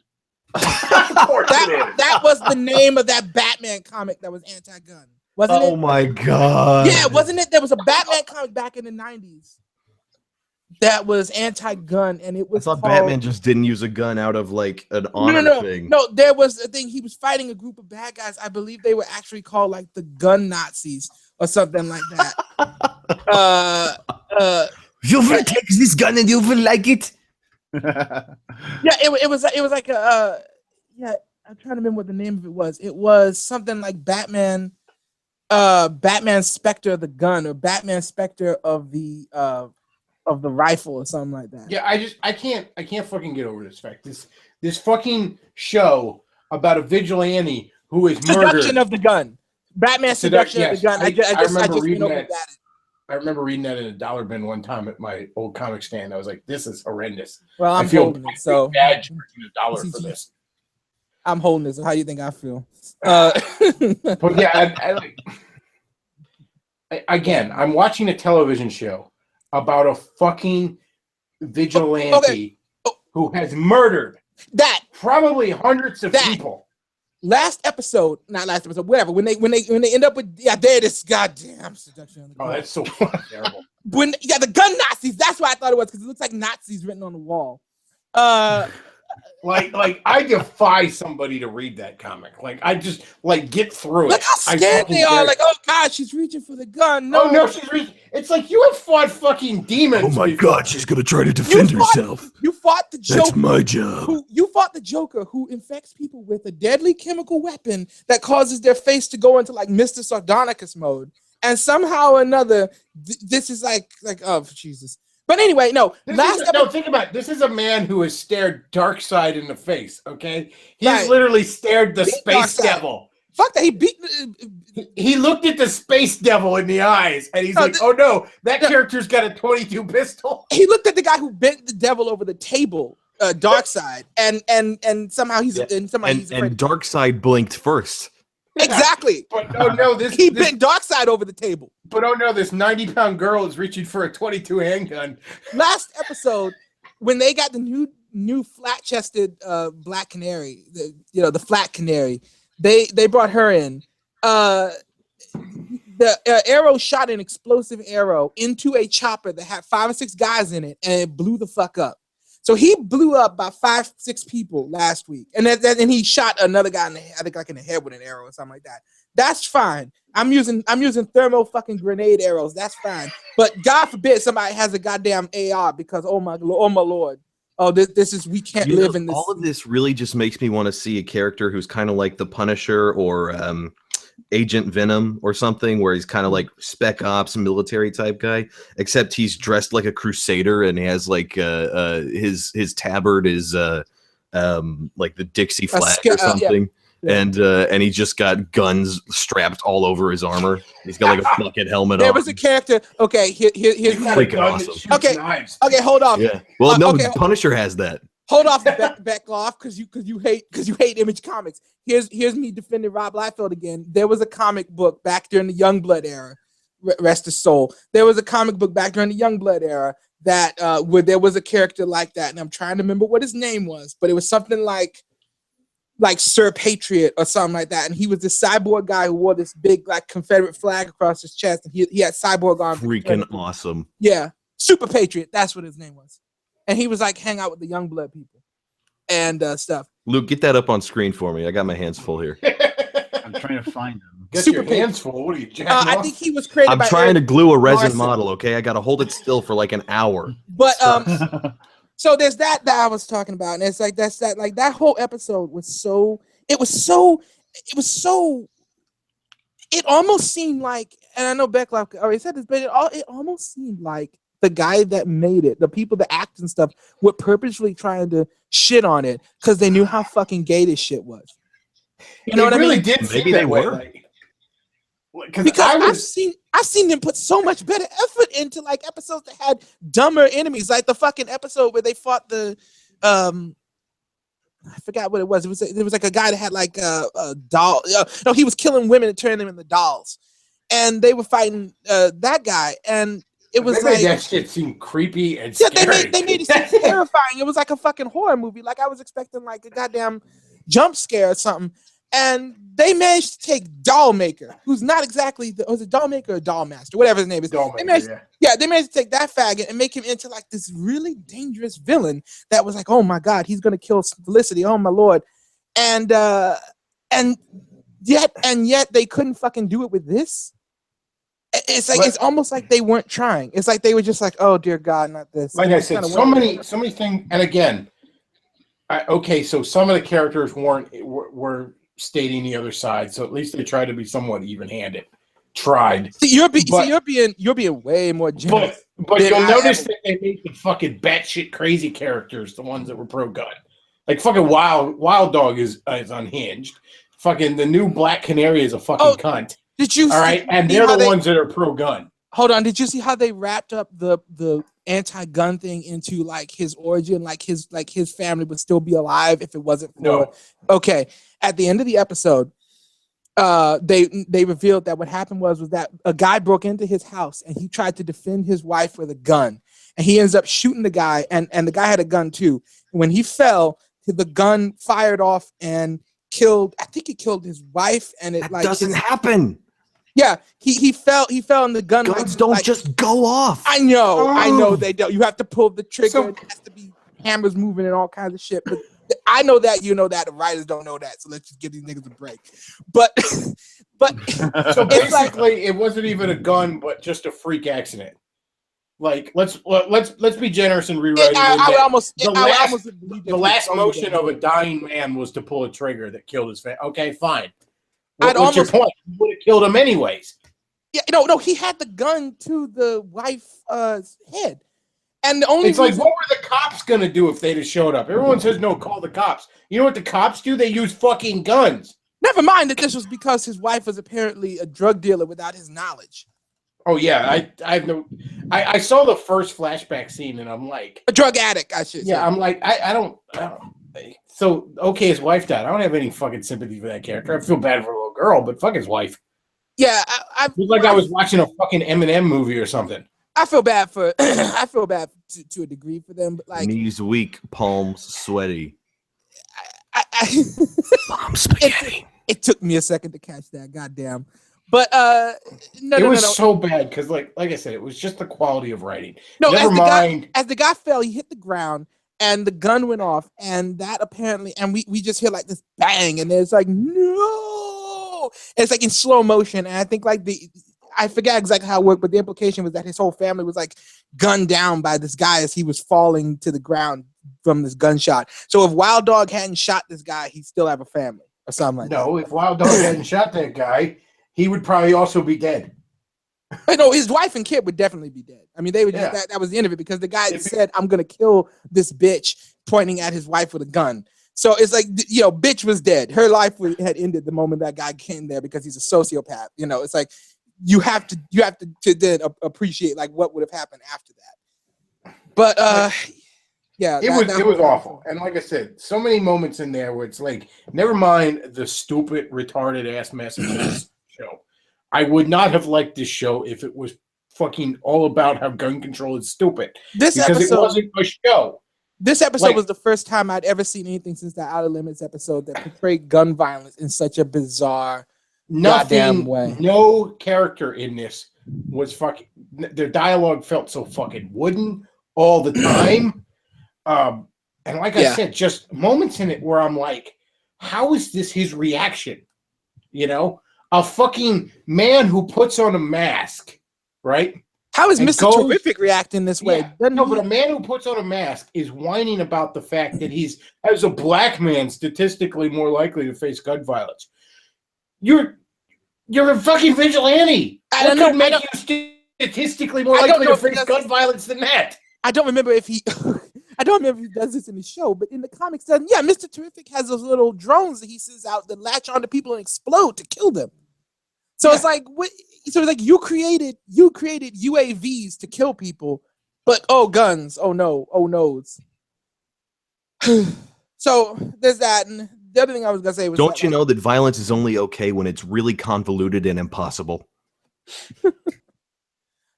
That was the name of that Batman comic that was anti-gun. Wasn't it? Oh my God. Yeah, wasn't it? There was a Batman comic back in the 90s that was anti-gun, and it was. I thought Batman just didn't use a gun out of like an honor thing. No, there was a thing. He was fighting a group of bad guys. I believe they were actually called like the Gun Nazis or something like that. You will take this gun and you will like it. Yeah, it was like a yeah. I'm trying to remember what the name of it was. It was something like Batman Spectre of the Gun or Batman Spectre of the rifle or something like that. Yeah, I can't fucking get over this fact. This fucking show about a vigilante who is murdered. Seduction of the Gun. Batman Seduction of the Gun. I just remember reading that. I remember reading that in a dollar bin one time at my old comic stand. I was like, "This is horrendous." Well, I'm I feel holding it, so bad charging $1 for this. I'm holding this. So how do you think I feel? But yeah, again, I'm watching a television show about a fucking vigilante who has murdered probably hundreds of people. Not last episode, whatever. When they end up with there it is, goddamn seduction. Oh, that's so terrible. When the gun Nazis, that's why I thought it was, because it looks like Nazis written on the wall. Like I defy somebody to read that comic. Like I just get through it. Look how scared they are. Like, oh god, she's reaching for the gun. No, she's reaching. It's like you have fought fucking demons. Oh my god, she's gonna try to defend herself. You fought the Joker. That's my job. You fought the Joker, who infects people with a deadly chemical weapon that causes their face to go into like Mr. Sardonicus mode. And somehow or another, this is like oh Jesus. But anyway, no. Think about it. This is a man who has stared Darkseid in the face. Okay, he's literally stared the Space Devil. Fuck that. He looked at the Space Devil in the eyes, and he's like, "Oh no, that character's got a .22 pistol." He looked at the guy who bent the devil over the table, Darkseid, and somehow he's afraid. And Darkseid blinked first. Exactly. But oh no, he bent Darkseid over the table. But oh no, this 90-pound girl is reaching for a .22 handgun. Last episode, when they got the new flat-chested Black Canary, the flat canary, they brought her in. The arrow shot an explosive arrow into a chopper that had 5 or 6 guys in it, and it blew the fuck up. So he blew up by 5-6 people last week, and then he shot another guy in the head, I think like in the head with an arrow or something like that. That's fine. I'm using thermo fucking grenade arrows. That's fine. But God forbid somebody has a goddamn AR, because oh my lord, this is, we can't live in this. All of this really just makes me want to see a character who's kind of like the Punisher or Agent Venom or something, where he's kind of like spec ops military type guy, except he's dressed like a crusader and he has like his tabard is like the Dixie flag or something. And he just got guns strapped all over his armor. He's got like a bucket helmet on. There was a character. Okay, here's freaking awesome. Okay, hold on. Yeah. Well, no, Punisher has that. Hold off, Bechtloff, because you hate Image Comics. Here's me defending Rob Liefeld again. There was a comic book back during the Youngblood era. Rest his soul. There was a comic book back during the Youngblood era that where there was a character like that, and I'm trying to remember what his name was, but it was something like Sir Patriot or something like that, and he was this cyborg guy who wore this big like Confederate flag across his chest, and he had cyborg arms. Freaking awesome. Yeah, Super Patriot. That's what his name was. And he was like hang out with the Youngblood people and stuff. Luke, get that up on screen for me. I got my hands full here. I'm trying to find them. Get your hands full. What are you, jacking I off? think he was created. I'm by trying to glue a resin Larson. model. Okay, I got to hold it still for like an hour. But so there's that I was talking about, and it's like that whole episode was so. It almost seemed like, and I know Bechtloff already said this, but it almost seemed like the guy that made it, the people that act and stuff, were purposely trying to shit on it because they knew how fucking gay this shit was. You know what I mean? Did Maybe they were. Because I've seen them put so much better effort into like episodes that had dumber enemies, like the fucking episode where they fought the I forgot what it was. It was like a guy that had like a doll. No, he was killing women and turning them into dolls, and they were fighting that guy, and it was like that shit seemed creepy and scary. They made it seem terrifying. It was like a fucking horror movie. Like I was expecting like a goddamn jump scare or something. And they managed to take Dollmaker, who's not exactly was it Dollmaker or Dollmaster, whatever his name is. They managed to take that faggot and make him into like this really dangerous villain that was like, oh my god, he's gonna kill Felicity, oh my lord, and yet they couldn't fucking do it with this. It's like it's almost like they weren't trying. It's like they were just like, oh dear God, not this. Like I said, so many things. And again, so some of the characters were stating the other side, so at least they tried to be somewhat even-handed. You're being way more generous. But you'll notice that they made the fucking batshit crazy characters the ones that were pro-gun. Like fucking Wild Dog is unhinged. Fucking the new Black Canary is a fucking cunt. Did you? All right, and they're the ones that are pro-gun. Hold on, did you see how they wrapped up the anti-gun thing into like his origin, like his family would still be alive if it wasn't for No. Okay. At the end of the episode, they revealed that what happened was that a guy broke into his house and he tried to defend his wife with a gun, and he ends up shooting the guy, and the guy had a gun too. When he fell, the gun fired off and killed, I think it killed his wife, and it That like doesn't happen. yeah, he fell in the gun. Guns don't just go off. I know Oh. they don't. You have to pull the trigger. So- It has to be hammers moving and all kinds of shit. But I know that, you know that. The writers don't know that. So let's just give these niggas a break. But So it's like, basically, it wasn't even a gun, but just a freak accident. Like, let's be generous and rewrite it. I would almost the I would last- almost believe that the he last told motion them. of a dying man was to pull a trigger that killed his family. Okay, fine. I'd What's your almost- point? You would have killed him anyways. Yeah, no, he had the gun to the wife's head, and the only It's like, reason- what were the cops gonna do if they'd have showed up? Everyone says no, call the cops. You know what the cops do? They use fucking guns. never mind that this was because his wife was apparently a drug dealer without his knowledge. Oh yeah, I saw the first flashback scene and I'm like, A drug addict, I should say. yeah, I'm like, I don't. So okay, his wife died. I don't have any fucking sympathy for that character. I feel bad for a little girl, but fuck his wife. Yeah, It was like I was watching a fucking Eminem movie or something. I feel bad for I feel bad to a degree for them, but like Knees weak, palms sweaty. Bomb it took me a second to catch that, goddamn. But no, It no, was no, no. so bad because, like I said, it was just the quality of writing. No, Never mind. As the guy fell, he hit the ground, and the gun went off, and that apparently, and we just hear like this bang, and it's like no, it's like in slow motion, and I think like I forget exactly how it worked, but the implication was that his whole family was like gunned down by this guy as he was falling to the ground from this gunshot. So if Wild Dog hadn't shot this guy, he'd still have a family or something like that. No, if Wild Dog hadn't shot that guy, he would probably also be dead. But no, his wife and kid would definitely be dead. I mean, they would Yeah. that was the end of it because the guy If it- said, "I'm gonna kill this bitch," pointing at his wife with a gun. So it's like, bitch was dead. Her life had ended the moment that guy came there because he's a sociopath. It's like you have to then appreciate like what would have happened after that. But yeah, It was awful. And like I said, so many moments in there where it's like, never mind the stupid, retarded ass message of this show. I would not have liked this show if it was fucking all about how gun control is stupid. This Because it episode, wasn't a show. this episode like- was the first time I'd ever seen anything since the Outer Limits episode that portrayed gun violence in such a bizarre. Goddamn Nothing, way. no character in this was fucking, their dialogue felt so fucking wooden all the time. And like I Yeah. said, just moments in it where I'm like, how is this his reaction? A fucking man who puts on a mask, right? How is And Mr. goes- Terrific reacting this way? Yeah. Doesn't No, he- but a man who puts on a mask is whining about the fact that he's, as a black man, statistically more likely to face gun violence. You're a fucking vigilante. I What don't know, could make I you statistically more I don't likely know to if he face does gun this. violence than that? I don't remember if he I don't remember if he does this in the show, but in the comics, yeah, Mr. Terrific has those little drones that he sends out that latch onto people and explode to kill them. So it's like what so it's like you created UAVs to kill people, but guns, no's. So there's that, and the other thing I was gonna say was Don't you know that violence is only okay when it's really convoluted and impossible?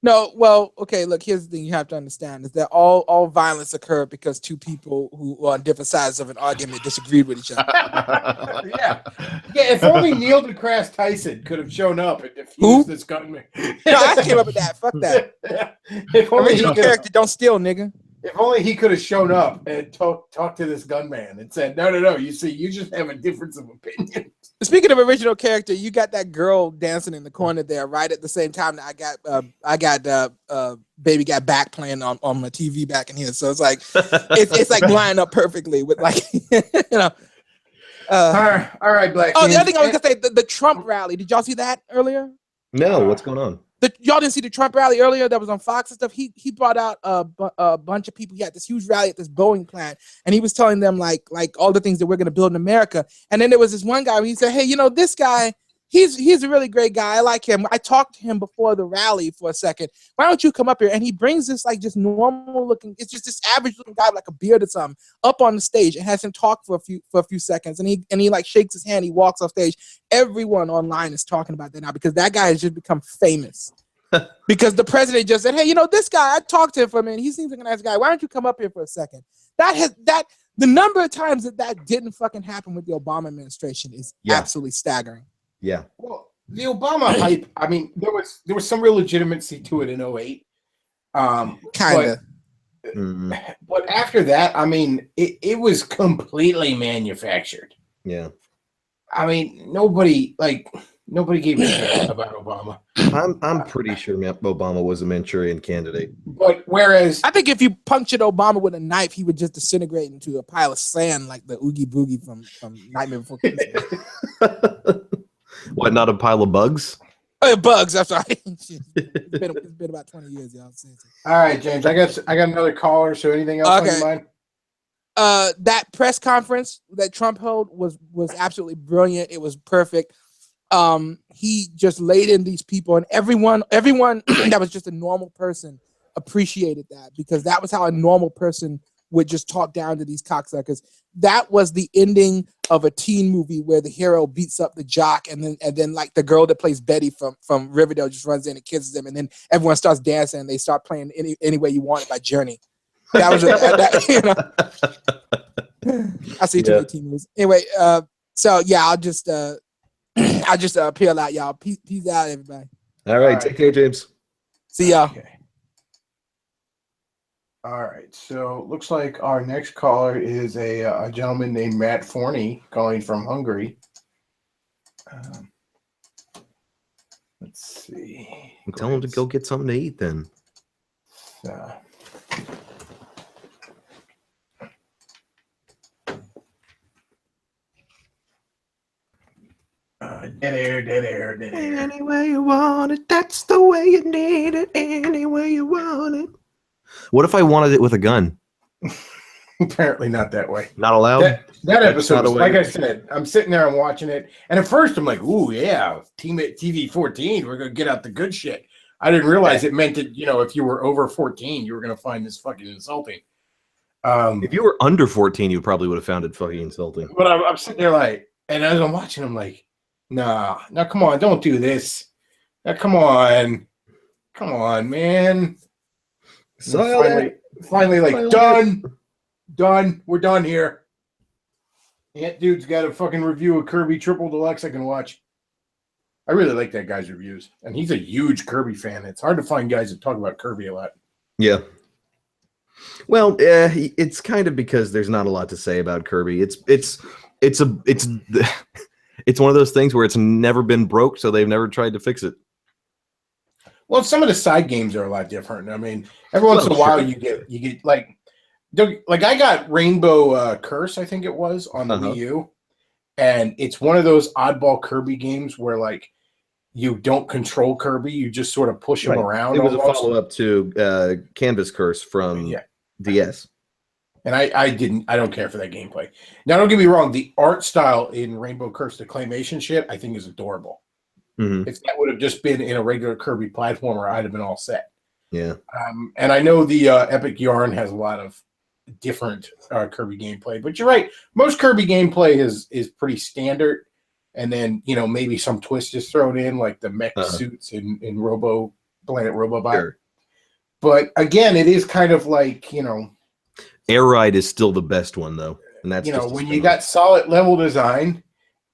No, well, okay, look, here's the thing you have to understand is that all violence occurred because two people who were on different sides of an argument disagreed with each other. Yeah. If only Neil deGrasse Tyson could have shown up and Who? defused this gunman. No, I came up with that. Fuck that. If only he Original could character, don't steal, nigga. If only he could have shown up and talked to this gunman and said, no, you see, you just have a difference of opinion. Speaking of original character, you got that girl dancing in the corner there, right at the same time that I got Baby Got Back playing on my TV back in here. So it's like it's like lined up perfectly with like All right, Black. Oh, the James. other thing I was gonna say, the Trump rally. Did y'all see that earlier? No, what's going on? Y'all didn't see the Trump rally earlier that was on Fox and stuff. He brought out a bunch of people. He had this huge rally at this Boeing plant, and he was telling them like all the things that we're going to build in America. And then there was this one guy where he said, "Hey, this guy, he's a really great guy. I like him. I talked to him before the rally for a second. Why don't you come up here? And he brings this like just normal looking, it's just this average looking guy with like a beard or something up on the stage and has him talk for a few seconds. And he like shakes his hand. He walks off stage. Everyone online is talking about that now because that guy has just become famous. Because the president just said, hey, this guy, I talked to him for a minute. He seems like a nice guy. Why don't you come up here for a second? The number of times that didn't fucking happen with the Obama administration is absolutely staggering. Yeah. Well, the Obama hype, I mean, there was some real legitimacy to it in 2008. Kind of. But after that, I mean, it was completely manufactured. Yeah. I mean, nobody gave a shit about Obama. I'm pretty sure Obama was a Manchurian candidate. But whereas I think if you punctured Obama with a knife, he would just disintegrate into a pile of sand like the Oogie Boogie from Nightmare Before Christmas. What, not a pile of bugs? Bugs, I'm sorry. It's been about 20 years, y'all. All right, James, I got another caller, so anything else on your mind? That press conference that Trump held was absolutely brilliant. It was perfect. He just laid in these people, and everyone that was just a normal person appreciated that, because that was how a normal person would just talk down to these cocksuckers. That was the ending of a teen movie where the hero beats up the jock, and then like the girl that plays Betty from Riverdale just runs in and kisses him, and then everyone starts dancing and they start playing Any Way You Want It by Journey. That was I see too many teen movies. Anyway, so yeah, I'll just peel out, y'all. Peace out, everybody. All right, take care, James. See y'all. Okay. All right, so looks like our next caller is a gentleman named Matt Forney calling from Hungary. Let's see. Tell him to go get something to eat then. Dead air. Any way you want it, that's the way you need it. Any way you want it. What if I wanted it with a gun? Apparently not that way. Not allowed? That episode, was, like I said, I'm sitting there and watching it, and at first I'm like, ooh, yeah, TV 14, we're going to get out the good shit. I didn't realize it meant that, if you were over 14, you were going to find this fucking insulting. If you were under 14, you probably would have found it fucking insulting. But I'm sitting there like, and as I'm watching, I'm like, nah, come on, don't do this. Now, come on, man. Finally, like, done. We're done here. That dude's got a fucking review of Kirby Triple Deluxe I can watch. I really like that guy's reviews, and he's a huge Kirby fan. It's hard to find guys that talk about Kirby a lot. Yeah. Well, it's kind of because there's not a lot to say about Kirby. It's one of those things where it's never been broke, so they've never tried to fix it. Well, some of the side games are a lot different. I mean, every once in a while you get like I got Rainbow Curse, I think it was, on the Wii U, and it's one of those oddball Kirby games where like you don't control Kirby, you just sort of push him around. It was almost a follow-up to Canvas Curse from DS. And I don't care for that gameplay. Now, don't get me wrong, the art style in Rainbow Curse, the claymation shit, I think is adorable. Mm-hmm. If that would have just been in a regular Kirby platformer, I'd have been all set. Yeah. And I know the Epic Yarn has a lot of different Kirby gameplay, but you're right. Most Kirby gameplay is pretty standard. And then, maybe some twist is thrown in, like the mech suits in Planet Robobot. Sure. But again, it is kind of like, Air Ride is still the best one, though. And that's when you got solid level design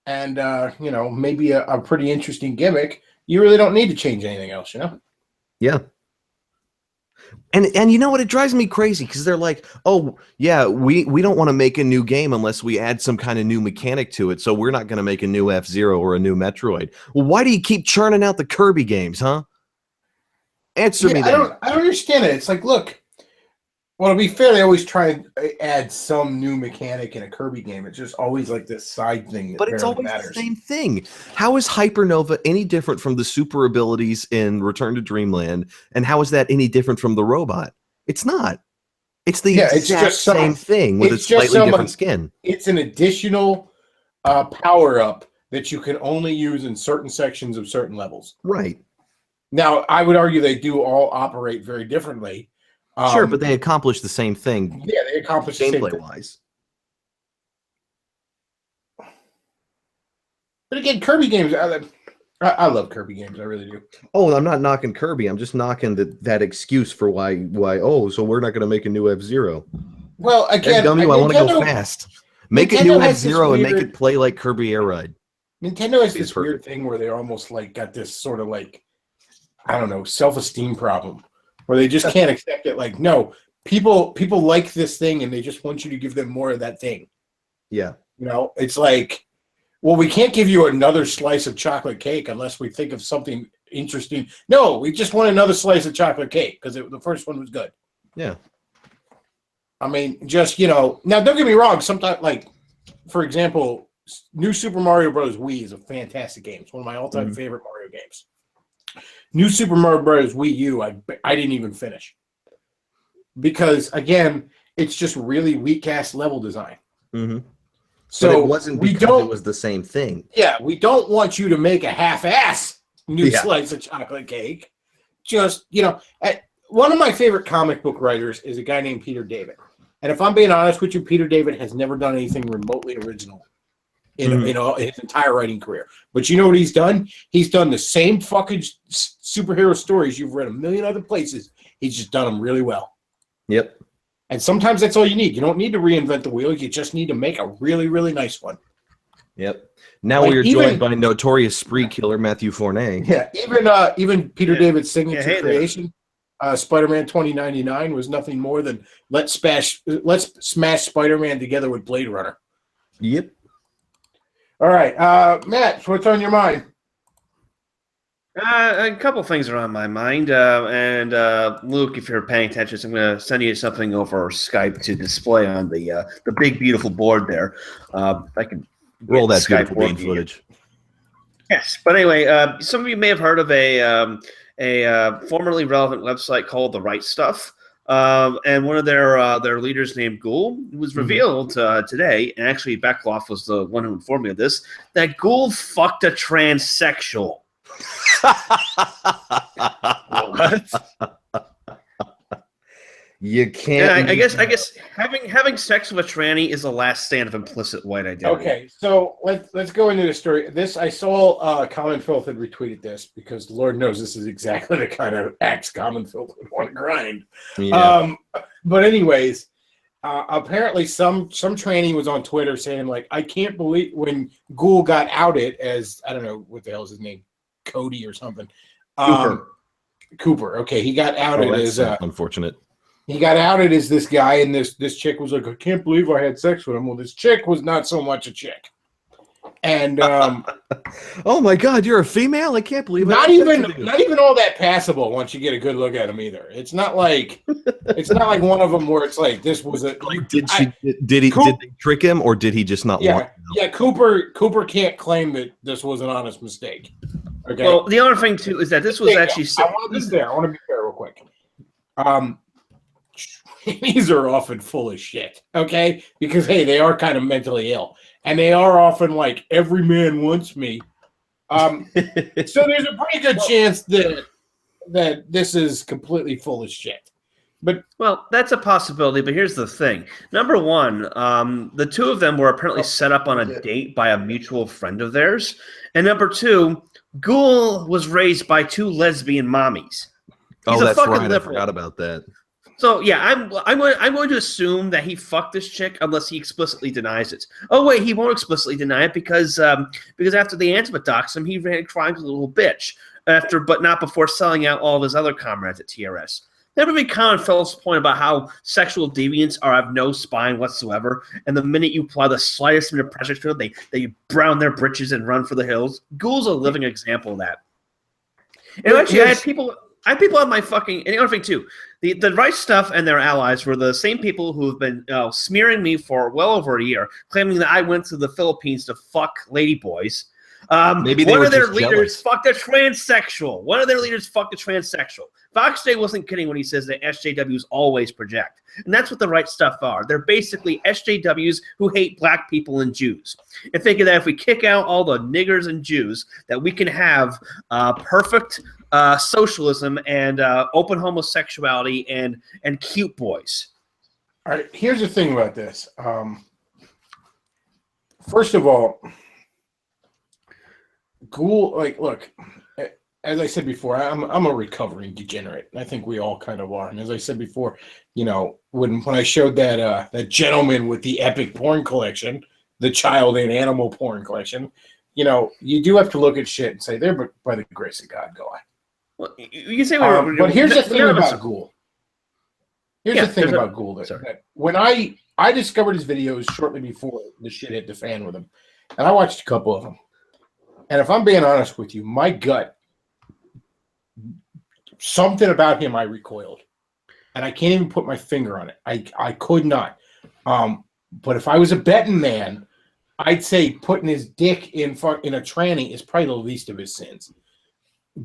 and, maybe a pretty interesting gimmick, you really don't need to change anything else, Yeah. And you know what? It drives me crazy because they're like, oh, yeah, we don't want to make a new game unless we add some kind of new mechanic to it. So we're not going to make a new F-Zero or a new Metroid. Well, why do you keep churning out the Kirby games, huh? Answer me that. I don't understand it. It's like, look, well, to be fair, they always try and add some new mechanic in a Kirby game. It's just always like this side thing. But it's always the same thing. How is Hypernova any different from the super abilities in Return to Dreamland? And how is that any different from the robot? It's not. It's the exact same thing with a slightly different skin. It's an additional power-up that you can only use in certain sections of certain levels. Right. Now, I would argue they do all operate very differently. Sure, but they accomplish the same thing. Yeah, they accomplish the same gameplay thing. wise. But again, Kirby games, I love Kirby games. I really do. Oh, I'm not knocking Kirby. I'm just knocking that excuse for why. Oh, so we're not going to make a new F-Zero. Well, again, Gummy, I want to go fast. Make a new F-Zero and make it play like Kirby Air Ride. Nintendo has this weird thing where they're almost like got this sort of like, I don't know, self-esteem problem where they just can't accept it. Like, no, people like this thing and they just want you to give them more of that thing. Yeah. You know, it's like, well, we can't give you another slice of chocolate cake unless we think of something interesting. No, we just want another slice of chocolate cake because the first one was good. Yeah. I mean, just, you know, now don't get me wrong. Sometimes, like, for example, New Super Mario Bros. Wii is a fantastic game. It's one of my all-time favorite Mario games. New Super Mario Bros. Wii U, I didn't even finish. Because, again, it's just really weak-ass level design. Mm-hmm. So but it wasn't because it was the same thing. Yeah, we don't want you to make a half-ass new slice of chocolate cake. Just, you know, one of my favorite comic book writers is a guy named Peter David. And if I'm being honest with you, Peter David has never done anything remotely original in his entire writing career. But you know what he's done? He's done the same fucking superhero stories you've read a million other places. He's just done them really well. Yep. And sometimes that's all you need. You don't need to reinvent the wheel. You just need to make a really, really nice one. Yep. Now Like we are joined by notorious spree killer Matthew Fournet. Yeah. Even Peter David's signature creation, Spider-Man 2099, was nothing more than let's smash Spider-Man together with Blade Runner. Yep. All right, Matt, what's on your mind? A couple things are on my mind, and Luke, if you're paying attention, I'm going to send you something over Skype to display on the big beautiful board there. If I can roll that Skype beautiful bean footage. Yes, but anyway, some of you may have heard of a formerly relevant website called The Right Stuff, and one of their leaders named Ghoul was revealed today, and actually Bechtloff was the one who informed me of this, that Ghoul fucked a transsexual. What? You can't. Yeah, I guess having sex with a tranny is the last stand of implicit white identity. Okay, so let's go into the story. This I saw Common Filth had retweeted this because Lord knows this is exactly the kind of acts Common Filth would want to grind. Yeah. But anyways, apparently some tranny was on Twitter saying like, I can't believe when Ghoul got outed as, I don't know what the hell is his name, Cody or something. Cooper. Okay, he got outed as unfortunate. He got outed as this guy, and this chick was like, I can't believe I had sex with him. Well, this chick was not so much a chick. And oh my God, you're a female? I can't believe not even all that passable once you get a good look at him either. It's not like one of them where it's like this was a like, did they trick him or did he just not want to? Yeah, Cooper can't claim that this was an honest mistake. Okay. Well, the other thing too is that this was actually I want to be fair real quick. These are often full of shit, okay? Because, hey, they are kind of mentally ill. And they are often like, every man wants me. So there's a pretty good chance that this is completely full of shit. But well, that's a possibility, but here's the thing. Number one, the two of them were apparently set up on a date by a mutual friend of theirs. And number two, Ghoul was raised by two lesbian mommies. He's that's right. Liberal. I forgot about that. So yeah, I'm going to assume that he fucked this chick unless he explicitly denies it. Oh wait, he won't explicitly deny it because after the Antifa doxed him, he ran crimes with a little bitch. But not before selling out all of his other comrades at TRS. Never been Common Phillips' point about how sexual deviants have no spine whatsoever, and the minute you apply the slightest bit of pressure to them, they brown their britches and run for the hills. Ghoul's a living example of that. And actually, I had people on my fucking, and the other thing too, the Right Stuff and their allies were the same people who have been smearing me for well over a year, claiming that I went to the Philippines to fuck ladyboys. Maybe they one were of their just leaders jealous. fucked a transsexual. One of their leaders fucked a transsexual. Fox Day wasn't kidding when he says that SJWs always project. And that's what the right stuff are. They're basically SJWs who hate black people and Jews. And thinking that if we kick out all the niggers and Jews, that we can have perfect socialism and open homosexuality and cute boys. All right, here's the thing about this. First of all, Ghoul, like, look, as I said before, I'm a recovering degenerate. I think we all kind of are. And as I said before, you know, when I showed that gentleman with the epic porn collection, the child and animal porn collection, you know, you do have to look at shit and say, they're by the grace of God, go on. Well, you can say But here's the thing about Ghoul. Here's the thing about Ghoul. That when I discovered his videos shortly before the shit hit the fan with him, and I watched a couple of them. And if I'm being honest with you, my gut, something about him I recoiled. And I can't even put my finger on it. I could not. But if I was a betting man, I'd say putting his dick in a tranny is probably the least of his sins.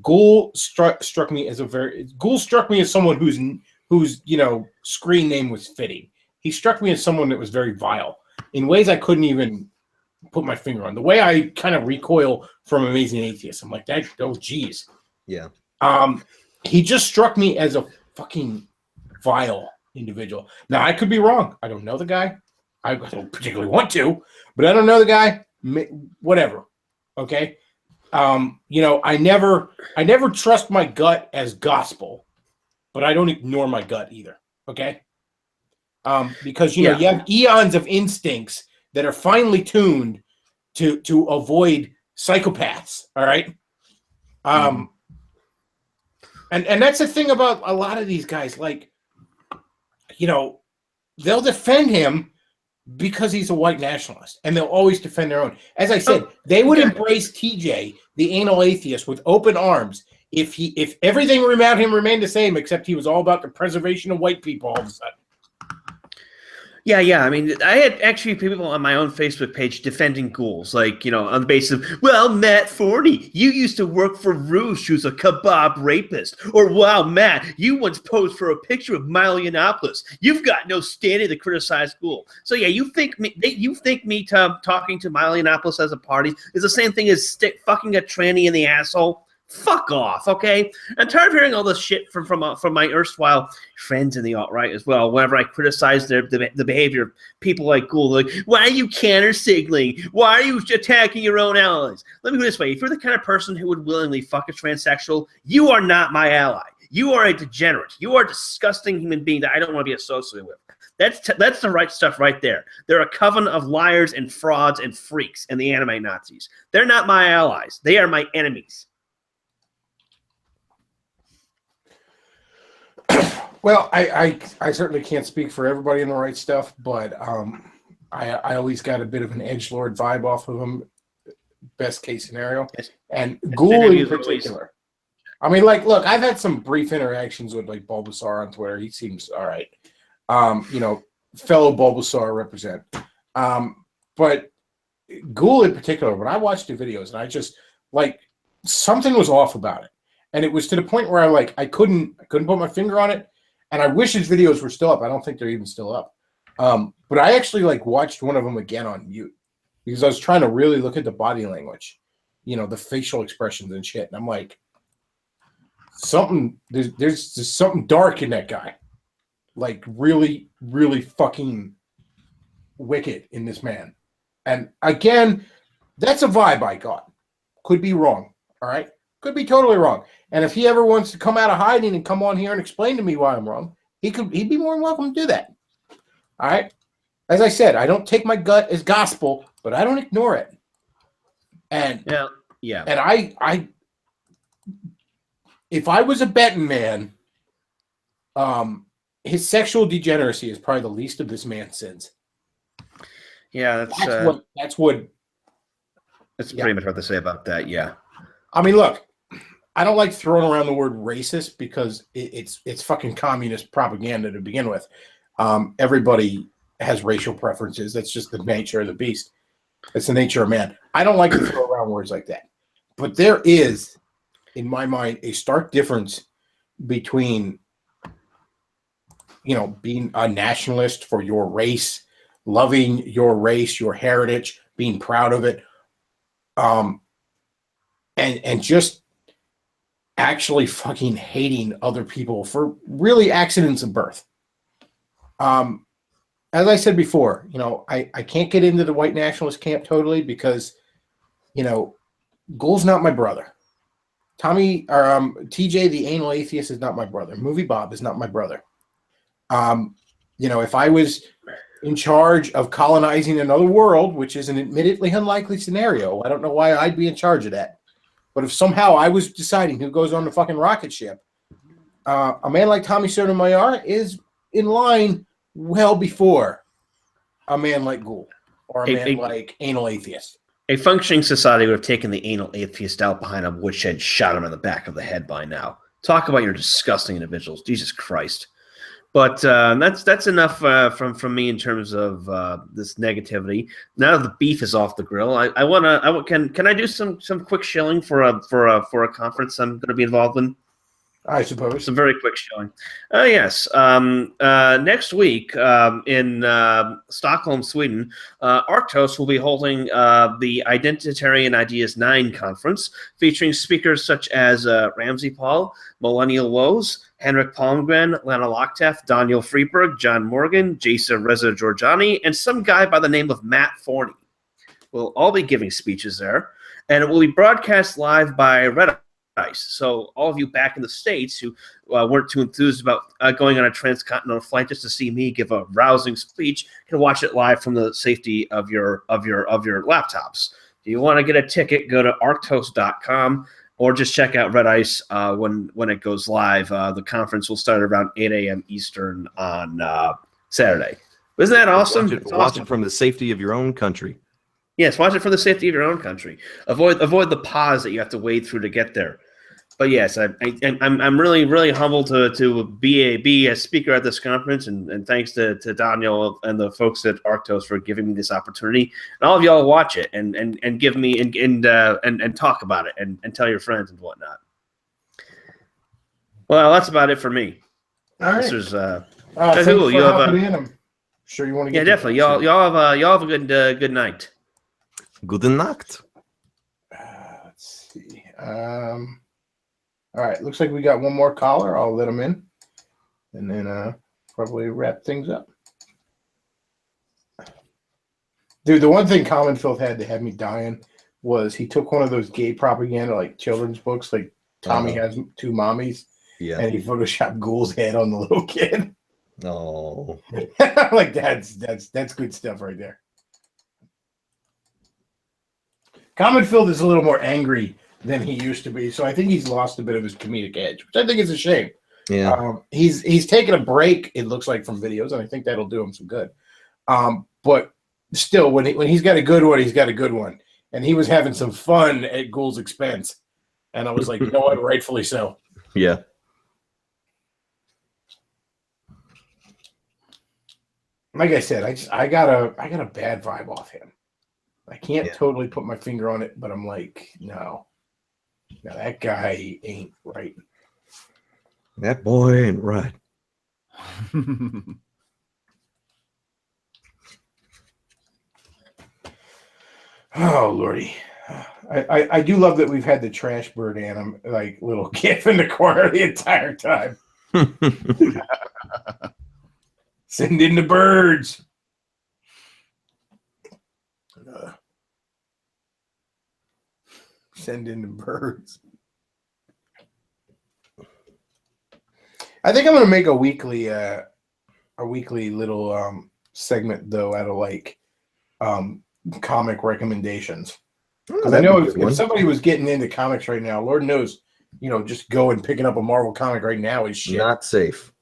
Ghoul struck me as someone whose you know screen name was fitting. He struck me as someone that was very vile in ways I couldn't even put my finger on. The way I kind of recoil from Amazing Atheist, I'm like, that. Oh, geez. Yeah. He just struck me as a fucking vile individual. Now I could be wrong. I don't know the guy. I don't particularly want to, but I don't know the guy. Whatever. Okay. You know, I never trust my gut as gospel, but I don't ignore my gut either. Okay. Because you know you have eons of instincts that are finely tuned to avoid psychopaths. All right. And that's the thing about a lot of these guys. Like, you know, they'll defend him because he's a white nationalist, and they'll always defend their own. As I said, they would embrace TJ, the anal atheist, with open arms if everything about him remained the same, except he was all about the preservation of white people all of a sudden. Yeah. I mean, I had actually people on my own Facebook page defending ghouls, like, you know, on the basis of, well, Matt Forney, you used to work for Roosh, who's a kebab rapist. Or, wow, Matt, you once posed for a picture of Milo Yiannopoulos. You've got no standing to criticize ghoul. So, yeah, you think me talking to Milo Yiannopoulos as a party is the same thing as fucking a tranny in the asshole? Fuck off, okay? I'm tired of hearing all this shit from my erstwhile friends in the alt-right as well. Whenever I criticize the behavior of people like Ghoul, like, why are you counter-signaling? Why are you attacking your own allies? Let me put it this way. If you're the kind of person who would willingly fuck a transsexual, you are not my ally. You are a degenerate. You are a disgusting human being that I don't want to be associated with. That's the right stuff right there. They're a coven of liars and frauds and freaks and the anime Nazis. They're not my allies. They are my enemies. Well, I certainly can't speak for everybody in the right stuff, but I always got a bit of an edgelord vibe off of him. Best case scenario, and Ghoul in particular. I mean, like, look, I've had some brief interactions with like Bulbasaur on Twitter. He seems all right. You know, fellow Bulbasaur represent. But Ghoul in particular, when I watched the videos, and I just like something was off about it. And it was to the point where I couldn't put my finger on it. And I wish his videos were still up. I don't think they're even still up. But I actually watched one of them again on mute because I was trying to really look at the body language, you know, the facial expressions and shit. And I'm like, there's something dark in that guy. Like really, really fucking wicked in this man. And again, that's a vibe I got. Could be wrong. All right. Could be totally wrong. And if he ever wants to come out of hiding and come on here and explain to me why I'm wrong, he'd be more than welcome to do that. All right. As I said, I don't take my gut as gospel, but I don't ignore it. And yeah. And I if I was a betting man, his sexual degeneracy is probably the least of this man's sins. Yeah, that's pretty much what to say about that. Yeah. I mean, look, I don't like throwing around the word racist because it's fucking communist propaganda to begin with. Everybody has racial preferences. That's just the nature of the beast. It's the nature of man. I don't like to throw around words like that. But there is, in my mind, a stark difference between, being a nationalist for your race, loving your race, your heritage, being proud of it, and just actually fucking hating other people for really accidents of birth. As I said before, I can't get into the white nationalist camp totally because, Ghoul's not my brother. Tommy or TJ, the anal atheist, is not my brother. Movie Bob is not my brother. If I was in charge of colonizing another world, which is an admittedly unlikely scenario, I don't know why I'd be in charge of that. But if somehow I was deciding who goes on the fucking rocket ship, a man like Tommy Sotomayor is in line well before a man like Ghoul or a man like Anal Atheist. A functioning society would have taken the anal atheist out behind a woodshed, shot him in the back of the head by now. Talk about your disgusting individuals. Jesus Christ. But that's enough from me in terms of this negativity. Now that the beef is off the grill, can I do some quick shilling for a conference I'm going to be involved in? I suppose. Some very quick showing. Yes. Next week in Stockholm, Sweden, Arctos will be holding the Identitarian Ideas 9 conference, featuring speakers such as Ramsey Paul, Millennial Woes, Henrik Palmgren, Lana Lockteff, Daniel Freeberg, John Morgan, Jason Reza Giorgiani, and some guy by the name of Matt Forney. We'll all be giving speeches there, and it will be broadcast live by Red Ice. So all of you back in the States who weren't too enthused about going on a transcontinental flight just to see me give a rousing speech can watch it live from the safety of your laptops. If you want to get a ticket, go to arctos.com or just check out Red Ice when it goes live. The conference will start around 8 a.m. Eastern on Saturday. Isn't that awesome? Watch it from the safety of your own country. Yes, watch it for the safety of your own country. Avoid the pause that you have to wade through to get there. But yes, I'm really, really humbled to be a speaker at this conference, and thanks to Daniel and the folks at Arctos for giving me this opportunity. And all of y'all watch it and give me and talk about it and tell your friends and whatnot. Well, that's about it for me. All right. This is thanks for hopping in. I'm sure you want to get. Yeah, definitely. Y'all have a good night. Guten Nacht. Let's see. All right. Looks like we got one more caller. I'll let him in, and then probably wrap things up. Dude, the one thing Common Filth had to have me dying was he took one of those gay propaganda like children's books, like Tommy has two mommies, and he photoshopped Ghoul's head on the little kid. No, like that's good stuff right there. Common Filth is a little more angry than he used to be, so I think he's lost a bit of his comedic edge, which I think is a shame. Yeah, he's taken a break. It looks like from videos, and I think that'll do him some good. But still, when he's got a good one, he's got a good one, and he was having some fun at Ghoul's expense, and I was like, you know what, rightfully so. Yeah. Like I said, I got a bad vibe off him. I can't totally put my finger on it, but I'm like, no, that guy ain't right. That boy ain't right. Oh Lordy, I do love that we've had the trash bird anim like little gif in the corner the entire time. Send in the birds. Send in the birds. I think I'm gonna make a weekly little segment though out of like comic recommendations. Because I know if somebody was getting into comics right now, Lord knows, just go and picking up a Marvel comic right now is shit. Not safe.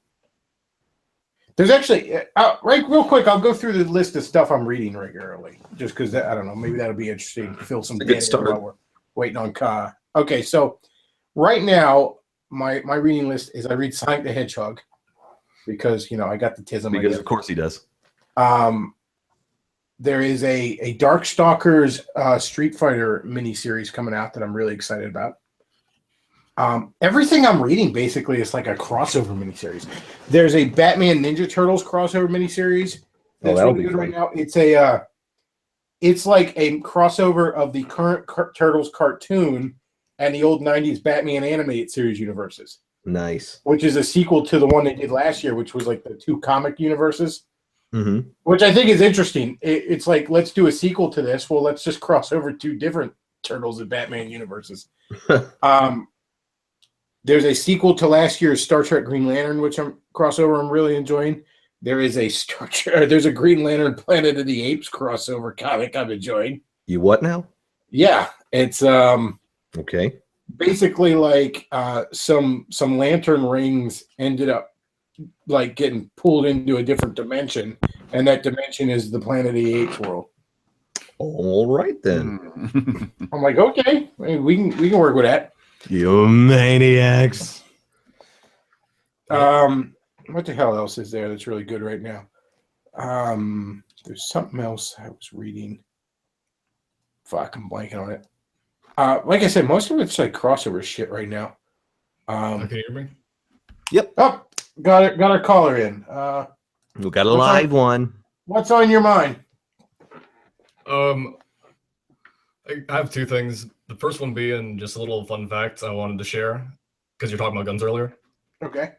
There's actually, right, real quick, I'll go through the list of stuff I'm reading regularly, just because I don't know, maybe that'll be interesting. Fill some dead air while we're waiting on Ka. Okay, so right now, my reading list is I read Sonic the Hedgehog because I got the tism. Because of course he does. There is a Darkstalkers Street Fighter miniseries coming out that I'm really excited about. Everything I'm reading basically is like a crossover miniseries. There's a Batman Ninja Turtles crossover miniseries that's that'll really be good right fun. now. It's like a crossover of the current Turtles cartoon and the old 90s Batman animated series universes, Nice. which is a sequel to the one they did last year, which was like the 2 comic universes. Mm-hmm. Which I think is interesting. It's like, let's do a sequel to this. Well, let's just cross over 2 different Turtles and Batman universes. There's a sequel to last year's Star Trek Green Lantern, which I'm really enjoying. There is there's a Green Lantern Planet of the Apes crossover comic I'm enjoying. You what now? Yeah, it's Okay. basically like some lantern rings ended up like getting pulled into a different dimension, and that dimension is the Planet of the Apes world. All right then. I'm like, okay, we can work with that. You maniacs. What the hell else is there that's really good right now? There's something else I was reading. Fuck, I'm blanking on it. Like I said, most of it's like crossover shit right now. Can you hear me? Oh, got our caller in. We got a live one. What's on your mind? I have 2 things. The first one being just a little fun fact I wanted to share because you're talking about guns earlier. Okay.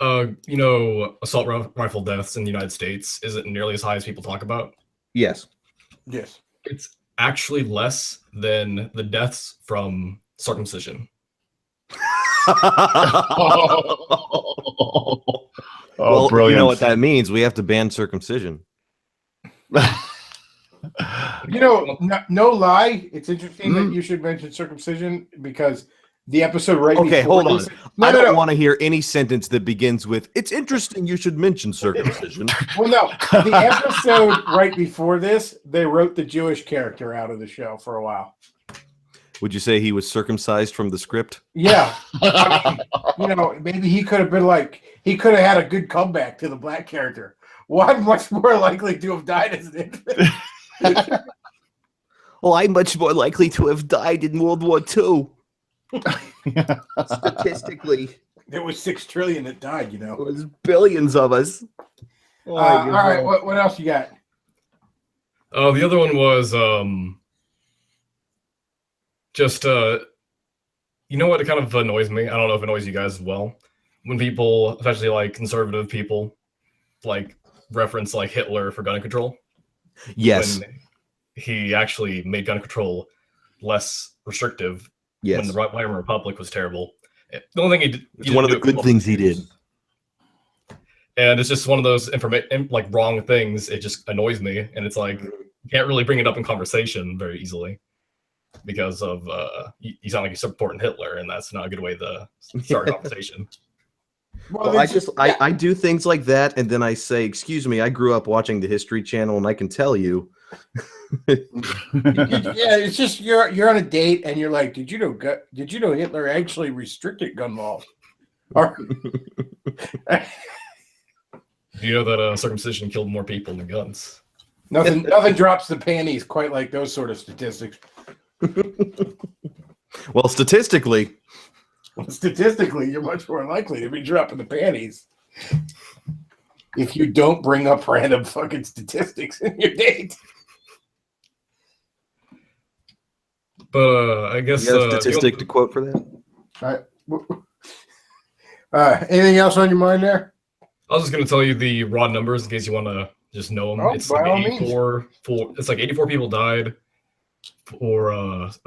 Assault rifle deaths in the United States isn't nearly as high as people talk about. Yes. Yes. It's actually less than the deaths from circumcision. Well, brilliant. you know what that means. We have to ban circumcision. No lie. It's interesting that you should mention circumcision because the episode right Okay, before hold on. this- I don't want to hear any sentence that begins with, it's interesting you should mention circumcision. Well, no. The episode right before this, they wrote the Jewish character out of the show for a while. Would you say he was circumcised from the script? Yeah. I mean, maybe he could have been like, he could have had a good comeback to the black character. One much more likely to have died as an infant. Well, I'm much more likely to have died in World War II. Statistically, There was 6 trillion that died, it was billions of us. All right, what else you got? The other one was you know what? It kind of annoys me. I don't know if it annoys you guys as well. When people, especially like conservative people, like reference like Hitler for gun control. Yes. When he actually made gun control less restrictive. Yes. When the Weimar Republic was terrible. The only thing he did. It's one of the good things he did. And it's just one of those wrong things. It just annoys me, and it's like you can't really bring it up in conversation very easily because of you sound like you're supporting Hitler, and that's not a good way to start a conversation. Well, I do things like that, and then I say, "Excuse me, I grew up watching the History Channel, and I can tell you." Yeah, it's just you're on a date, and you're like, "Did you know Hitler actually restricted gun laws?" Or Do you know that circumcision killed more people than guns? nothing drops the panties quite like those sort of statistics. Well, statistically, You're much more likely to be dropping the panties if you don't bring up random fucking statistics in your date. But I guess you got a statistic to quote for that? All right. Anything else on your mind there? I was just going to tell you the raw numbers in case you want to just know them. Oh, It's by like all means. 84 people died for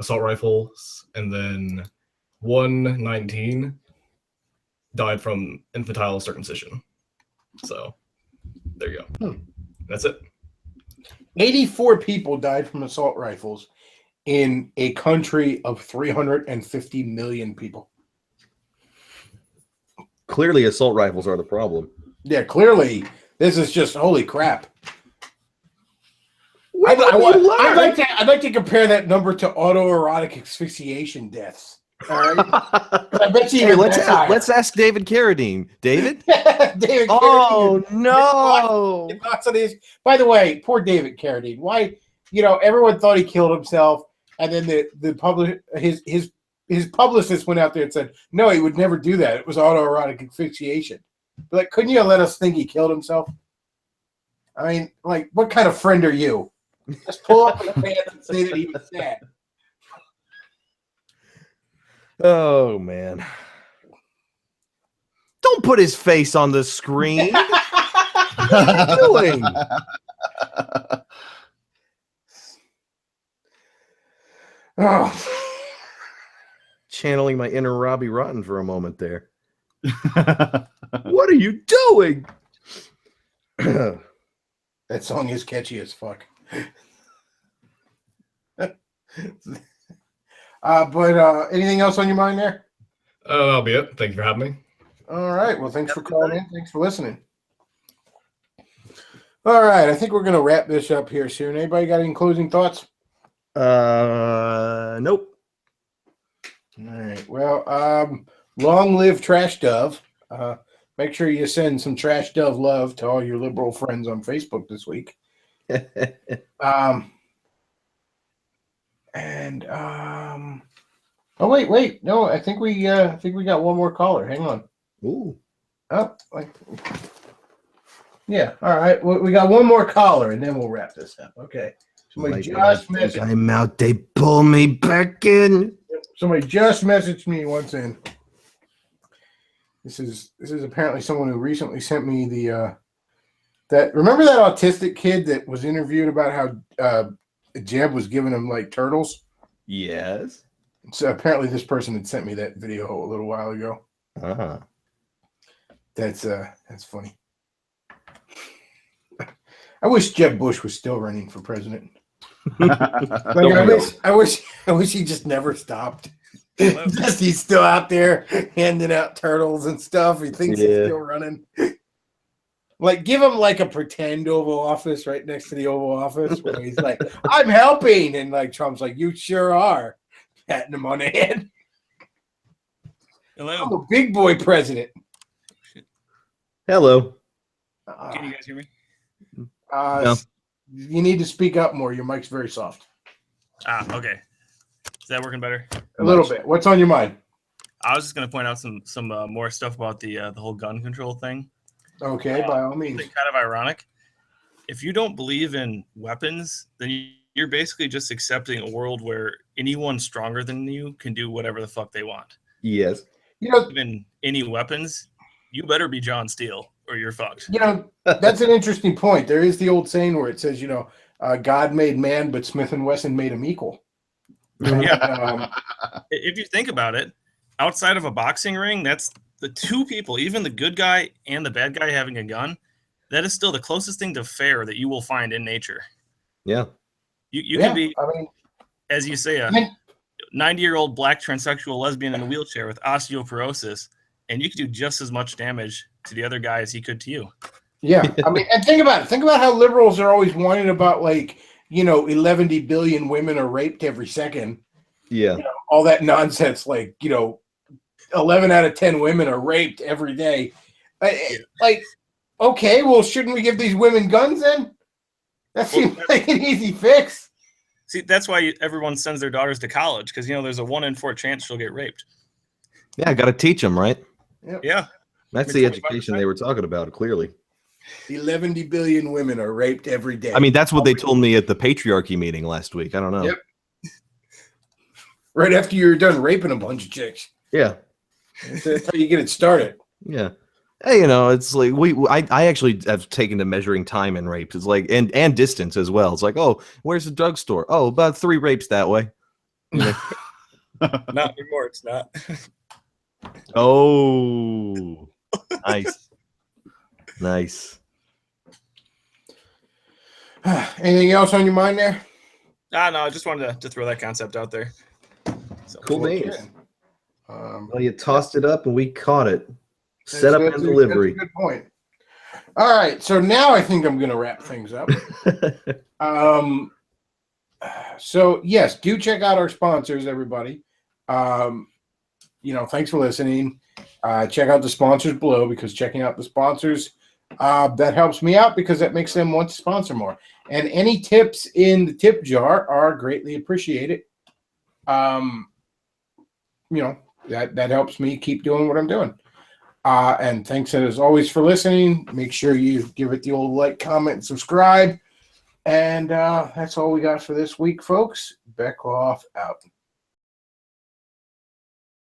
assault rifles, and then 119 died from infantile circumcision. So there you go. That's it. 84 people died from assault rifles in a country of 350 million people. Clearly, assault rifles are the problem. Yeah, clearly, this is just holy crap. What have you learned? I'd like to compare that number to autoerotic asphyxiation deaths. All right. I bet you Hey, even let's that's higher. let's ask David Carradine. David? David Oh Carradine. no! Thoughts on these? By the way, poor David Carradine. Why? Everyone thought he killed himself, and then his publicist went out there and said, "No, he would never do that. It was autoerotic asphyxiation." But like, couldn't you let us think he killed himself? I mean, like, what kind of friend are you? Just pull up your pants and say that he was sad. Oh man! Don't put his face on the screen. What are you doing? Oh. Channeling my inner Robbie Rotten for a moment there. What are you doing? That song is catchy as fuck. But anything else on your mind there? That'll be it. Thank you for having me. All right. Well, thanks for calling in. Thanks for listening. All right. I think we're going to wrap this up here soon. Anybody got any closing thoughts? Nope. All right. Well, long live Trash Dove. Make sure you send some Trash Dove love to all your liberal friends on Facebook this week. Oh wait. No, I think we got one more caller. Hang on. Ooh. Oh, yeah. All right. We got one more caller, and then we'll wrap this up. Okay. Somebody just messaged. I'm out. They pull me back in. Somebody just messaged me once in. This is apparently someone who recently sent me the remember that autistic kid that was interviewed about how Jeb was giving him like turtles? Yes. So apparently this person had sent me that video a little while ago. Uh-huh. That's funny. I wish Jeb Bush was still running for president. I wish he just never stopped. Just he's still out there handing out turtles and stuff. He thinks he's still running. Like, give him like a pretend Oval Office right next to the Oval Office where he's like, "I'm helping," and like Trump's like, "You sure are," patting him on the head. Hello. I'm a big boy president. Hello. Can you guys hear me? No. You need to speak up more. Your mic's very soft. Okay. Is that working better? A little bit. What's on your mind? I was just going to point out some more stuff about the whole gun control thing. Okay, by all means. Something kind of ironic. If you don't believe in weapons, then you're basically just accepting a world where anyone stronger than you can do whatever the fuck they want. Yes. Even any weapons, you better be John Steele or you're fucked. That's an interesting point. There is the old saying where it says, God made man, but Smith and Wesson made him equal. Yeah. If you think about it, outside of a boxing ring, that's the two people, even the good guy and the bad guy having a gun, that is still the closest thing to fair that you will find in nature. Yeah. You can be, as you say, a 90-year-old black transsexual lesbian in a wheelchair with osteoporosis, and you could do just as much damage to the other guy as he could to you. Yeah. And think about it. Think about how liberals are always whining about 11 billion women are raped every second. Yeah. All that nonsense, 11 out of 10 women are raped every day. Okay, well, shouldn't we give these women guns then? That seems like an easy fix. See, that's why everyone sends their daughters to college, because, there's a 1 in 4 chance she'll get raped. Yeah, I got to teach them, right? Yep. Yeah. That's the education they were talking about, clearly. 11 billion women are raped every day. I mean, that's what they told me at the patriarchy meeting last week. I don't know. Yep. Right after you're done raping a bunch of chicks. Yeah. That's how you get it started. Yeah. Hey, it's like I actually have taken to measuring time in rapes. It's like and distance as well. It's like, oh, where's the drugstore? Oh, about 3 rapes that way. Not anymore. It's not. Oh, nice. Nice. Anything else on your mind there? No, I just wanted to throw that concept out there. So, Cool beans. Okay. Well, you tossed it up and we caught it. Set up and delivery. That's a good point. All right, so now I think I'm going to wrap things up. So yes, do check out our sponsors, everybody. thanks for listening. Check out the sponsors below, because checking out the sponsors, that helps me out, because that makes them want to sponsor more. And any tips in the tip jar are greatly appreciated. That helps me keep doing what I'm doing. And thanks as always for listening. Make sure you give it the old like, comment, and subscribe. And that's all we got for this week, folks. Bechtloff out.